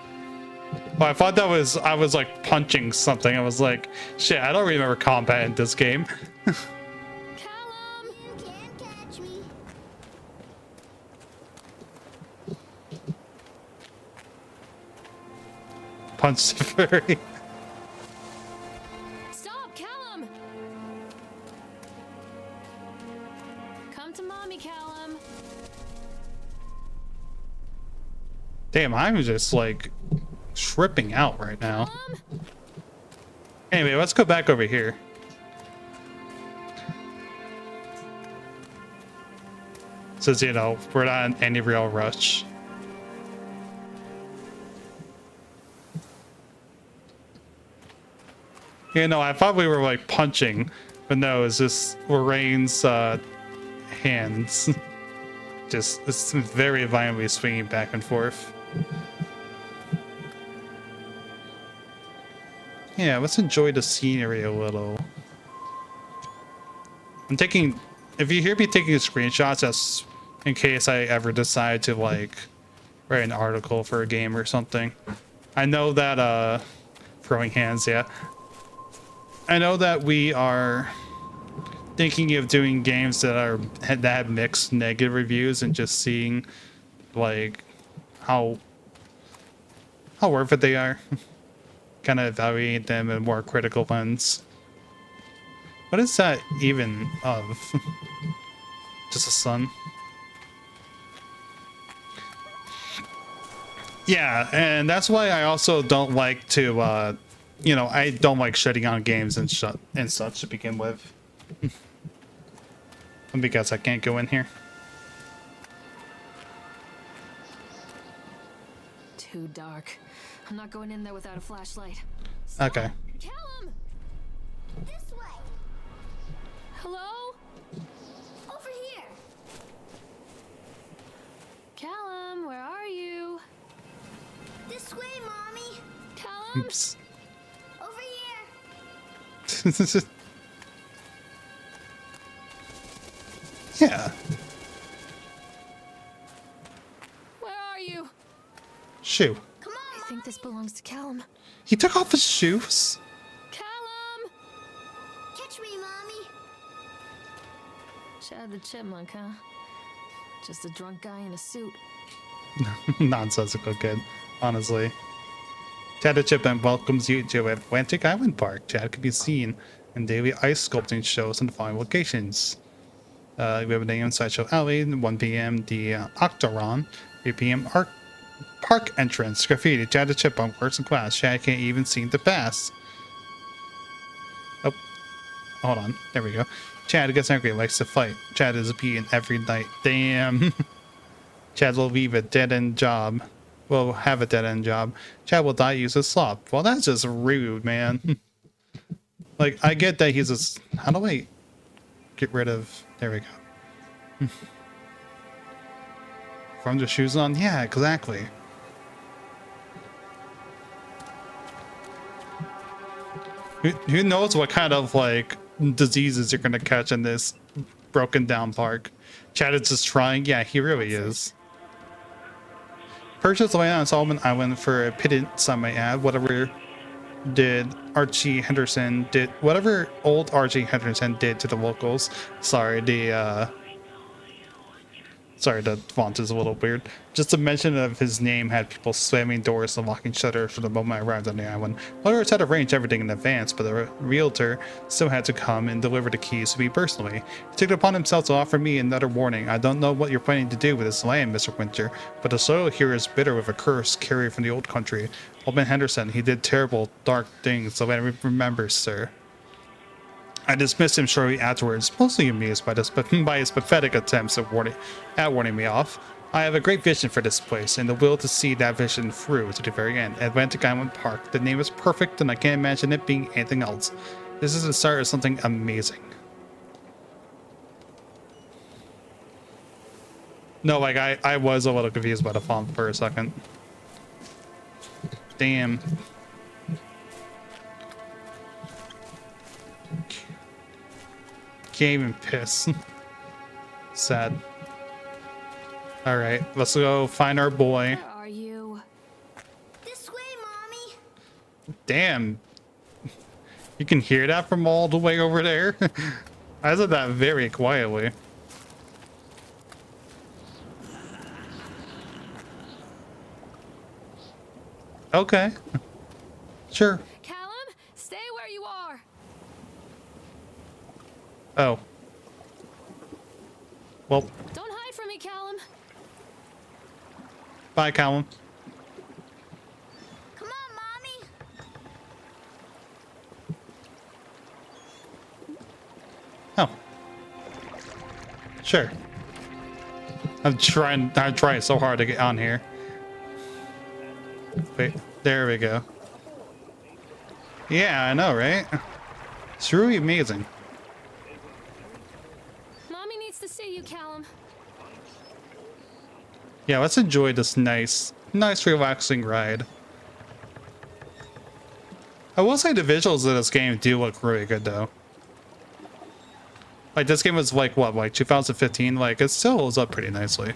Well, I thought that was, I was like punching something. I was like, shit, I don't remember combat in this game. Callum! You can't catch me. Punch the furry. Stop, Callum! Come to mommy, Callum. Damn, I'm just like tripping out right now. Callum? Anyway, let's go back over here. Since, you know, we're not in any real rush. You know, I thought we were like punching, but no, it's just Lorraine's hands. Just, it's very violently swinging back and forth. Yeah, let's enjoy the scenery a little. I'm taking, if you hear me taking screenshots, that's in case I ever decide to like write an article for a game or something. I know that, throwing hands, yeah. I know that we are thinking of doing games that have mixed negative reviews and just seeing like how worth it they are. Kind of evaluate them in a more critical lens. What is that even of? Just a sun? Yeah, and that's why I also don't like to you know, I don't like shutting on games and such to begin with. Because I can't go in here. Too dark. I'm not going in there without a flashlight. Okay. Callum! This way. Hello? Over here. Callum, where are you? This way, Mommy. Callum? Oops. Over here. Yeah. Where are you? Shoe. Come on, I think this belongs to Callum. He took off his shoes? Callum! catch me, Mommy. Chad the Chipmunk, huh? Just a drunk guy in a suit. Nonsensical kid, honestly. Chad the Chipmunk welcomes you to Atlantic Island Park. Chad can be seen in daily ice sculpting shows in the following locations. We have an AM Sideshow Alley, 1 p.m. the Octaron, 3 p.m. Park entrance, graffiti. Chad the Chipmunk works in class. Chad can't even seem to pass. Oh, hold on. There we go. Chad gets angry, likes to fight. Chad is beaten every night. Damn. Chad will leave a dead-end job. Will have a dead-end job. Chad will die use a slop. Well, that's just rude, man. Like, I get that he's a... How do I get rid of... There we go. From the shoes on? Yeah, exactly. Who knows what kind of, like, diseases you're gonna catch in this broken down park. Chad is just trying. Yeah, he really is. Purchased land on Solomon Island for a pittance, I might add. Whatever whatever old Archie Henderson did to the locals. Sorry, the Sorry, the font is a little weird. Just the mention of his name had people slamming doors and locking shutters from the moment I arrived on the island. Lawyers had arranged everything in advance, but the realtor still had to come and deliver the keys to me personally. He took it upon himself to offer me another warning. I don't know what you're planning to do with this land, Mr. Winter, but the soil here is bitter with a curse carried from the old country. Old man Henderson, he did terrible, dark things, so I remember, sir. I dismissed him shortly afterwards, mostly amused by his pathetic attempts at warning me off. I have a great vision for this place, and the will to see that vision through to the very end. Atlantic Island Park. The name is perfect, and I can't imagine it being anything else. This is the start of something amazing. No, like, I was a little confused by the font for a second. Damn. Can't even piss. Sad. Alright, let's go find our boy. Where are you? This way, Mommy. Damn. You can hear that from all the way over there? I said that very quietly. Okay. Sure. Callum, stay where you are. Oh. Well, Don't hide from me, Callum. bye, Callum. Come on, Mommy. Oh. Sure. I'm trying so hard to get on here. Wait, there we go. Yeah, I know, right? It's really amazing. Mommy needs to see you, Callum. Yeah, let's enjoy this nice, relaxing ride. I will say the visuals of this game do look really good, though. Like, this game was like, what, like 2015? Like, it still holds up pretty nicely.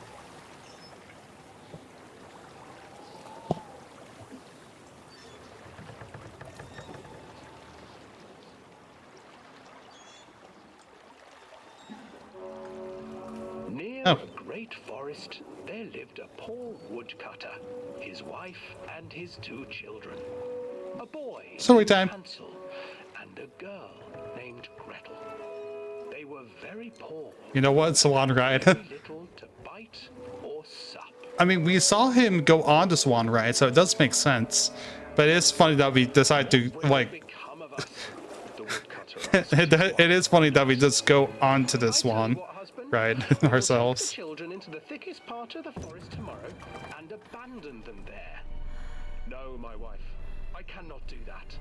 Near Oh. a great forest, there lived a poor woodcutter, his wife, and his 2 children. A boy Story named time. Hansel and a girl named Gretel. They were very poor. You know what? Swan ride. Very little to bite or sup. I mean, we saw him go on the Swan ride, so it does make sense. But it is funny that we decided to, What will like, become of us? The woodcutter asked. it is funny that we just go onto the I tell Swan you what, husband, ride we will take the ourselves. children into the thickest part of the forest tomorrow and abandon them there. No, my wife, I cannot do that.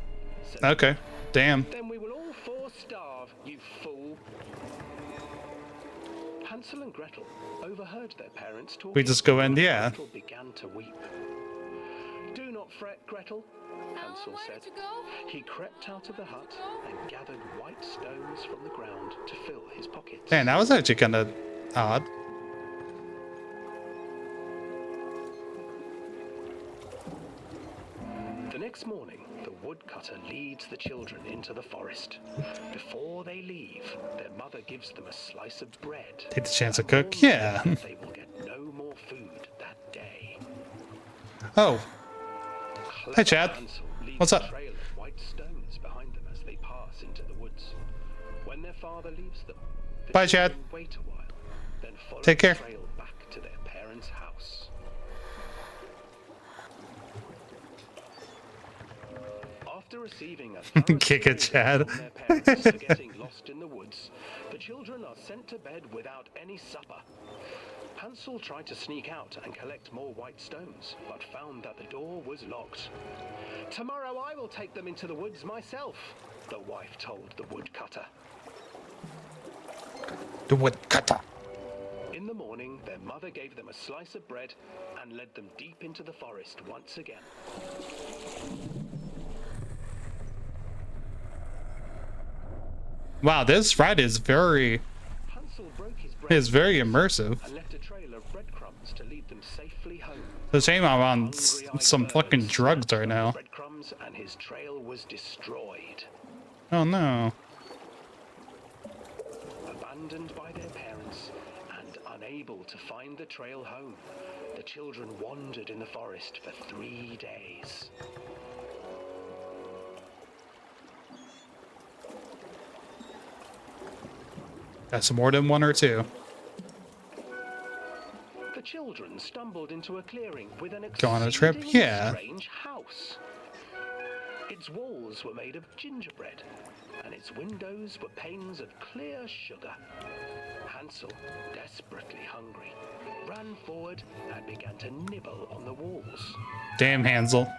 said Okay. Damn. Then we will all 4 starve, you fool. Hansel and Gretel overheard their parents talking. We just go in, yeah. Gretel began to weep. Do not fret, Gretel, Hansel where said. did you go? He crept out of the hut and gathered white stones from the ground to fill his pockets. Man, that was actually kind of odd. The next morning, the woodcutter leads the children into the forest. Before they leave, their mother gives them a slice of bread. Take the chance to and cook? warns them Yeah. that they will get no more food that day. Oh. Hey, Chad. Hansel leaves What's up? a trail of white stones behind them as they pass into the woods. When their father leaves them, the Bye, Chad. children wait a while, then follow Take care. the trail back to their parents' house. After receiving a thorough Kick it, scolding Chad. from their parents for getting lost in the woods, the children are sent to bed without any supper. Hansel tried to sneak out and collect more white stones, but found that the door was locked. Tomorrow I will take them into the woods myself, the wife told the woodcutter. The woodcutter. In the morning, their mother gave them a slice of bread and led them deep into the forest once again. Wow, this ride is very Hansel broke his bread immersive. and left a trail of breadcrumbs to lead them safely home. It's a shame I'm on Hungry-eyed some birds fucking drugs snapped right on the now. breadcrumbs and his trail was destroyed. Oh no. Abandoned by their parents and unable to find the trail home, the children wandered in the forest for 3 days. That's more than one or two. The children stumbled into a clearing with an Go on a trip? exceedingly Yeah. strange house. Its walls were made of gingerbread, and its windows were panes of clear sugar. Hansel, desperately hungry, ran forward and began to nibble on the walls. Damn, Hansel.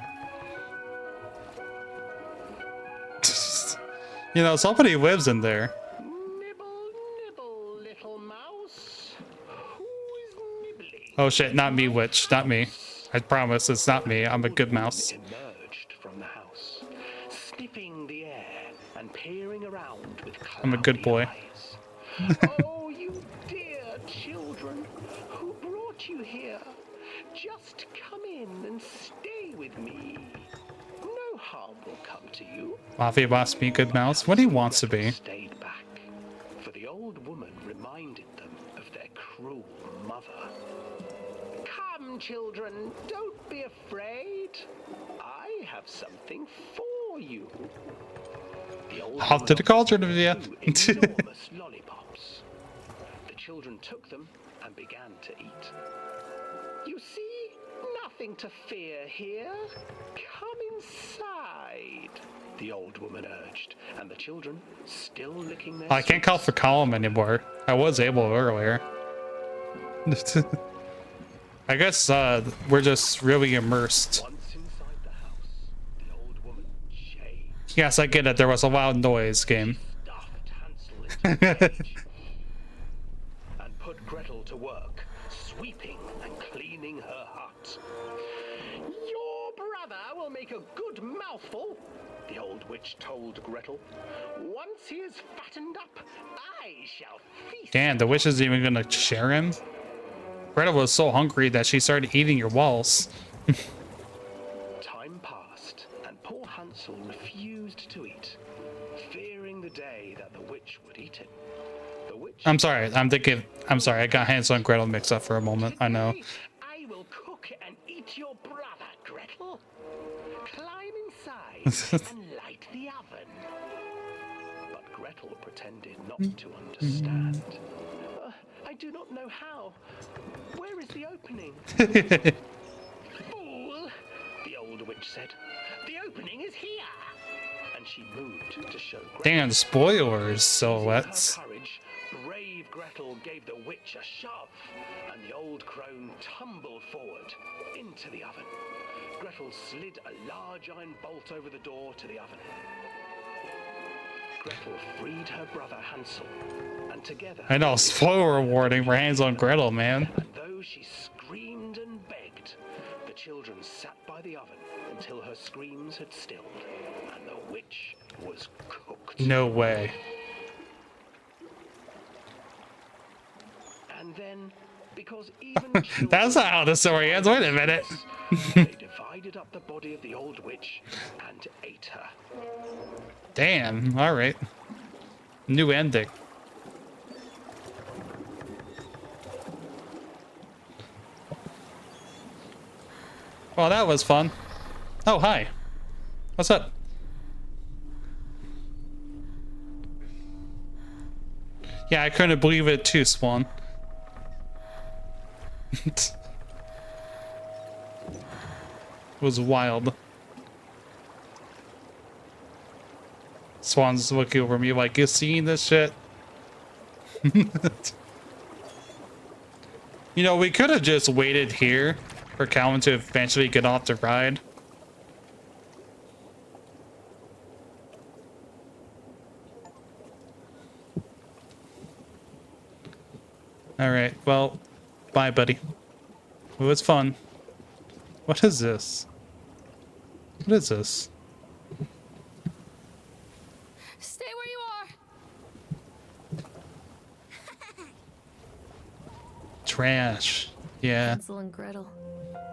You know, somebody lives in there. Nibble, nibble, little mouse. Who is nibbling? Oh shit, not me, witch. Not me. I promise it's not me. I'm a good mouse. Emerged from the house, sniffing the air and peering around with I'm a good boy. eyes. Oh, you dear children, who brought you here? Just come in and stay with me. No harm will come to you. Mafia boss be a good mouse? What he wants to be. Stayed back, for the old woman reminded them of their cruel mother. Come, children, don't be afraid. I have something for you. The old Off to the woman cauldron of you. threw enormous lollipops. The children took them and began to eat. You see, nothing to fear here. Come inside, the old woman urged, and the children, still licking their I can't call for column anymore. I was able earlier. I guess we're just really immersed. Once inside the house, the old woman changed. Yes, I get it. There was a loud noise game. Stuffed Hansel into a cage and put Gretel to work, sweeping and cleaning her hut. Your brother will make a good mouthful, the old witch told Gretel. Once he is fattened up, I shall feast. Damn, the witch isn't even gonna share him? Gretel was so hungry that she started eating your walls. Time passed, and poor Hansel refused to eat, fearing the day that the witch would eat him. The witch. I'm sorry, I'm sorry, I got Hansel and Gretel mixed up for a moment. I know. Today, I will cook and eat your brother, Gretel. Climb inside and light the oven. But Gretel pretended not to understand. I do not know how. Where is the opening? Fool! The old witch said. The opening is here. And she moved to show Gretel. Damn, spoilers, Using silhouettes. her courage, brave Gretel gave the witch a shove, and the old crone tumbled forward into the oven. Gretel slid a large iron bolt over the door to the oven. Gretel freed her brother Hansel, and together... I know, spoiler warning for Hansel and Gretel, man. And though she screamed and begged, the children sat by the oven until her screams had stilled, and the witch was cooked. No way. And then, because even That's not how the story ends. Wait a minute. they divided up the body of the old witch and ate her. Damn, alright. New ending. Well, that was fun. Oh, hi. What's up? Yeah, I couldn't believe it too, Swan. It was wild. Swan's looking over me like, you seeing this shit? You know, we could have just waited here for Calvin to eventually get off the ride. Alright, well, bye, buddy. It was fun. What is this? What is this? Stay where you are. Trash. Yeah. Hansel and Gretel.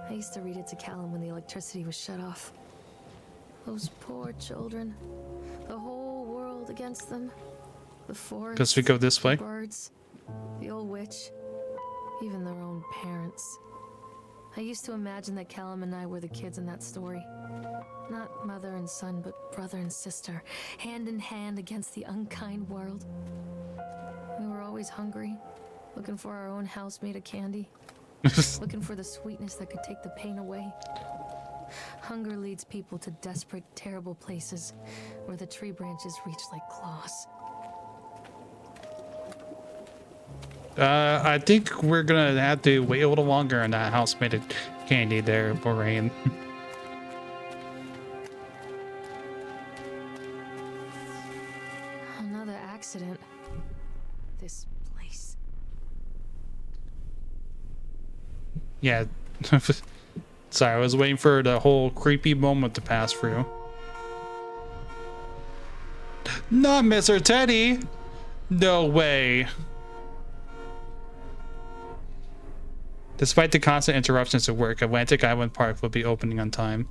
I used to read it to Callum when the electricity was shut off. Those poor children. The whole world against them. The forest. Guess we go this way. The birds. The old witch. even their own parents. I used to imagine that Callum and I were the kids in that story. Not mother and son, but brother and sister, hand in hand against the unkind world. We were always hungry, looking for our own house made of candy, looking for the sweetness that could take the pain away. Hunger leads people to desperate, terrible places where the tree branches reach like claws. I think we're gonna have to wait a little longer on that house made of candy there, Lorraine. Another accident. This place. Yeah. Sorry, I was waiting for the whole creepy moment to pass through. Not Mr. Teddy! No way. Despite the constant interruptions to work, Atlantic Island Park will be opening on time.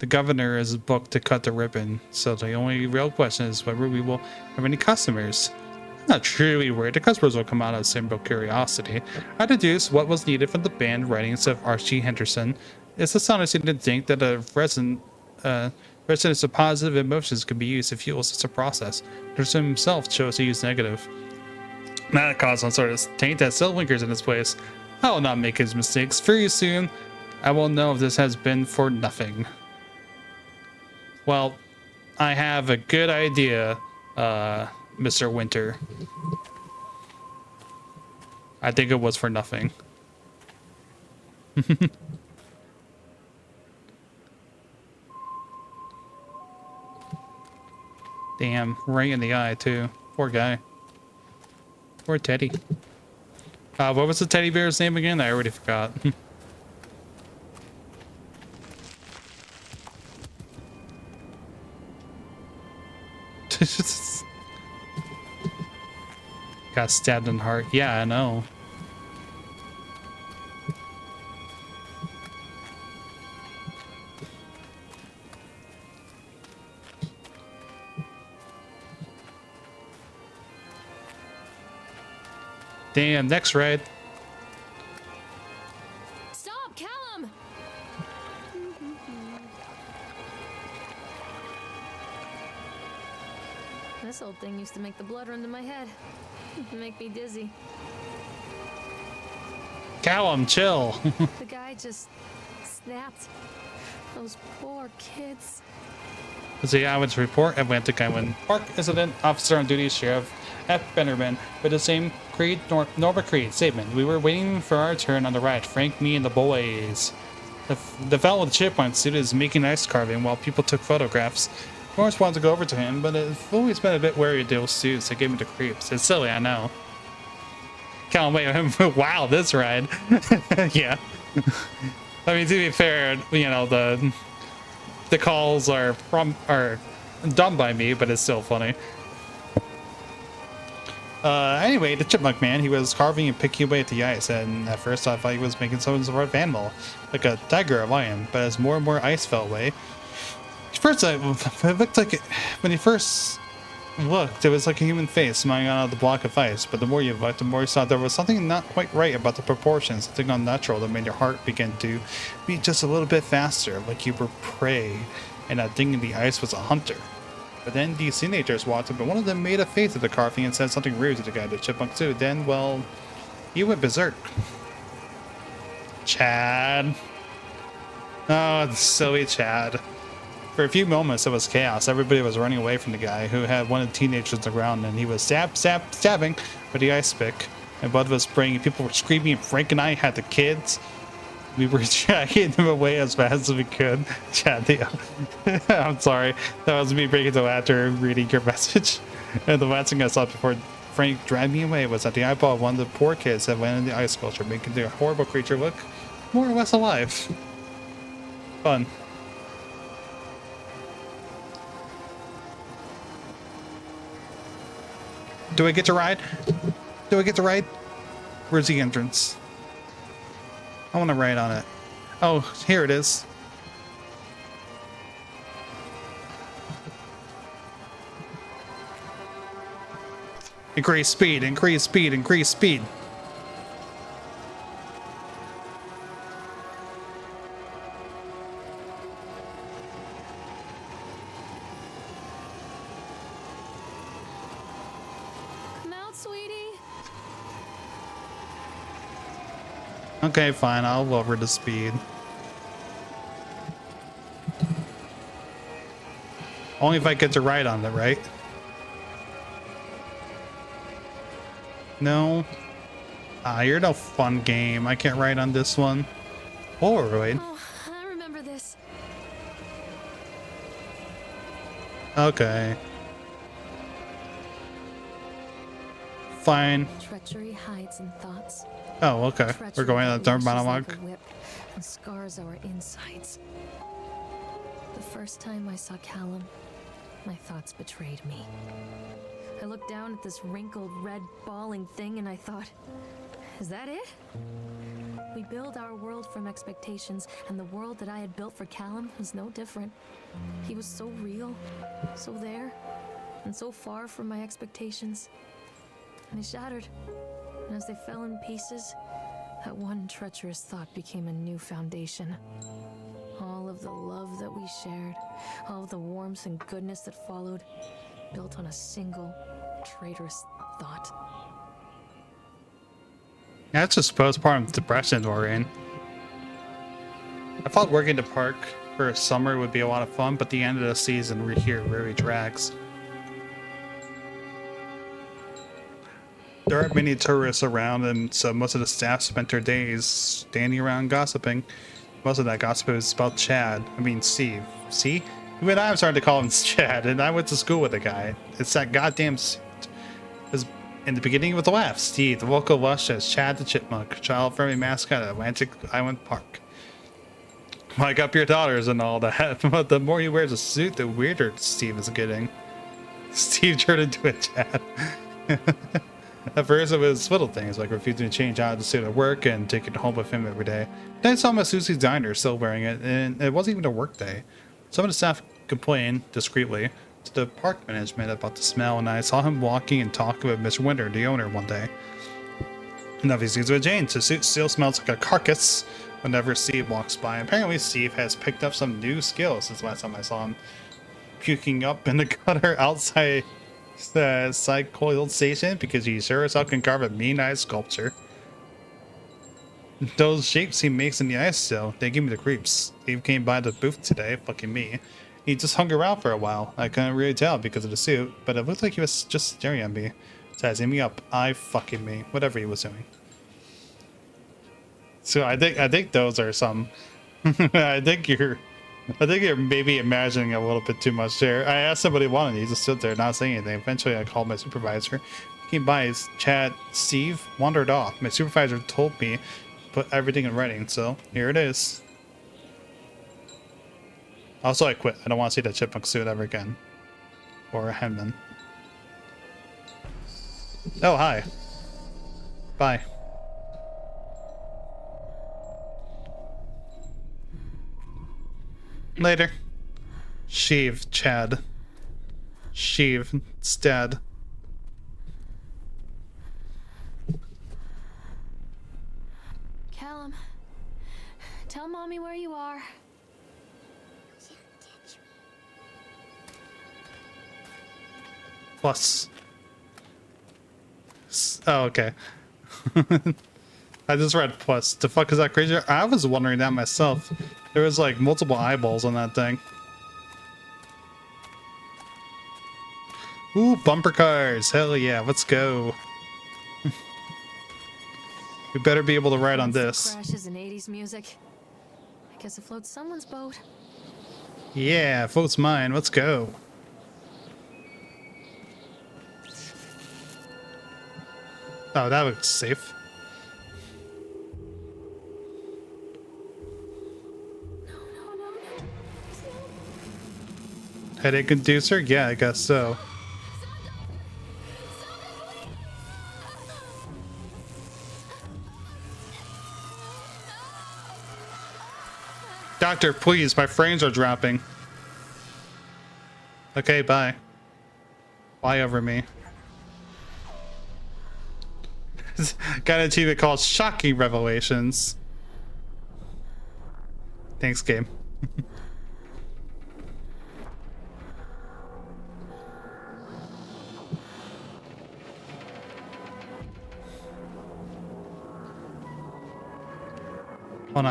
The governor is booked to cut the ribbon, so the only real question is whether we will have any customers. I'm not truly worried. The customers will come out of simple curiosity. I deduced what was needed from the band writings of Archie Henderson. It's astonishing to think that a resonance of positive emotions could be used to fuel such a process. Henderson himself chose to use negative. That caused some sort of taint that still lingers in his place. I will not make his mistakes. Very soon, I will know if this has been for nothing. Well, I have a good idea, Mr. Winter. I think it was for nothing. Damn, right in the eye, too. Poor guy. Poor Teddy. What was the teddy bear's name again? I already forgot. Got stabbed in the heart. Yeah, I know. Damn, next ride. Stop, Callum! This old thing used to make the blood run to my head. Make me dizzy. Callum, chill. The guy just snapped. Those poor kids. The Island's report, Atlantic Island Park incident, officer on duty, Sheriff F. Benderman, with the same Creed, Norbert Creed statement. We were waiting for our turn on the ride, Frank, me, and the boys. The fellow with the chipmunk suit is making ice carving while people took photographs. Lawrence wanted to go over to him, but I've always been a bit wary of those suits that gave me the creeps. It's silly, I know. Callum, wait, wow, this ride. Yeah. I mean, to be fair, you know, the calls are done by me, but it's still funny. Anyway, the chipmunk man, he was carving and picking away at the ice, and at first I thought he was making some sort of animal, like a tiger or lion, but as more and more ice fell away, first it looked like when he first looked, it was like a human face smiling out of the block of ice, but the more you looked, the more you saw there was something not quite right about the proportions, something unnatural that made your heart begin to beat just a little bit faster, like you were prey, and that thing in the ice was a hunter. But then these teenagers walked up, and one of them made a face at the carving and said something rude to the guy in the chipmunk suit. Then, well, he went berserk. Chad. Oh, silly Chad. For a few moments, it was chaos. Everybody was running away from the guy who had one of the teenagers on the ground, and he was stabbing with the ice pick. And blood was spraying, and people were screaming. Frank and I had the kids. We were dragging them away as fast as we could. Chad, I'm sorry. That was me breaking the laughter reading your message. And the last thing I saw before Frank dragged me away was that the eyeball of one of the poor kids that landed in the ice sculpture, making the horrible creature look more or less alive. Fun. Do I get to ride? Do I get to ride? Where's the entrance? I want to ride on it. Oh, here it is. Increase speed, increase speed, increase speed. out, sweetie. Okay, fine. I'll lower the speed. Only if I get to ride on it, right? No. Ah, you're no fun game. I can't ride on this one. Polaroid. Oh, I remember this. Okay. Fine. Treachery hides in thoughts. Oh, okay. We're going on the third monologue. Like a whip and scars our insides. The first time I saw Callum, my thoughts betrayed me. I looked down at this wrinkled, red, bawling thing and I thought, is that it? We build our world from expectations, and the world that I had built for Callum was no different. He was so real, so there, and so far from my expectations. And they shattered, and as they fell in pieces, that one treacherous thought became a new foundation. All of the love that we shared, all of the warmth and goodness that followed, built on a single traitorous thought. That's just postpartum depression, Lorraine. I thought working the park for a summer would be a lot of fun, but the end of the season here really drags. There aren't many tourists around, and so most of the staff spent their days standing around gossiping. Most of that gossip is about Chad. I mean, Steve. See? Even I'm starting to call him Chad, and I went to school with the guy. It's that goddamn suit. In the beginning with the laugh, Steve, the local lush as Chad the Chipmunk, child-friendly mascot at Atlantic Island Park. Like up your daughters and all that, but the more he wears a suit, the weirder Steve is getting. Steve turned into a Chad. At first it was little things like refusing to change out of the suit at work and taking it home with him every day. Then I saw him at Susie's Diner still wearing it, and it wasn't even a work day. Some of the staff complained discreetly to the park management about the smell, and I saw him walking and talking with Mr. Winter, the owner, one day. Enough he sees with Jane, so Suit still smells like a carcass whenever Steve walks by. Apparently Steve has picked up some new skills since last time I saw him. Puking up in the gutter outside the cycloid station because he sure as hell can carve a mean ice sculpture. Those shapes he makes in the ice still, they give me the creeps. Steve came by the booth today, fucking me. He just hung around for a while. I couldn't really tell because of the suit, but it looked like he was just staring at me, sizing me up. I fucking me, whatever he was doing. So I think those are some. I think you're maybe imagining a little bit too much there. I asked somebody wanted. He just stood there not saying anything. Eventually, I called my supervisor. He came by. His Chad Steve wandered off. My supervisor told me to put everything in writing, so here it is. Also, I quit. I don't want to see that chipmunk suit ever again. Or a henman. Oh, hi. Bye. Later. Sheev, Chad. Sheev, it's dead. Callum, tell Mommy where you are. Plus. Oh, okay. I just read plus. The fuck is that crazy? I was wondering that myself. There was like multiple eyeballs on that thing. Ooh, bumper cars. Hell yeah, let's go. We better be able to ride on this. Crashes and 80s music. I guess it floats someone's boat. Yeah, floats mine. Let's go. Oh, that looks safe. Headache inducer? Yeah, I guess so. Doctor, please, my frames are dropping. Okay, bye. Fly over me. Got an achievement called Shocking Revelations. Thanks, game.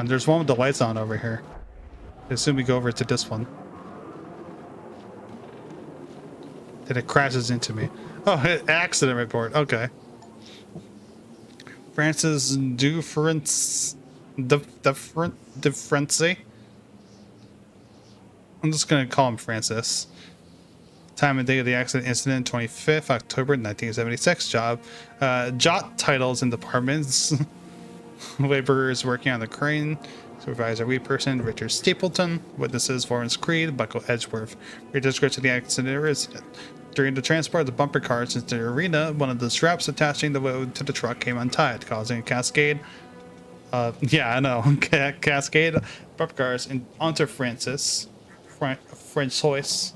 on. There's one with the lights on over here. I assume we go over to this one. Then it crashes into me. Oh, accident report. Okay. Francis Difference. I'm just gonna call him Francis. Time and date of the accident incident, 25th October 1976. Jot titles and departments. Laborers working on the crane. Supervisor Wee Person, Richard Stapleton. Witnesses Lawrence Creed, Michael Edgeworth. Read description of the accident or incident. During the transport of the bumper cars into the arena, one of the straps attaching the load to the truck came untied, causing a cascade. Yeah, I know. Cascade bumper cars onto Francis. Franchos.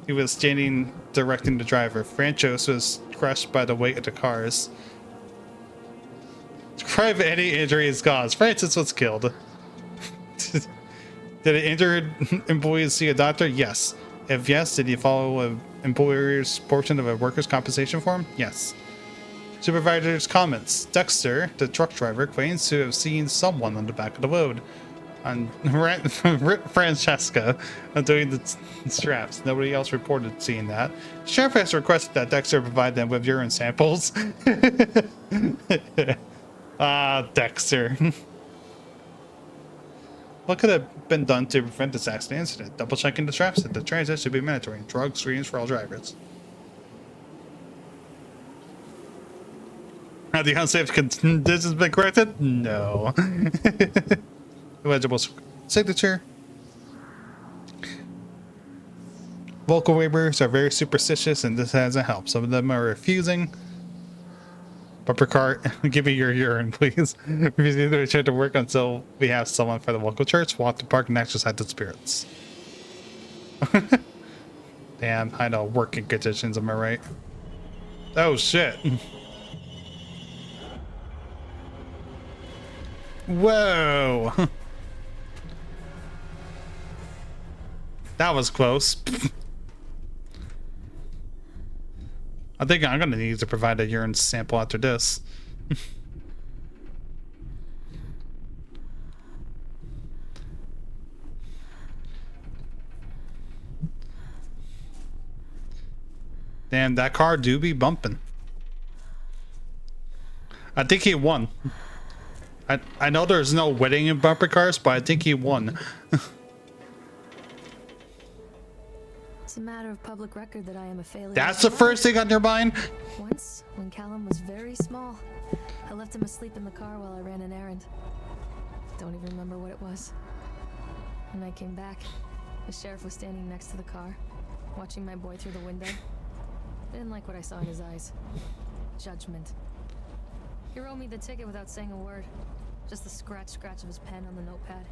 He was standing directing the driver. Franchos was crushed by the weight of the cars. Describe any injuries caused. Francis was killed. Did an injured employee see a doctor? Yes. If yes, did he follow an employer's portion of a workers' compensation form? Yes. Supervisor's comments. Dexter, the truck driver, claims to have seen someone on the back of the load. On Francesca doing the straps. Nobody else reported seeing that. Sheriff has requested that Dexter provide them with urine samples. Ah, Dexter. What could have been done to prevent this accident incident? Double checking the straps at the transit should be mandatory. Drug screens for all drivers. Have the unsafe conditions been corrected? No. Illegible signature. Local laborers are very superstitious and this hasn't helped. Some of them are refusing. Bumper car, give me your urine, please. Refusing to return to work until we have someone for the local church. Walk to park and exercise the spirits. Damn, I know, working conditions, am I right? Oh shit. Whoa. That was close. I think I'm gonna need to provide a urine sample after this. Damn, that car do be bumping. I think he won. I know there's no wedding in bumper cars, but I think he won. It's a matter of public record that I am a failure. That's the first thing on your mind? Once, when Callum was very small, I left him asleep in the car while I ran an errand. Don't even remember what it was. When I came back, the sheriff was standing next to the car, watching my boy through the window. I didn't like what I saw in his eyes. Judgment. He wrote me the ticket without saying a word. Just the scratch of his pen on the notepad.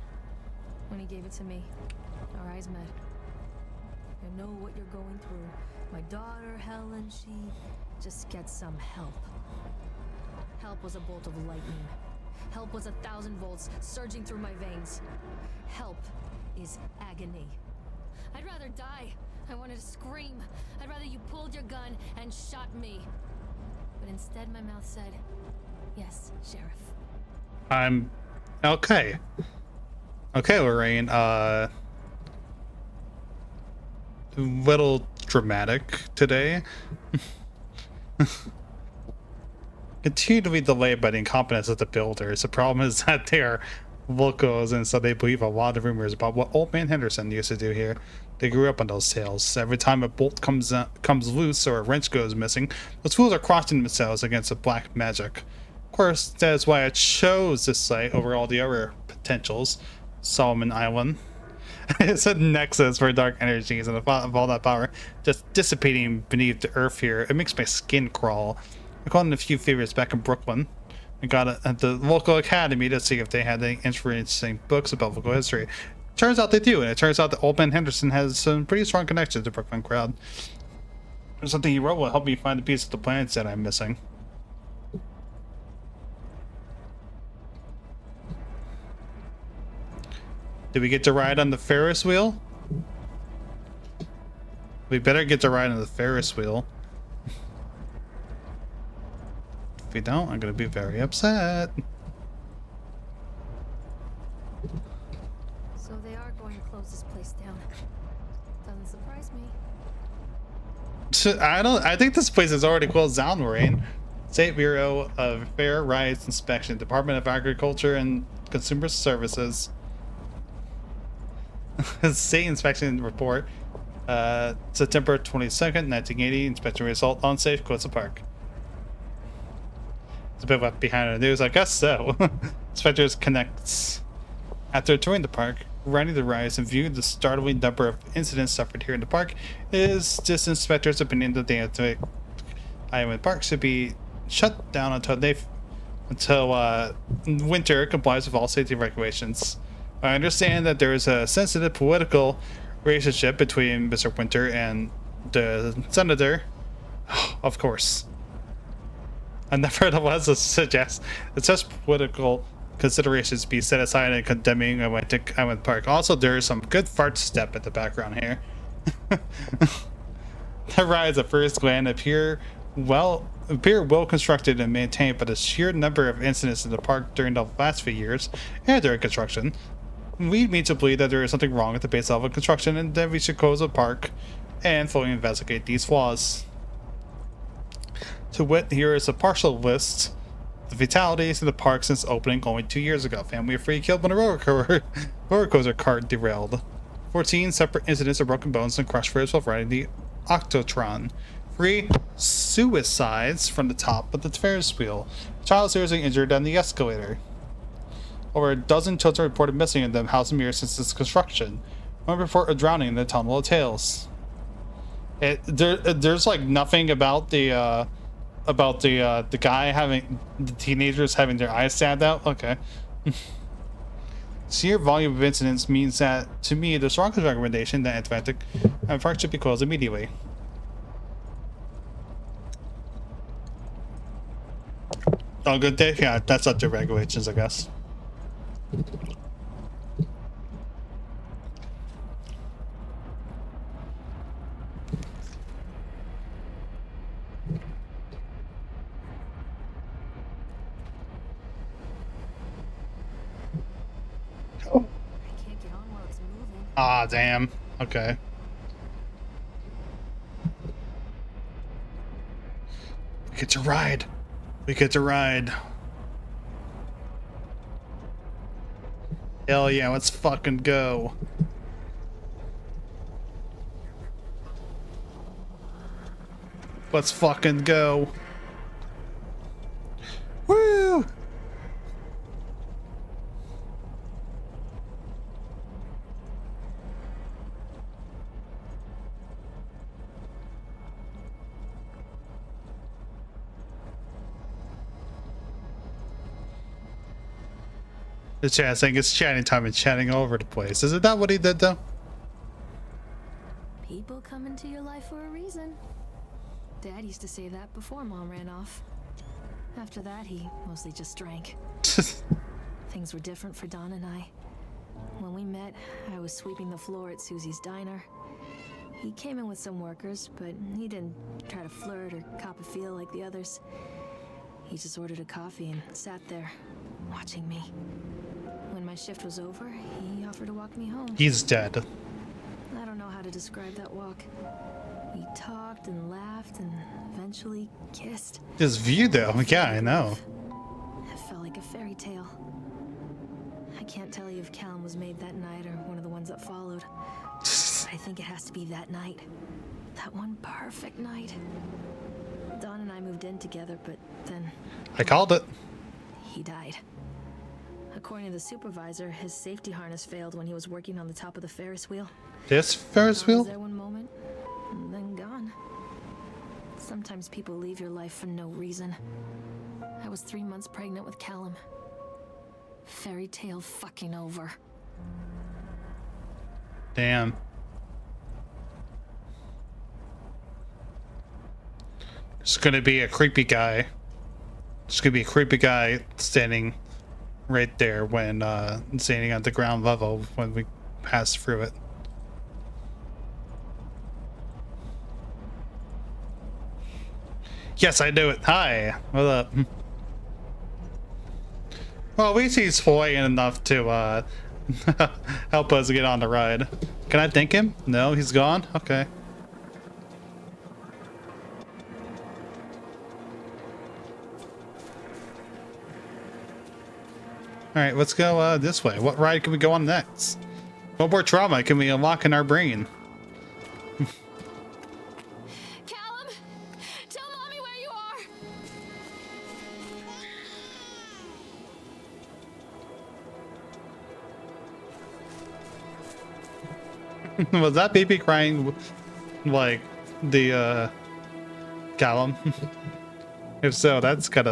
When he gave it to me, our eyes met. I know what you're going through. My daughter, Helen, she just gets some help. Help was a bolt of lightning. Help was 1,000 volts surging through my veins. Help is agony. I'd rather die. I wanted to scream. I'd rather you pulled your gun and shot me. But instead my mouth said, yes, Sheriff. I'm okay. Okay, Lorraine, little dramatic today. Continue to be delayed by the incompetence of the builders. The problem is that they are locals, and so they believe a lot of rumors about what Old Man Henderson used to do here. They grew up on those tales. Every time a bolt comes loose or a wrench goes missing, those fools are crossing themselves against the black magic. Of course, that is why I chose this site over all the other potentials. Solomon Island. It's a nexus for dark energies, and the thought of all that power just dissipating beneath the earth here, it makes my skin crawl. I called in a few favorites back in Brooklyn. I got it at the local academy to see if they had any interesting books about local history. Turns out they do, and it turns out that Old Man Henderson has some pretty strong connections to the Brooklyn crowd. There's something he wrote will help me find the piece of the planets that I'm missing. Did we get to ride on the Ferris wheel? We better get to ride on the Ferris wheel. If we don't, I'm gonna be very upset. So they are going to close this place down. Doesn't surprise me. I think this place is already closed down, Maureen. State Bureau of Fair Rights Inspection, Department of Agriculture and Consumer Services. State inspection report. September 22nd, 1980. Inspection result unsafe. Close the park. It's a bit left behind in the news, I guess so. Inspectors connects. After touring the park, riding the rides, and viewing the startling number of incidents suffered here in the park, it is this inspector's opinion that the Island Park should be shut down until winter complies with all safety regulations. I understand that there is a sensitive political relationship between Mr. Winter and the senator. Of course. And nevertheless, suggest that such political considerations be set aside in condemning Atlantic Island Park. Also, there is some good fart step in the background here. The rides at first glance appear well constructed and maintained, but the sheer number of incidents in the park during the last few years and during construction lead me to believe that there is something wrong at the base level of construction and that we should close the park and fully investigate these flaws. To wit, here is a partial list. The fatalities in the park since opening only 2 years ago. Family of 3 killed when a roller coaster cart derailed. 14 separate incidents of broken bones and crushed ribs while riding the Octotron. 3 suicides from the top of the Ferris wheel. A child seriously injured on the escalator. Over a dozen children reported missing in the house and mirror since its construction. One report of drowning in the tunnel of tales. There's like nothing about the guy having the teenagers having their eyes stabbed out. Okay. Sheer volume of incidents means that, to me, the strongest recommendation that Atlantic Park should be closed immediately. Oh, good day. Yeah, that's up to regulations, I guess. Ah, damn. Okay. We get to ride. We get to ride. Hell yeah, let's fucking go. Let's fucking go. Woo! The chat saying it's chatting time and chatting all over the place. Isn't that what he did though? People come into your life for a reason. Dad used to say that before Mom ran off. After that, he mostly just drank. Things were different for Don and I. When we met, I was sweeping the floor at Susie's diner. He came in with some workers, but he didn't try to flirt or cop a feel like the others. He just ordered a coffee and sat there, watching me. When my shift was over, he offered to walk me home. He's dead. I don't know how to describe that walk. We talked and laughed and eventually kissed. This view though, yeah, I know. It felt like a fairy tale. I can't tell you if Callum was made that night or one of the ones that followed. But I think it has to be that night. That one perfect night. Don and I moved in together, but then... I called it. He died. According to the supervisor, his safety harness failed when he was working on the top of the Ferris wheel. This Ferris I wheel? was there one moment, and then gone. Sometimes people leave your life for no reason. I was 3 months pregnant with Callum. Fairy tale fucking over. Damn. It's gonna be a creepy guy. It's gonna be a creepy guy standing right there when standing at the ground level when we pass through it. Yes, I knew it. Hi. What up? Well, at least he's flying enough to Help us get on the ride. Can I thank him? No, he's gone? Okay. Alright, let's go this way. What ride can we go on next? What more trauma can we unlock in our brain? Callum, tell mommy where you are. Was that baby crying like the Callum? If so, that's kind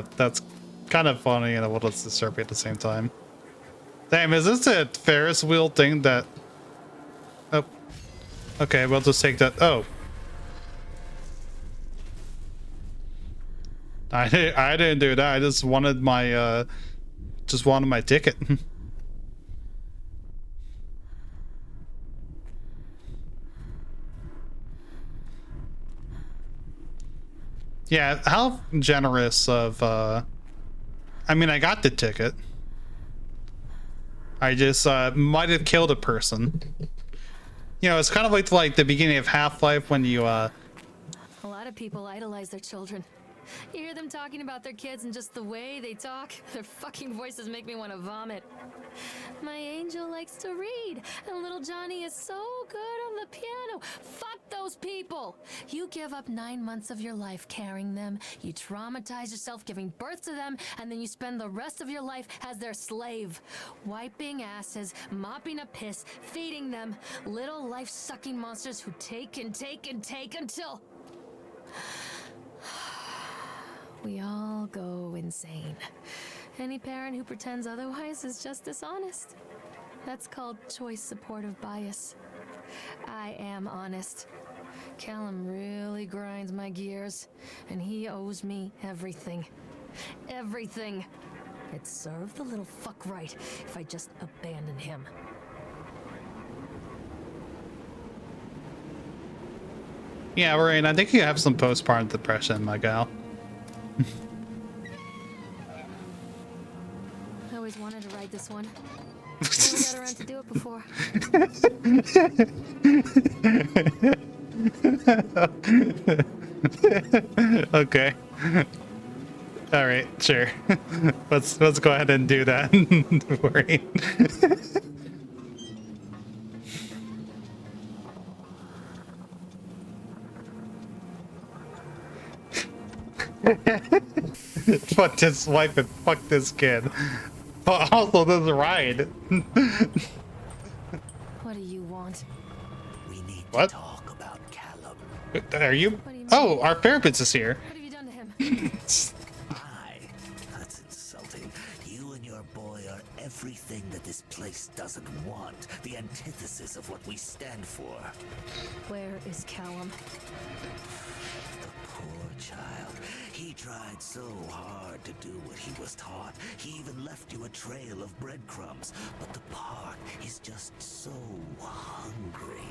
of funny and a little disturbing at the same time. Damn, is this a Ferris wheel thing that... Oh. Okay, we'll just take that. Oh. I didn't do that. I just wanted my ticket. Yeah, how generous of I mean, I got the ticket. I just might have killed a person. You know, it's kind of like the beginning of Half-Life when you A lot of people idolize their children. You hear them talking about their kids and just the way they talk, their fucking voices make me want to vomit. My angel likes to read, and little Johnny is so good on the piano. Fuck those people! You give up 9 months of your life carrying them, you traumatize yourself giving birth to them, and then you spend the rest of your life as their slave. Wiping asses, mopping up piss, feeding them. Little life-sucking monsters who take and take and take until... we all go insane. Any parent who pretends otherwise is just dishonest. That's called choice supportive bias. I am honest. Callum really grinds my gears, and he owes me everything. Everything. It'd serve the little fuck right if I just abandoned him. Yeah, right. I think you have some postpartum depression, my gal. I always wanted to ride this one. Never got around to do it before. Okay. All right, sure. Let's go ahead and do that. Don't worry. Fuck this wife and fuck this kid. But also this ride. What do you want? We need What? to talk about Callum. Are you? What do you mean? Oh, our therapist is here. What have you done to him? Hi. That's insulting. You and your boy are everything that this place doesn't want. The antithesis of what we stand for. Where is Callum? The poor child. He tried so hard to do what he was taught. He even left you a trail of breadcrumbs. But the park is just so hungry.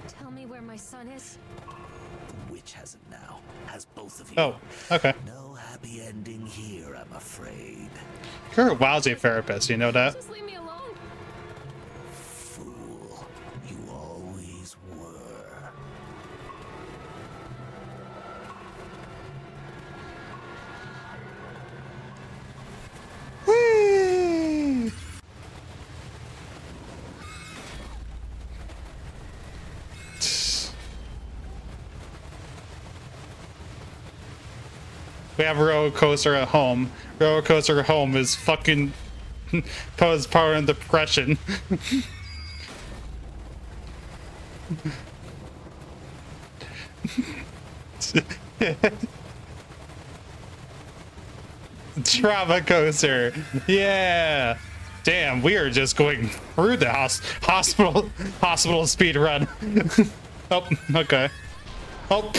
Tell me where my son is. The witch has it now. Has both of you. Oh, okay. No happy ending here, I'm afraid. You're a lousy therapist, you know that? Just leave me alone. Fool. You always were. Whee! We have a roller coaster at home. Roller coaster at home is fucking postpartum depression. Trauma coaster. Yeah. Damn, we are just going through the hospital speed run. Oh, okay. Oh.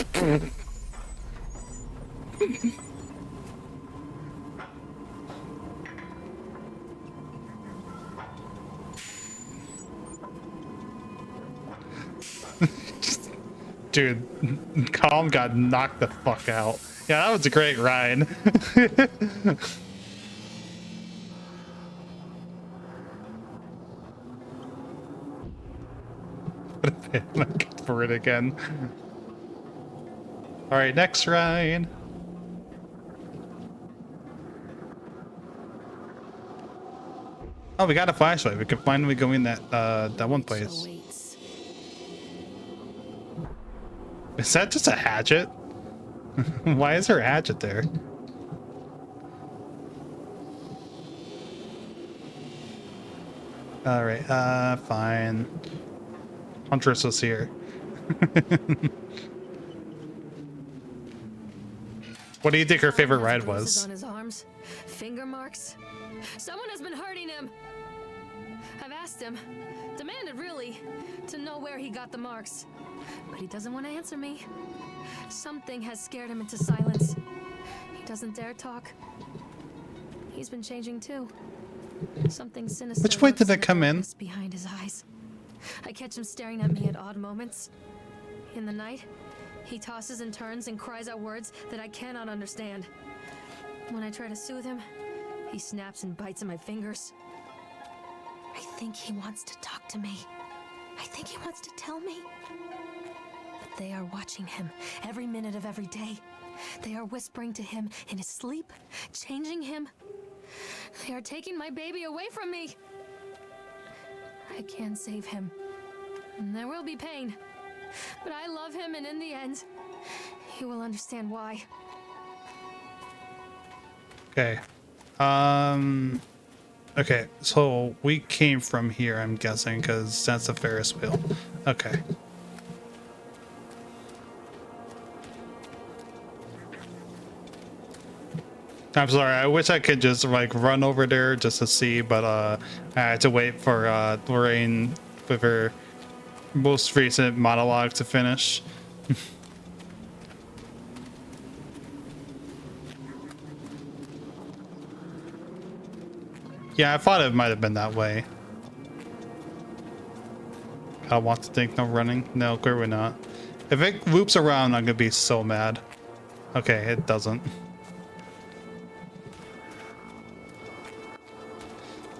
Dude, Calm got knocked the fuck out. Yeah, that was a great ride. I'm good for it again. All right, next ride. Oh, we got a flashlight. We can finally go in that one place. Awaits. Is that just a hatchet? Why is there a hatchet there? All right, fine. Huntress was here. What do you think her favorite ride Bruises was? on his arms, finger marks. Someone has been hurting him. I've asked him, demanded really, to know where he got the marks, but he doesn't want to answer me. Something has scared him into silence. He doesn't dare talk. He's been changing too. Something sinister. Which way lurks did in it the come in? darkness behind his eyes. I catch him staring at me at odd moments. In the night, he tosses and turns and cries out words that I cannot understand. When I try to soothe him, he snaps and bites at my fingers. I think he wants to talk to me. I think he wants to tell me. But they are watching him every minute of every day. They are whispering to him in his sleep, changing him. They are taking my baby away from me. I can't save him. And there will be pain. But I love him, and in the end, he will understand why. Okay. Okay, so we came from here, I'm guessing, because that's a Ferris wheel. Okay. I'm sorry, I wish I could just like run over there just to see, but I had to wait for Lorraine with her most recent monologue to finish. Yeah, I thought it might have been that way. I want to think no running. No, clearly not. If it loops around, I'm gonna be so mad. Okay, it doesn't.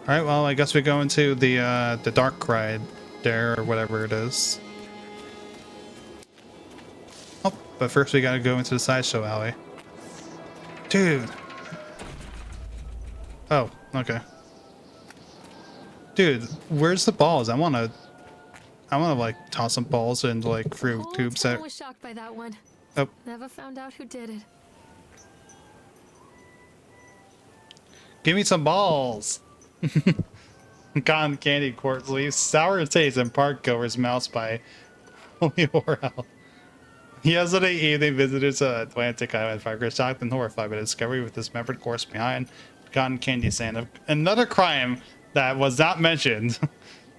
All right, well, I guess we go into the dark ride there, or whatever it is. Oh, but first we gotta go into the sideshow alley. Dude. Oh, okay. Dude, where's the balls? I wanna like toss some balls and like through Whole tubes. town was shocked by that one. Oh, Never found out who did it. give me some balls. Cotton candy quartz leaves sour taste in park goer's mouths by Holy Orel. Yesterday evening, visitors to Atlantic Island Park were shocked and horrified by the discovery of dismembered corpse behind cotton candy stand. Another crime that was not mentioned,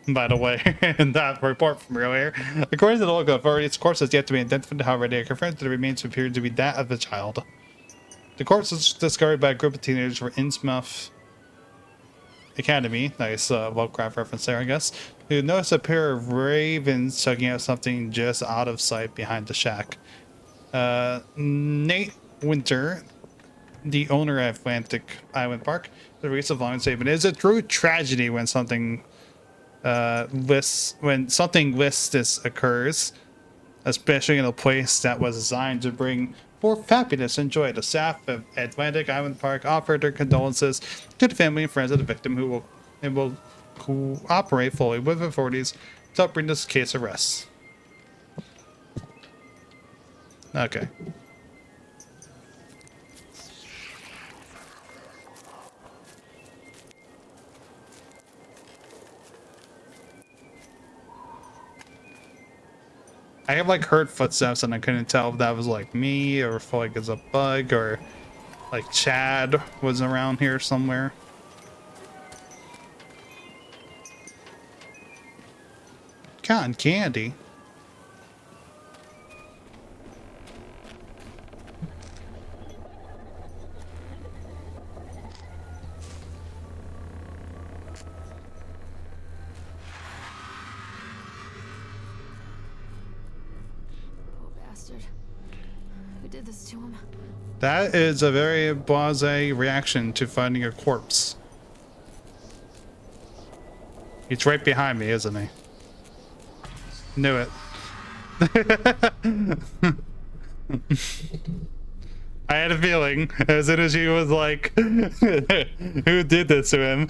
by the way, in that report from earlier. According to the local authorities, the corpse has yet to be identified. However, they are confirmed that the remains appear to be that of a child. The corpse was discovered by a group of teenagers from Innsmouth Academy, nice Lovecraft reference there, I guess, who noticed a pair of ravens chugging out something just out of sight behind the shack. Nate Winter, the owner of Atlantic Island Park, the release of long statement: "It is a true tragedy when something listless occurs, especially in a place that was designed to bring forth happiness and joy. The staff of Atlantic Island Park offered their condolences to the family and friends of the victim, who will cooperate fully with authorities to help bring this case to rest." Okay. I have like heard footsteps and I couldn't tell if that was like me or if like it's a bug or like Chad was around here somewhere. Cotton candy. Poor bastard. Who did this to him? That is a very blasé reaction to finding a corpse. He's right behind me, isn't he? Knew it. I had a feeling as soon as she was like, who did this to him?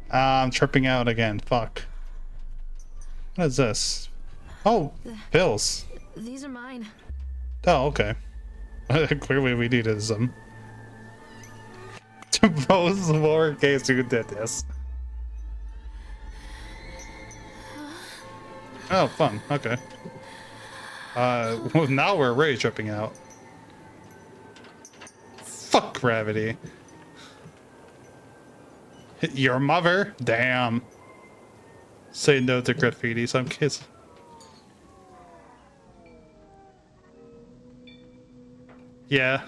I'm tripping out again. Fuck. What is this? Oh, pills. These are mine. Oh, okay. Clearly we needed some. To both lowercase who did this. Oh, fun. Okay. Well, now we're really tripping out. Fuck gravity. Your mother? Damn. Say no to graffiti, some kids. Yeah.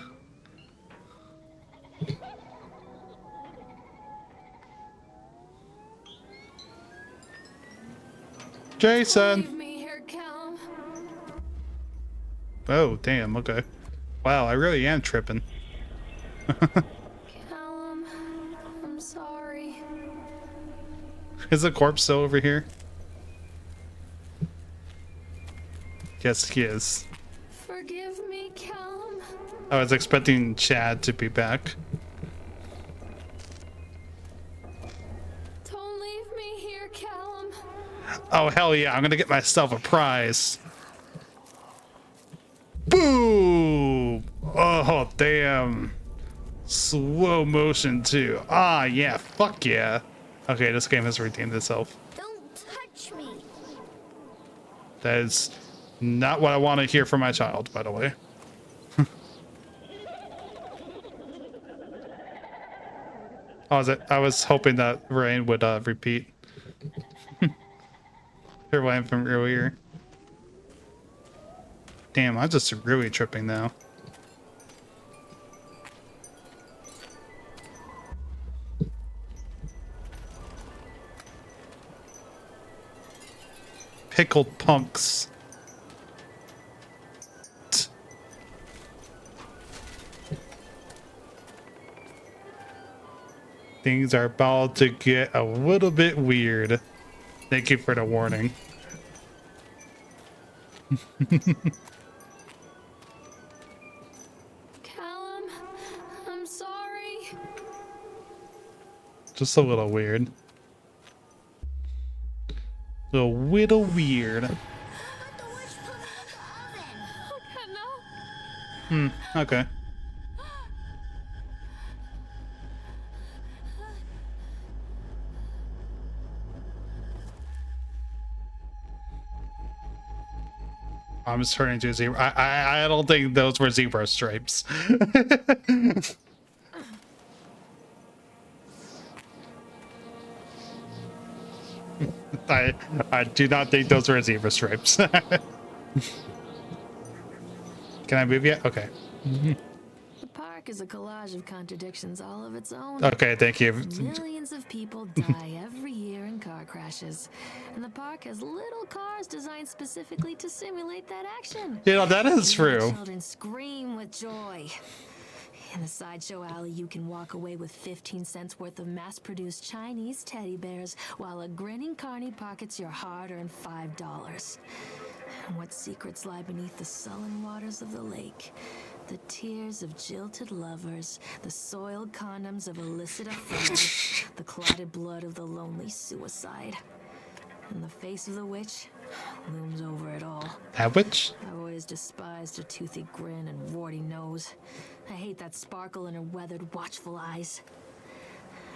Jason! Leave me here, Callum. Oh, damn, okay. Wow, I really am tripping. Callum, I'm sorry. Is the corpse still over here? Yes, he is. Forgive me, Callum. I was expecting Chad to be back. Don't leave me here, Callum. Oh, hell yeah, I'm gonna get myself a prize. Boom! Oh, damn. Slow motion, too. Ah, yeah, fuck yeah. Okay, this game has redeemed itself. Don't touch me. That is not what I want to hear from my child, by the way. I was hoping that Rain would repeat her line from earlier. Damn, I'm just really tripping now. Pickled punks. Things are about to get a little bit weird. Thank you for the warning. Callum, I'm sorry. Just a little weird. A little weird. But the witch put me in the oven. No. Okay. I'm just turning to zebra. I don't think those were zebra stripes. I do not think those were zebra stripes. Can I move yet? Okay. The park is a collage of contradictions all of its own. Okay, thank you. Millions of people die every year in car crashes, and the park has little cars designed specifically to simulate that action. You know, that is Even the true. Children scream with joy. In the sideshow alley, you can walk away with 15 cents worth of mass-produced Chinese teddy bears, while a grinning carny pockets your hard-earned $5. And what secrets lie beneath the sullen waters of the lake? The tears of jilted lovers, the soiled condoms of illicit affairs, the clotted blood of the lonely suicide. And the face of the witch looms over it all. That witch? I've always despised her toothy grin and warty nose. I hate that sparkle in her weathered, watchful eyes.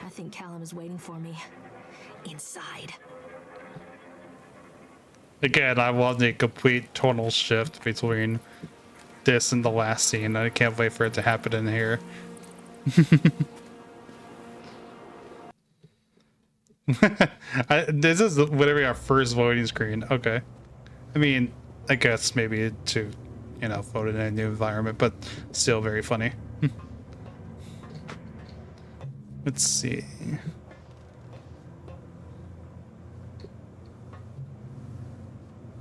I think Callum is waiting for me. Inside. Again, I want a complete tonal shift between this and the last scene. I can't wait for it to happen in here. This is literally our first voting screen. Okay. I mean, I guess maybe to, you know, vote in a new environment, but still very funny. Let's see.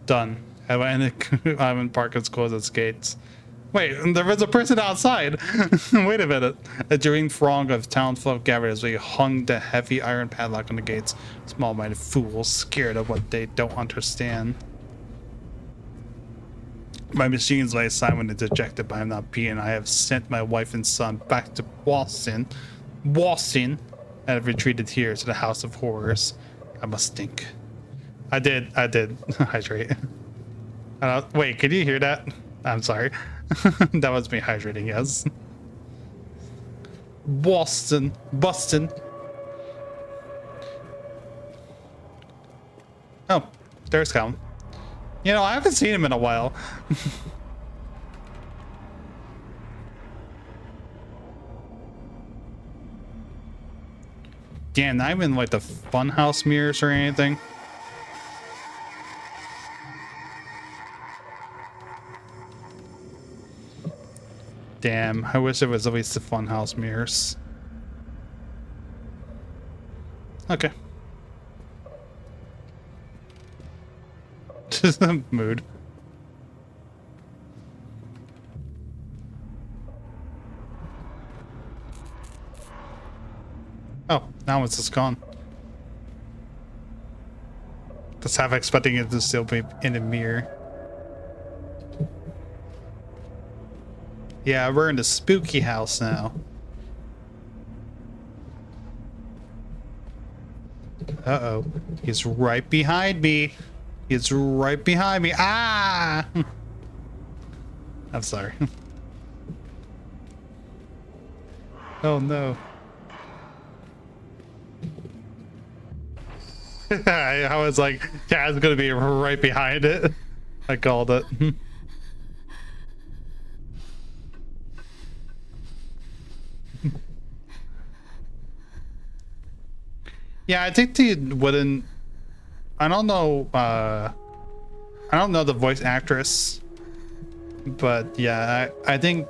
Done. I went in the I'm in park and closed its gates. Wait, there was a person outside. Wait a minute. A jeering throng of townsfolk gathered as we hung the heavy iron padlock on the gates. Small-minded fools, scared of what they don't understand. My machines lay silent and dejected by not being. I have sent my wife and son back to Boston, and have retreated here to the House of Horrors. I must think. I did hydrate. Wait, can you hear that? I'm sorry. That was me hydrating, yes. Boston. Oh, there's Calum. You know, I haven't seen him in a while. Damn, not even like the funhouse mirrors or anything. Damn, I wish it was at least the funhouse mirrors. Okay. Just a mood. Oh, now it's just gone. Just half expecting it to still be in a mirror. Yeah, we're in the spooky house now. Uh-oh. He's right behind me. He's right behind me. Ah! I'm sorry. Oh no. I was like, yeah, it's gonna be right behind it. I called it. Yeah, I think they wouldn't. I don't know the voice actress, but yeah, I think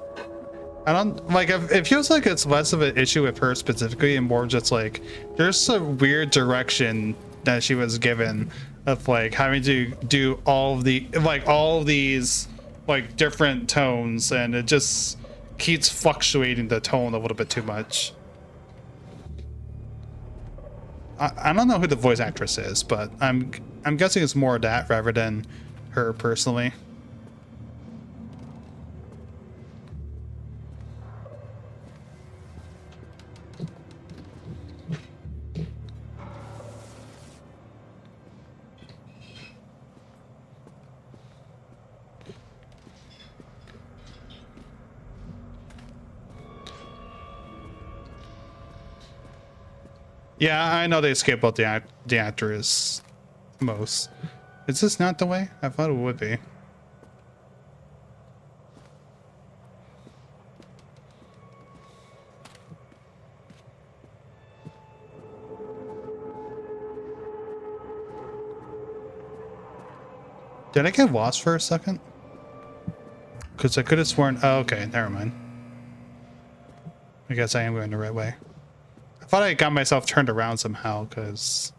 I don't like. It feels like it's less of an issue with her specifically, and more just like there's a weird direction that she was given of like having to do all of these like different tones, and it just keeps fluctuating the tone a little bit too much. I don't know who the voice actress is, but I'm guessing it's more that rather than her personally. Yeah, I know they skip out the actress most. Is this not the way? I thought it would be. Did I get lost for a second? Because I could have sworn... Oh, okay, never mind. I guess I am going the right way. I thought I got myself turned around somehow, because...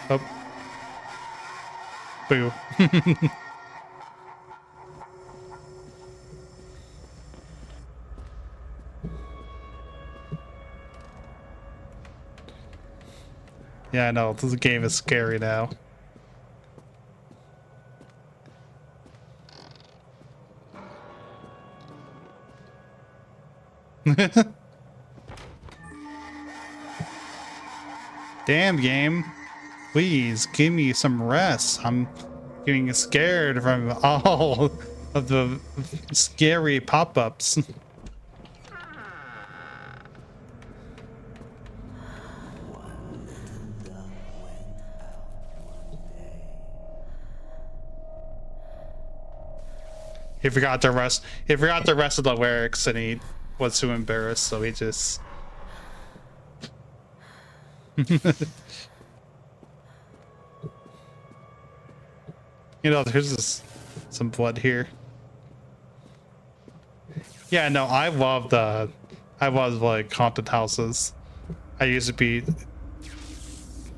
Oh. Boo. Yeah, I know. This game is scary now. Damn game. Please give me some rest. I'm getting scared from all of the scary pop-ups. He forgot the rest. He forgot the rest of the lyrics, and he was too embarrassed, so he just. You know, there's just some blood here. Yeah, no, I love like haunted houses. I used to be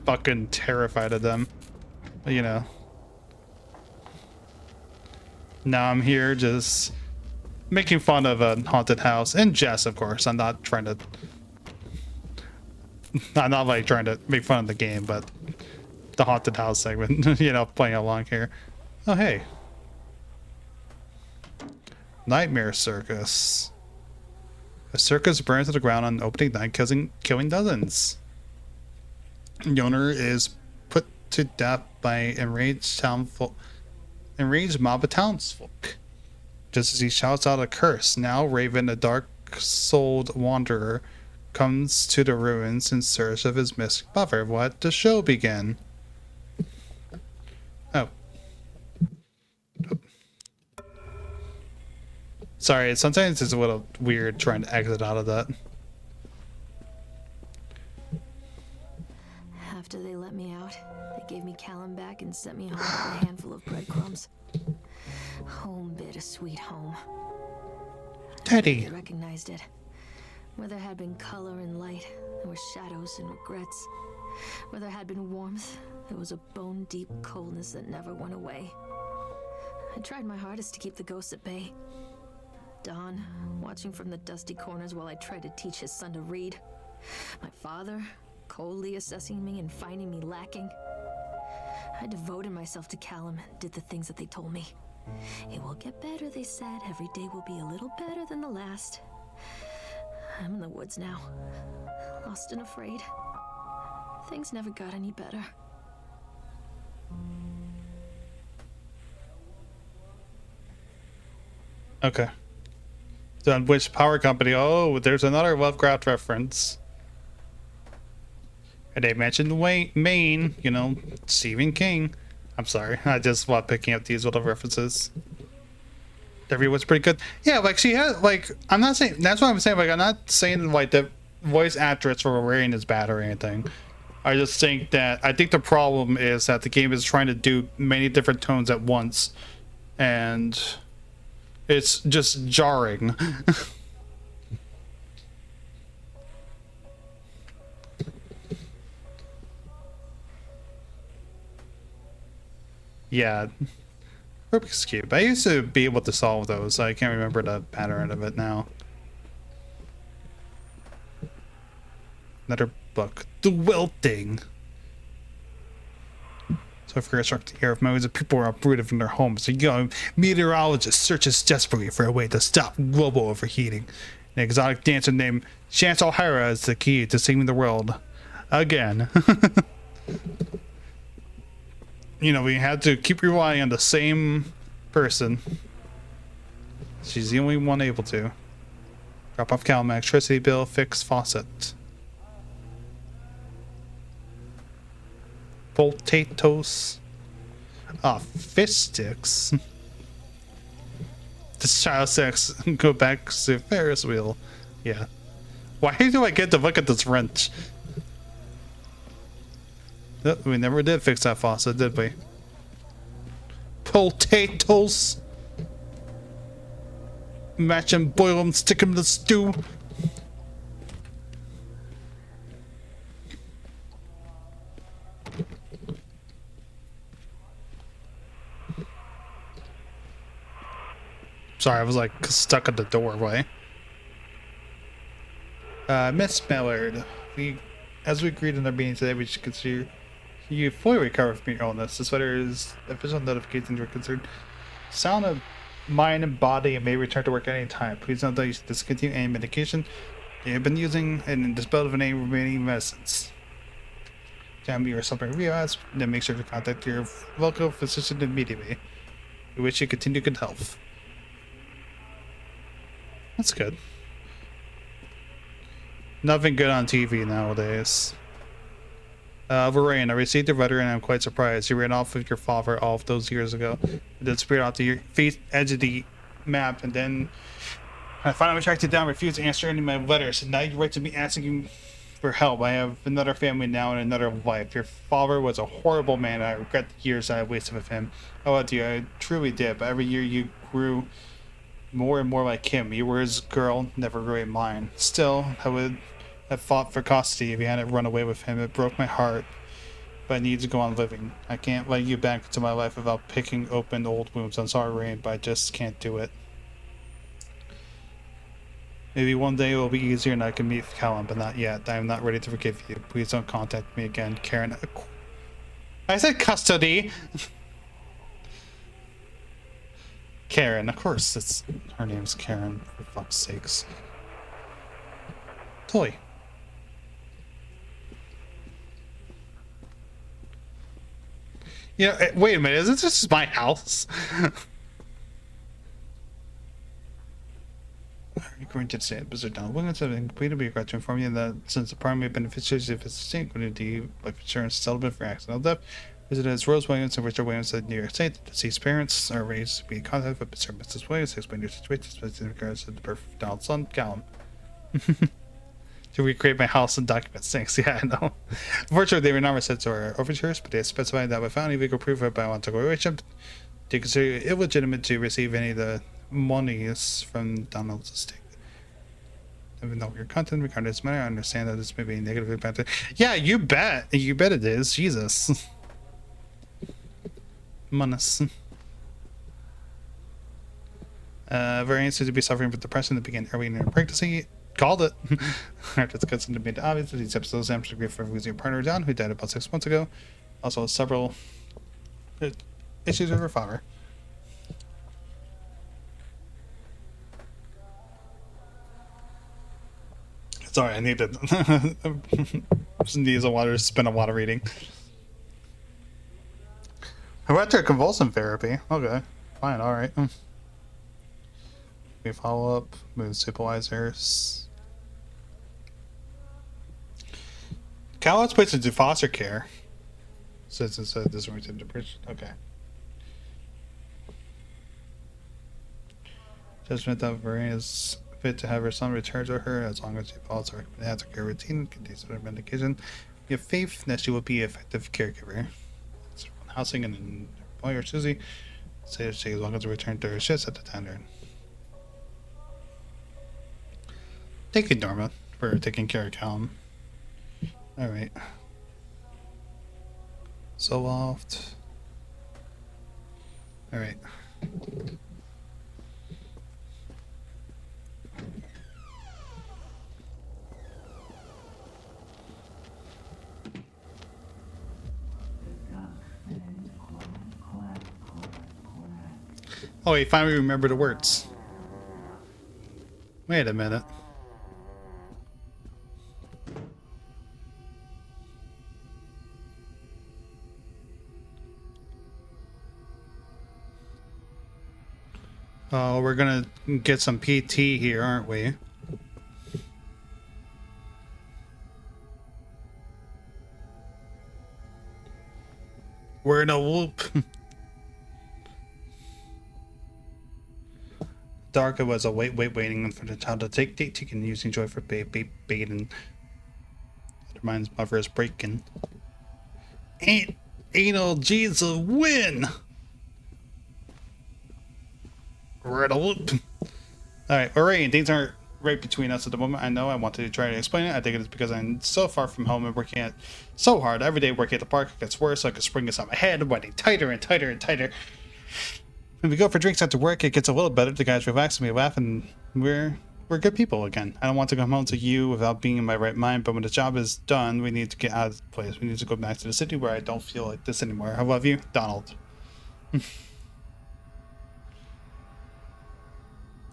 fucking terrified of them, but, you know. Now I'm here just making fun of a haunted house in jest, of course. I'm not trying to. I'm not like trying to make fun of the game, but the haunted house segment, you know, playing along here. Oh, hey. Nightmare Circus. A circus burns to the ground on opening night, killing dozens. The owner is put to death by enraged mob of townsfolk. Just as he shouts out a curse, now Raven, a dark-souled wanderer, comes to the ruins in search of his missing lover. Let the show begin. Oh. Sorry, sometimes it's a little weird trying to exit out of that. After they let me out, they gave me Callum back and sent me home with a handful of breadcrumbs. Home, bittersweet home. Teddy. I recognized it. Where there had been color and light, there were shadows and regrets. Where there had been warmth, there was a bone-deep coldness that never went away. I tried my hardest to keep the ghosts at bay. Don, watching from the dusty corners while I tried to teach his son to read. My father, coldly assessing me and finding me lacking. I devoted myself to Callum and did the things that they told me. It will get better, they said. Every day will be a little better than the last. I'm in the woods now, lost and afraid. Things never got any better. Okay. So on which power company? Oh, there's another Lovecraft reference. And they mentioned Maine, you know, Stephen King. I'm sorry, I just love picking up these little references. Everyone's pretty good. Yeah, like she has, like, I'm not saying, that's what I'm saying, like, I'm not saying like the voice actress for Lorraine is bad or anything. I just think that, I think the problem is that the game is trying to do many different tones at once. And it's just jarring. Yeah. Rubik's Cube. I used to be able to solve those. I can't remember the pattern of it now. Another book. The Wilting. So for a struck the air of millions of people are uprooted from their homes. A young meteorologist searches desperately for a way to stop global overheating. An exotic dancer named Chance O'Hara is the key to saving the world. Again. You know, we had to keep relying on the same person. She's the only one able to. Drop off Callum, electricity bill, fix faucet. Potatoes. Ah, fish sticks. This child sex. Go back to Ferris wheel. Yeah. Why do I get to look at this wrench? Oh, we never did fix that faucet, did we? Potatoes. Match them, boil them, stick them in the stew. Sorry, I was like stuck at the doorway. Miss Mallard, as we agreed in our meeting today, we should consider you fully recover from your illness. This letter is official notification you're concerned. Sound of mind and body and may return to work at any time. Please note that you should discontinue any medication you have been using and dispel of any remaining medicines. If you are suffering realize, then make sure to contact your local physician immediately. We wish you continue good health. That's good. Nothing good on TV nowadays. Lorraine, I received a letter and I'm quite surprised. You ran off with your father all of those years ago. You disappeared off the edge of the map, and then I finally tracked you down, refused to answer any of my letters, and now you write to me asking for help. I have another family now and another life. Your father was a horrible man. I regret the years I wasted with him. I loved you, I truly did, but every year you grew more and more like him. You were his girl, never really mine. Still, I would have fought for custody if you hadn't run away with him. It broke my heart. but I need to go on living. I can't let you back into my life without picking open old wounds. I'm sorry, Rain, but I just can't do it. Maybe one day it will be easier and I can meet Callum, but not yet. I am not ready to forgive you. Please don't contact me again, Karen. I said custody! Karen, of course, it's her name's Karen, for fuck's sakes. Toy. You know, wait a minute, is this just my house? According to the state, Mr. Donald Williams have completed. We regret to inform you that since the primary beneficiaries of his estate, including the life insurance settlement for accidental death, visited as Rose Williams and Richard Williams of New York State, the deceased parents are raised to be in contact with Mr. and Mrs. Williams to explain your situation, especially in regards to the birth of Donald's son, Callum. To recreate my house and documents. Thanks. Yeah, I know. Unfortunately, they were not reset to our overtures, but they specified that without any legal proof of a biological relationship, they consider it illegitimate to receive any of the monies from Donald's estate. Even though your content regarding this matter, I understand that this may be a negative impact. Yeah, you bet. You bet it is. Jesus. Menace. Variants seem to be suffering with depression that began early in their pregnancy. Called it. After it's considered made obvious that these episodes amps grief for losing your partner John, who died about 6 months ago. Also, several issues with her father. Sorry, I needed needs a water. Spend a lot of reading. I went to convulsion therapy. Okay, fine, all right. We follow up. Move stabilizers. Cal was placed into foster care. Since it's this room to depression. Okay. Judgment that Verena is fit to have her son returned to her as long as she follows her care routine, continues her medication. We have faith that she will be an effective caregiver. Housing and an employer, Susie, says she is welcome to return to her shifts at the tender. Thank you, Norma, for taking care of Callum. Alright. So oft. Alright. Oh, he finally remembered the words. Wait a minute. Oh, we're gonna get some PT here, aren't we? We're in a whoop. Darka was waiting for the child to take date and using joy for bait and reminds mother is breaking. Anal G's a win. We're at a whoop. Alright, alright, things aren't right between us at the moment. I know I wanted to try to explain it. I think it is because I'm so far from home and working at so hard. Every day working at the park it gets worse, like a spring is on my head, winding tighter and tighter and tighter. When we go for drinks after work, it gets a little better. The guys relax and we laugh, and we're good people again. I don't want to come home to you without being in my right mind, but when the job is done, we need to get out of the place. We need to go back to the city where I don't feel like this anymore. I love you, Donald.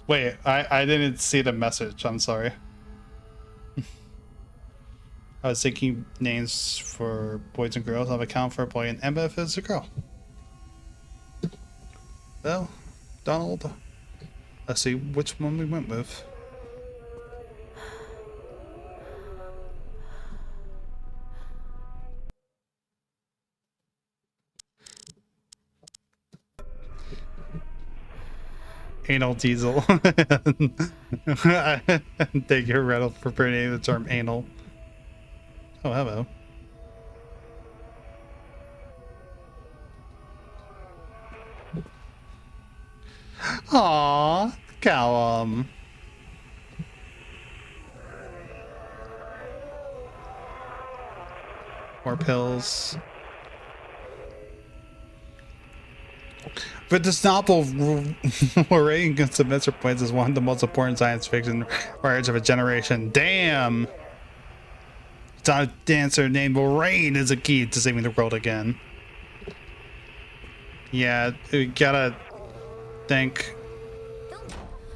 Wait, I didn't see the message. I'm sorry. I was thinking names for boys and girls. I'll account for a boy and Emma if it's a girl. Well, Donald, let's see which one we went with. Anal Diesel. Thank you, Reynolds, for pronouncing the term anal. Oh, hello. Aww, Callum. More pills. But this novel, Lorraine submits her points as one of the most important science fiction writers of a generation. Damn! It's not a dancer named Lorraine is a key to saving the world again. Yeah, we gotta think. Oh God,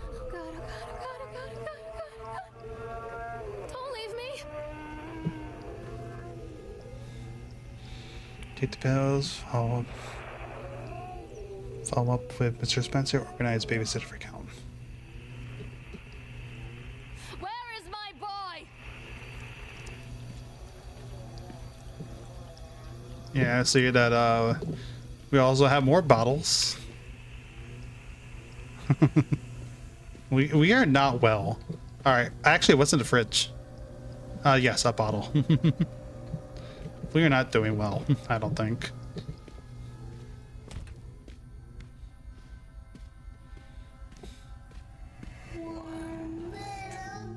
oh God, oh God, oh God, oh God, oh God. Don't leave me. Take the pills, follow up with Mr. Spencer, organize babysitter for Calum. Where is my boy? Yeah, I see that we also have more bottles. we are not well. Alright, actually what's in the fridge? Yes, a bottle. We are not doing well, I don't think. One little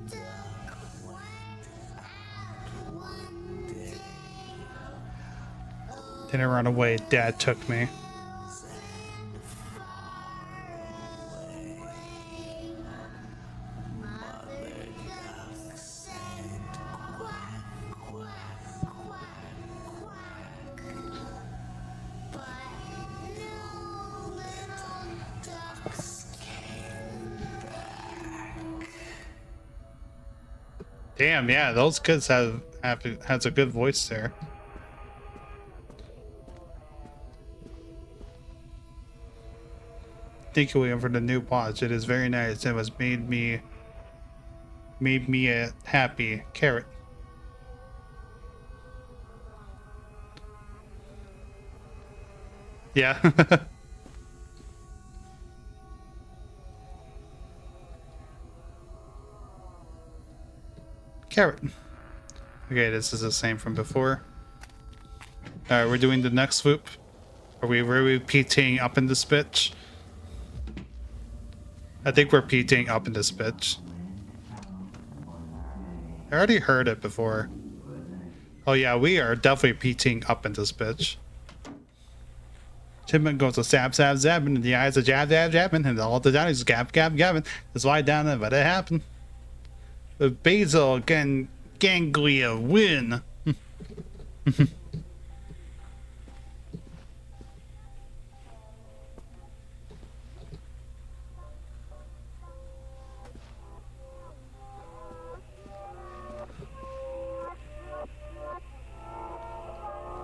duck went out one day. Didn't run away, Dad took me. Mother duck said quack, quack, quack, quack. But no little ducks came back. Damn, yeah, those kids has a good voice there. Thank you, William, for the new watch. It is very nice. It was made me happy. Carrot. Yeah. Carrot. Okay, this is the same from before. Alright, we're doing the next swoop. Are we repeating up in this bitch? I think we're repeating up in this bitch. I already heard it before. Oh yeah, we are definitely repeating up in this bitch. Chipmunk goes to stab, stab, zabbing, and the eyes are jab, jab, jabbing, and all the down is gab, gab, gabbing. That's why down there, but it happened. The Basil Ganglia win.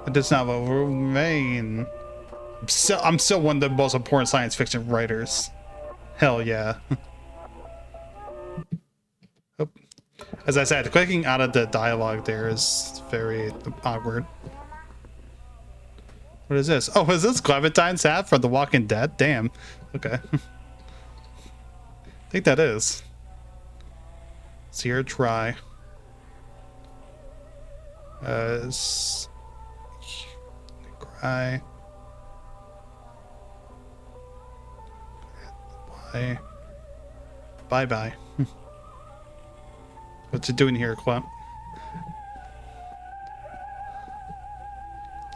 But that's not what we remain. I'm still one of the most important science fiction writers. Hell yeah. Oh. As I said, clicking out of the dialogue there is very awkward. What is this? Oh, is this Clementine's hat from The Walking Dead? Damn. Okay. I think that is. See her try. Cry. Bye. Bye-bye. What's it doing here, Clem?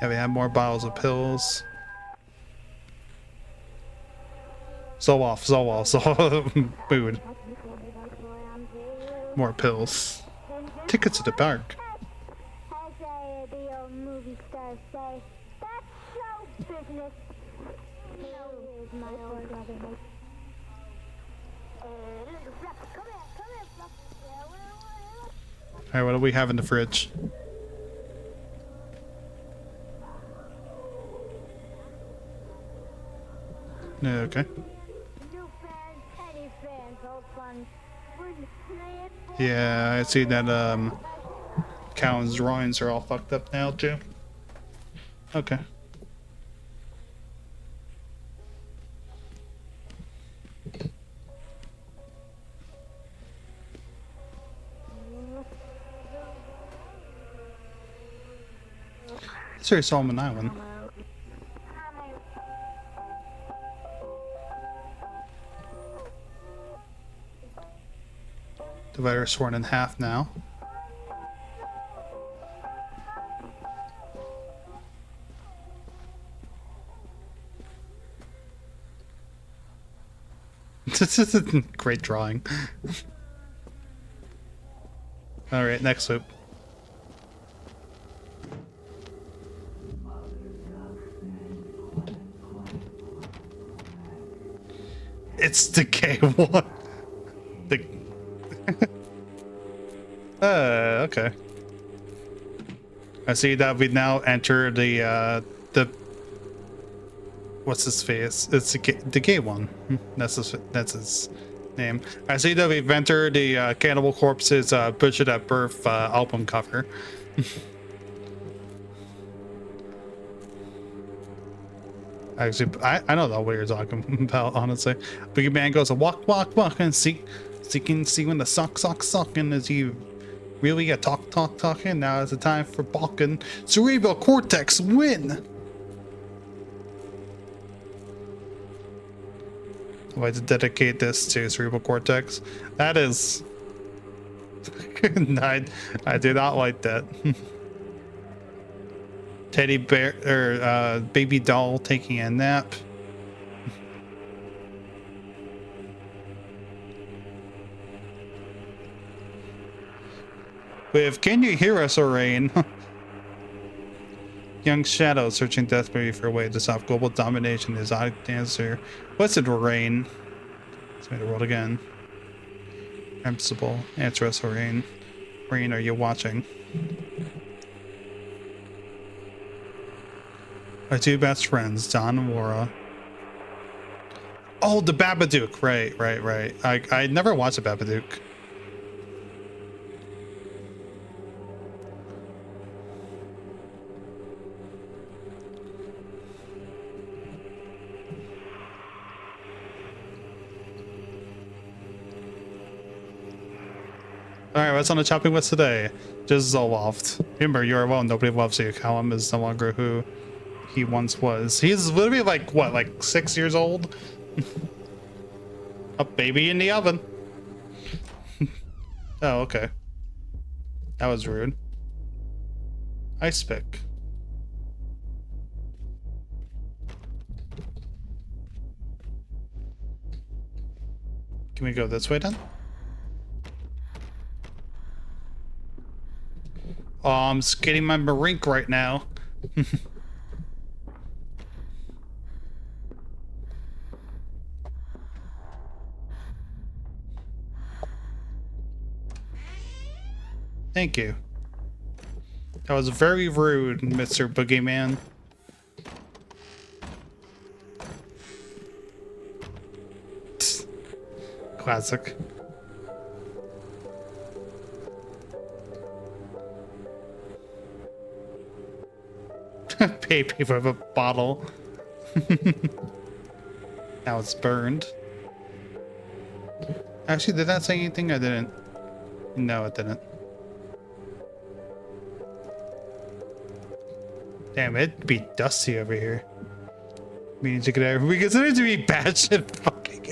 Yeah, we have more bottles of pills. So mood. More pills. Tickets to the park. As the old movie stars say, that's show business. Here's my old brother. Come here, Fluff. Alright, what do we have in the fridge? Okay. New fans, Penny fans, old fun. Yeah, I see that Cowan's drawings are all fucked up now too. Okay. It's very Solomon Island. Divider sworn in half now. This is a great drawing. All right, next loop. It's the K1. The okay. I see that we now enter the what's his face? It's the gay one. That's his name. I see that we've entered the Cannibal Corpse's Butchered at Birth album cover. Actually, I don't know what you're talking about, honestly. Biggie Man goes a walk, walk, walk, and see when the sock, and as you really get talking. Now is the time for balking. Cerebral cortex win. I'd like to dedicate this to cerebral cortex. That is, I do not like that. Teddy bear or baby doll taking a nap. With "Can You Hear Us, Orain?" Young Shadow searching desperately for a way to stop global domination. His odd answer. What's it, Orain? Let's make the world again. Impossible. Answer us, Orain. Orain, are you watching? Our two best friends, Don and Laura. Oh, the Babadook. Right. I never watched the Babadook. Alright, what's on the chopping list today? Just Zoloft. Remember, you're alone. Nobody loves you. Callum is no longer who he once was. He's literally like, what, like 6 years old? A baby in the oven. Oh, okay. That was rude. Ice pick. Can we go this way then? Oh, I'm skating my marink right now. Thank you. That was very rude, Mr. Boogeyman. Classic. Baby with a bottle. Now it's burned. Actually, did that say anything? I didn't. No, it didn't. Damn, it'd be dusty over here. We need to get out. We consider it to be bad shit fucking.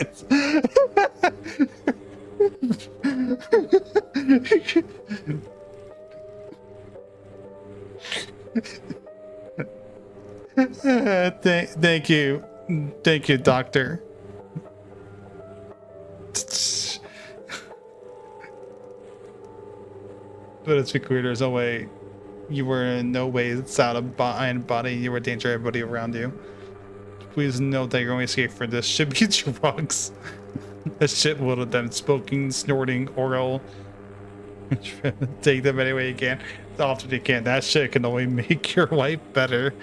Thank you. Thank you, doctor. But it's clear there's no way you were in no way sound of mind body. You were a danger to everybody around you. Please know that your only escape from this should be drugs. A shitload of them, smoking, snorting, oral. Take them any way you can, as often as you can. That shit can only make your life better.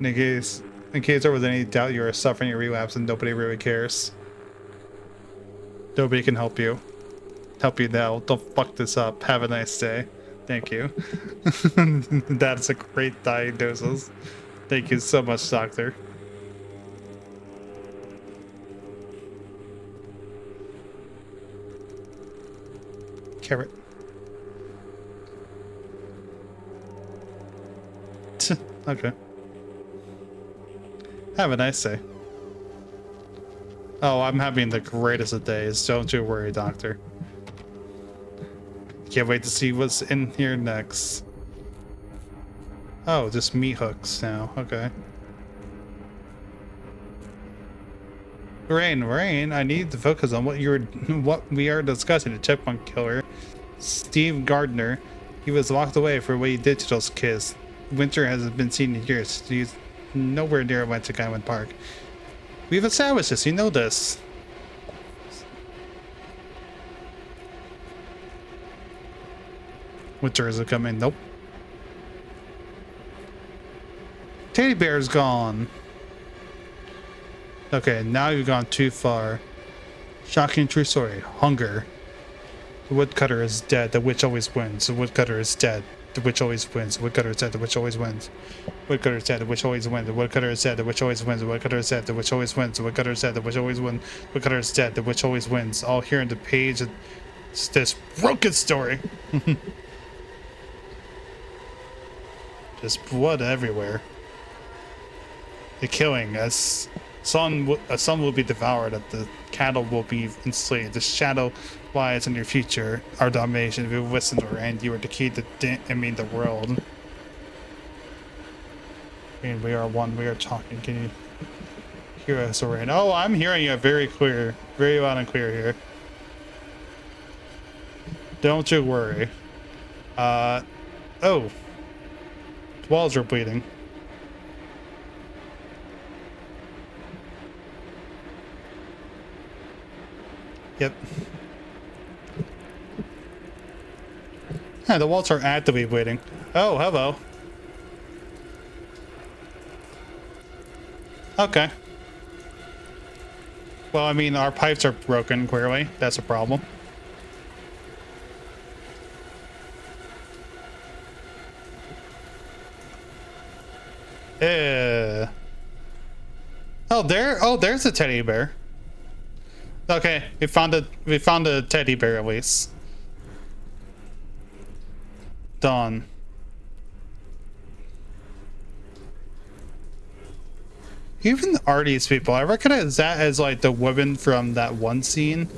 In case there was any doubt, you are suffering a relapse and nobody really cares. Nobody can help you. Help you now. Don't fuck this up. Have a nice day. Thank you. That's a great diagnosis. Thank you so much, doctor. Carrot. Okay. Have a nice day. Oh, I'm having the greatest of days. Don't you worry, doctor. Can't wait to see what's in here next. Oh, just meat hooks now. Okay. Rain, I need to focus on what we are discussing. The chipmunk killer, Steve Gardner. He was locked away for what he did to those kids. Winter hasn't been seen in years. He's nowhere near Atlantic Island Park. We've established this, you know this. Winter isn't coming, nope. Teddy bear's gone. Okay, now you've gone too far. Shocking true story. Hunger. The woodcutter is dead. The witch always wins. The woodcutter is dead. The witch always wins. The woodcutter is dead. The witch always wins. Woodcutter is dead. The witch always wins. The woodcutter is dead. The witch always wins. The woodcutter is dead. The witch always wins. The woodcutter is dead. The witch always wins. Woodcutter is dead. The witch always wins. All here in the page of this broken story. Just blood everywhere. The killing, as a son will be devoured, that the cattle will be enslaved. The shadow lies in your future. Our domination, if you listen to her, and you are the key to the world. And we are one. We are talking. Can you hear us, Lorraine? Oh, I'm hearing you very clear, very loud and clear here. Don't you worry. Oh, the walls are bleeding. Yep. Yeah, the walls are actively bleeding. Oh, hello. Okay. Well, I mean, our pipes are broken, clearly. That's a problem. Oh, there's a teddy bear. Okay, we found a teddy bear at least. Dawn. Even are these people? I recognize that as like the woman from that one scene.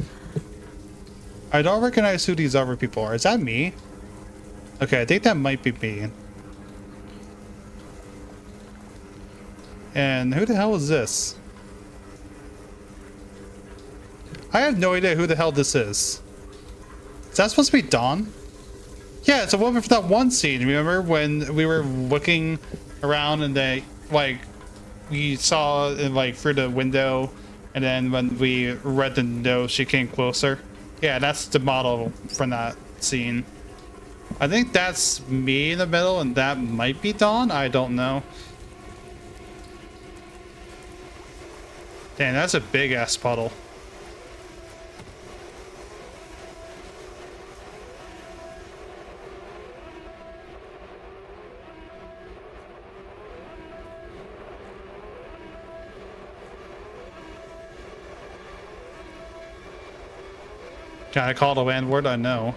I don't recognize who these other people are. Is that me? Okay, I think that might be me. And who the hell is this? I have no idea who the hell this is. Is that supposed to be Dawn? Yeah, it's a woman from that one scene. Remember when we were looking around and they, like, we saw like through the window, and then when we read the note, she came closer. Yeah, that's the model from that scene. I think that's me in the middle, and that might be Dawn. I don't know. Damn, that's a big ass puddle. Can I call the landlord? I know.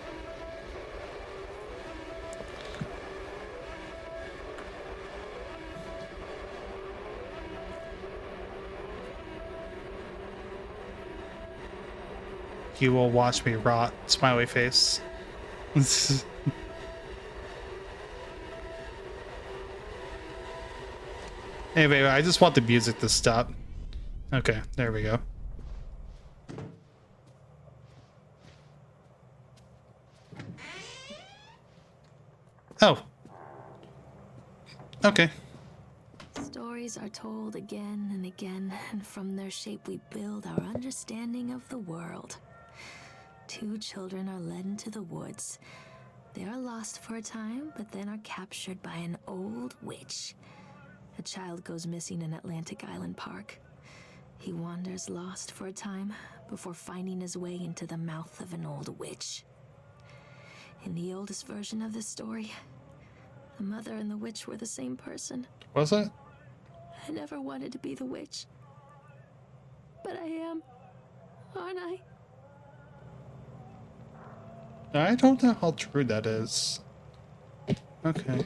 You will watch me rot. Smiley face. Anyway, I just want the music to stop. Okay, there we go. Oh. Okay. Stories are told again and again, and from their shape we build our understanding of the world. Two children are led into the woods. They are lost for a time, but then are captured by an old witch. A child goes missing in Atlantic Island Park. He wanders lost for a time before finding his way into the mouth of an old witch. In the oldest version of this story, the mother and the witch were the same person. Was it? I never wanted to be the witch. But I am, aren't I? I don't know how true that is. Okay.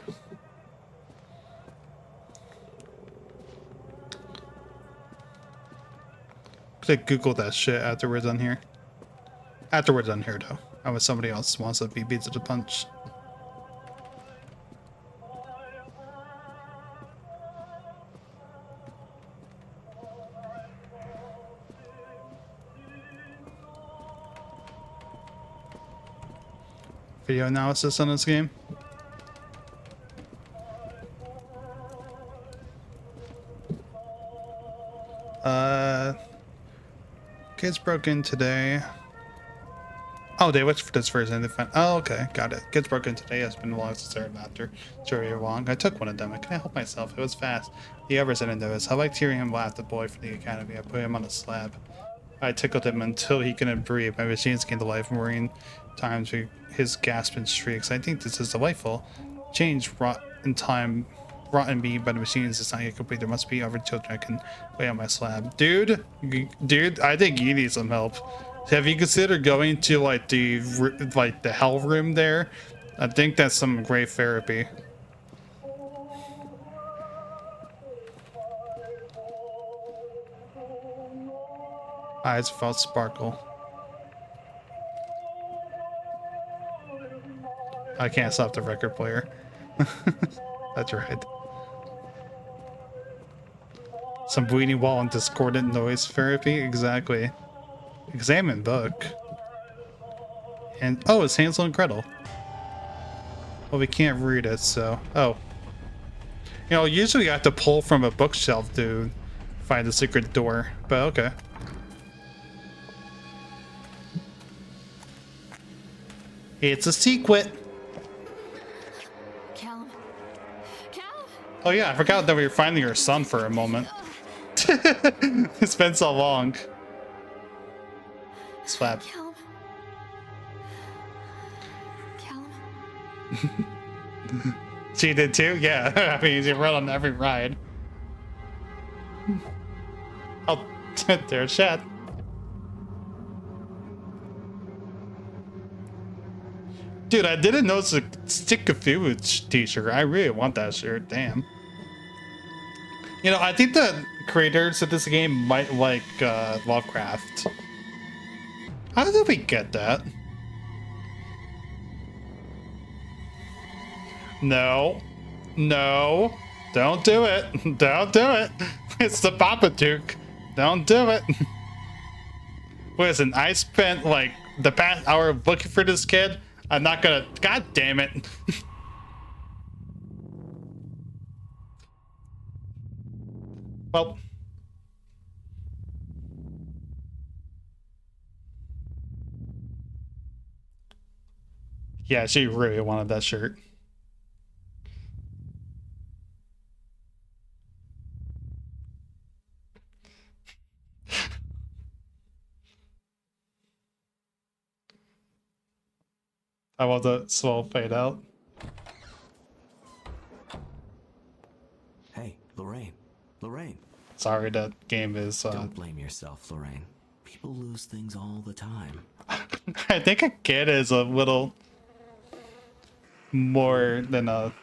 Could I Google that shit afterwards on here? Afterwards on here, though. I was somebody else wants to be beat to the punch. video analysis on this game. Kids broke in today. Oh, they waited for this version to find. Oh, okay, got it. Kids broke in today. It's been long since I served after. It's very long. I took one of them. I couldn't help myself. It was fast. The others didn't notice. I liked hearing him laugh. The boy from the academy. I put him on a slab. I tickled him until he couldn't breathe. My machines came to life, worrying times with his gasping shrieks. I think this is delightful. Change wrought in time, wrought in me by the machines is not yet complete. There must be other children I can lay on my slab. Dude, I think you need some help. Have you considered going to like the hell room there? I think that's some great therapy. Eyes without sparkle. I can't stop the record player. That's right. Some bleeding wall and discordant noise therapy? Exactly. Examine book. And oh, it's Hansel and Gretel. Well, we can't read it, so oh. You know, usually you have to pull from a bookshelf to find the secret door, but okay. It's a secret. Callum. Callum. Oh yeah, I forgot that we were finding your son for a moment. It's been so long. Slap. Callum. Callum. She did too? Yeah. I mean, you run on every ride. Oh, there's Chad. Dude, I didn't notice a Stick of Food t-shirt. I really want that shirt. Damn. You know, I think the creators of this game might like Lovecraft. How did we get that? No. No. Don't do it. Don't do it. It's the Babadook. Don't do it. Listen, I spent like the past hour looking for this kid. I'm not gonna. God damn it. Well. Yeah, she really wanted that shirt. I want the slow fade out. Hey, Lorraine. Lorraine. Sorry, that game is. Don't blame yourself, Lorraine. People lose things all the time. I think a kid is a little more than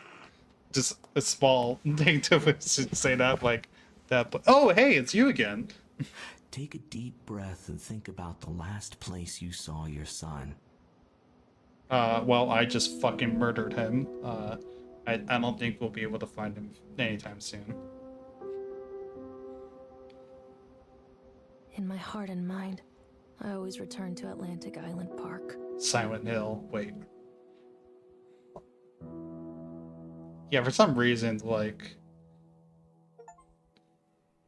just a small thing to say that like that. But oh, hey, it's you again. Take a deep breath and think about the last place you saw your son. Well, I just fucking murdered him. I don't think we'll be able to find him anytime soon. In my heart and mind, I always return to Atlantic Island Park. Silent Hill. Wait. Yeah, for some reason, like,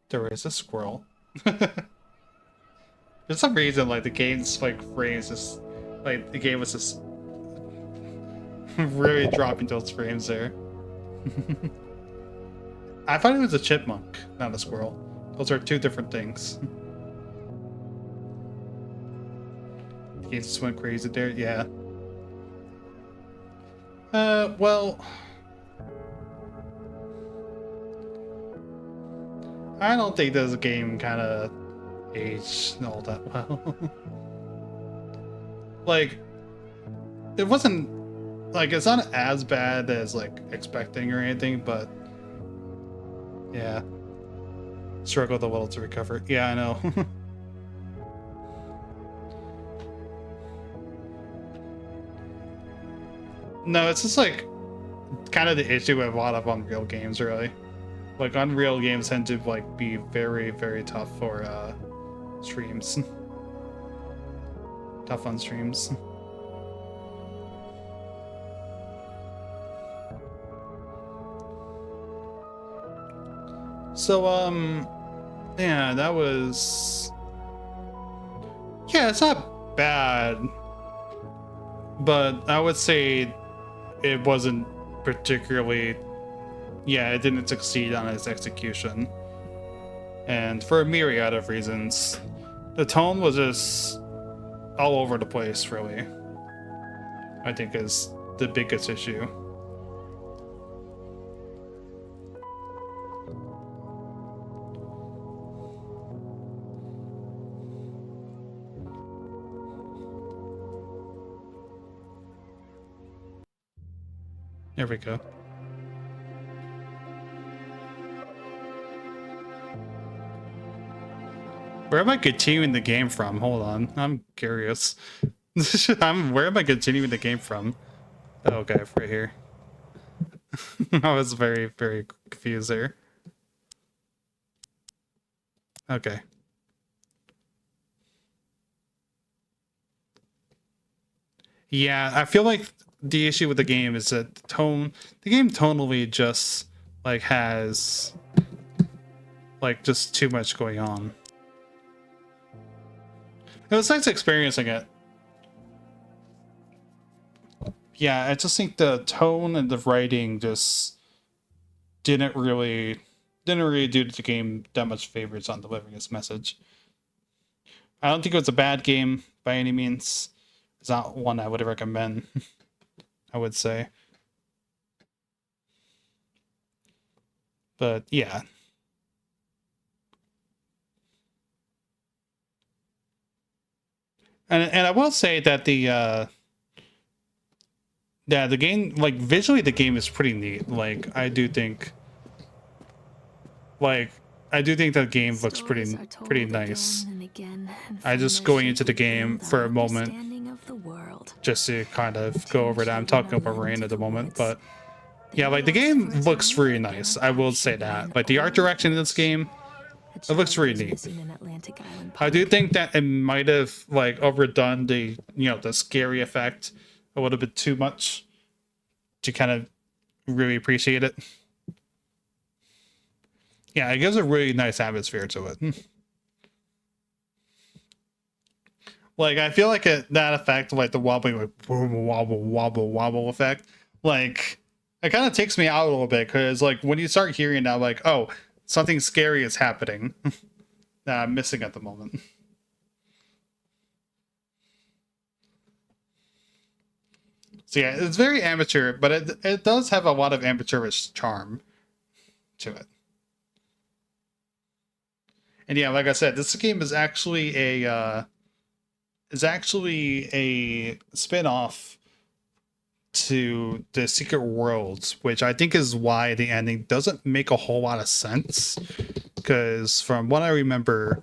there is a squirrel. For some reason, like, the game's like frames just like the game was just really dropping those frames there. I thought it was a chipmunk, not a squirrel. Those are two different things. The game just went crazy there, yeah. Well, I don't think this game kind of aged all that well. Like, it wasn't, like, it's not as bad as, like, expecting or anything, but, yeah. Struggled a little to recover. Yeah, I know. No, it's just, like, kind of the issue with a lot of Unreal games, really. Like, Unreal games tend to, like, be very, very tough for, streams. Tough on streams. So, yeah, that was... Yeah, it's not bad. But I would say it wasn't particularly... Yeah, it didn't succeed on its execution. And for a myriad of reasons. The tone was just all over the place, really. I think is the biggest issue. There we go. Where am I continuing the game from? Hold on, I'm curious. Where am I continuing the game from? Oh, okay, right here. I was very, very confused there. Okay. Yeah, I feel like the issue with the game is that the game tonally just like has like just too much going on. It was nice experiencing it. Yeah, I just think the tone and the writing just didn't really do the game that much favors on delivering its message. I don't think it was a bad game by any means. It's not one I would recommend, I would say. But yeah. And I will say that the game, like visually the game is pretty neat. Like I do think the game looks pretty nice. I just going into the game for a moment just to kind of go over that. I'm talking about Rain at the moment, but yeah, like the game looks really nice. I will say that. Like the art direction in this game, it looks really neat. I do think that it might have like overdone the the scary effect a little bit too much to kind of really appreciate it. Yeah, it gives a really nice atmosphere to it. Like I feel like that effect, like the wobbling, like boom, wobble, wobble, wobble effect, like it kind of takes me out a little bit because like when you start hearing that, like oh, something scary is happening that I'm missing at the moment. So yeah, it's very amateur, but it does have a lot of amateurish charm to it. And yeah, like I said, this game is actually a spin-off to the Secret Worlds, which I think is why the ending doesn't make a whole lot of sense. Because from what I remember,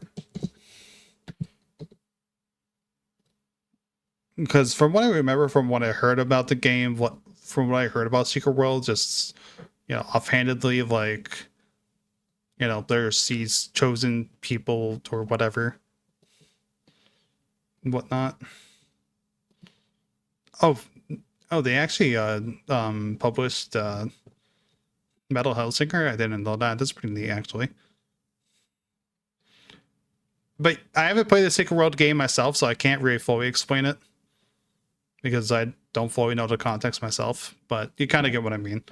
from what I heard about the game, from what I heard about Secret World, just offhandedly, like there's these chosen people or whatever, whatnot. Oh, they actually published Metal Hellsinger. I didn't know that. That's pretty neat, actually. But I haven't played the Secret World game myself, so I can't really fully explain it because I don't fully know the context myself. But you kind of get what I mean.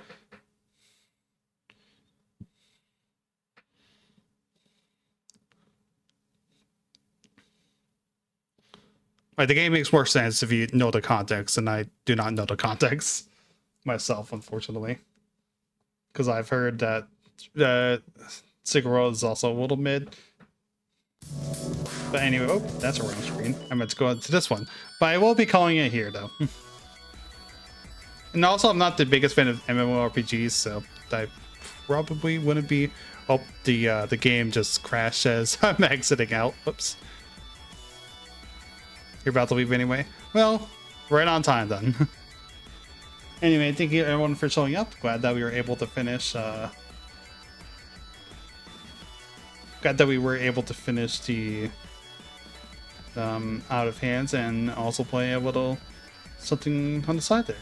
Like the game makes more sense if you know the context, and I do not know the context myself, unfortunately, because I've heard that Secret World is also a little mid. But anyway, oh, that's a wrong screen. I meant to go into this one, but I will be calling it here though. And also, I'm not the biggest fan of MMORPGs, so I probably wouldn't be. Oh, the game just crashed as I'm exiting out. Whoops. You're about to leave anyway? Well, right on time then. Anyway, thank you everyone for showing up. Glad that we were able to finish the Out of Hands and also play a little something on the side there.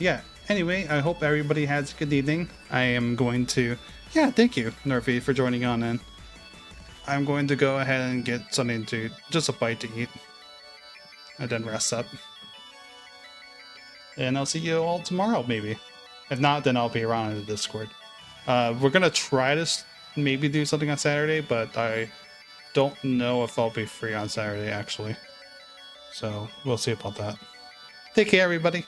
yeah, anyway, I hope everybody has a good evening. I am going to, yeah, thank you, Nerfy, for joining on in. I'm going to go ahead and get something to, just a bite to eat, and then rest up. And I'll see you all tomorrow, maybe. If not, then I'll be around in the Discord. We're gonna try to maybe do something on Saturday, but I don't know if I'll be free on Saturday, actually. So, we'll see about that. Take care, everybody.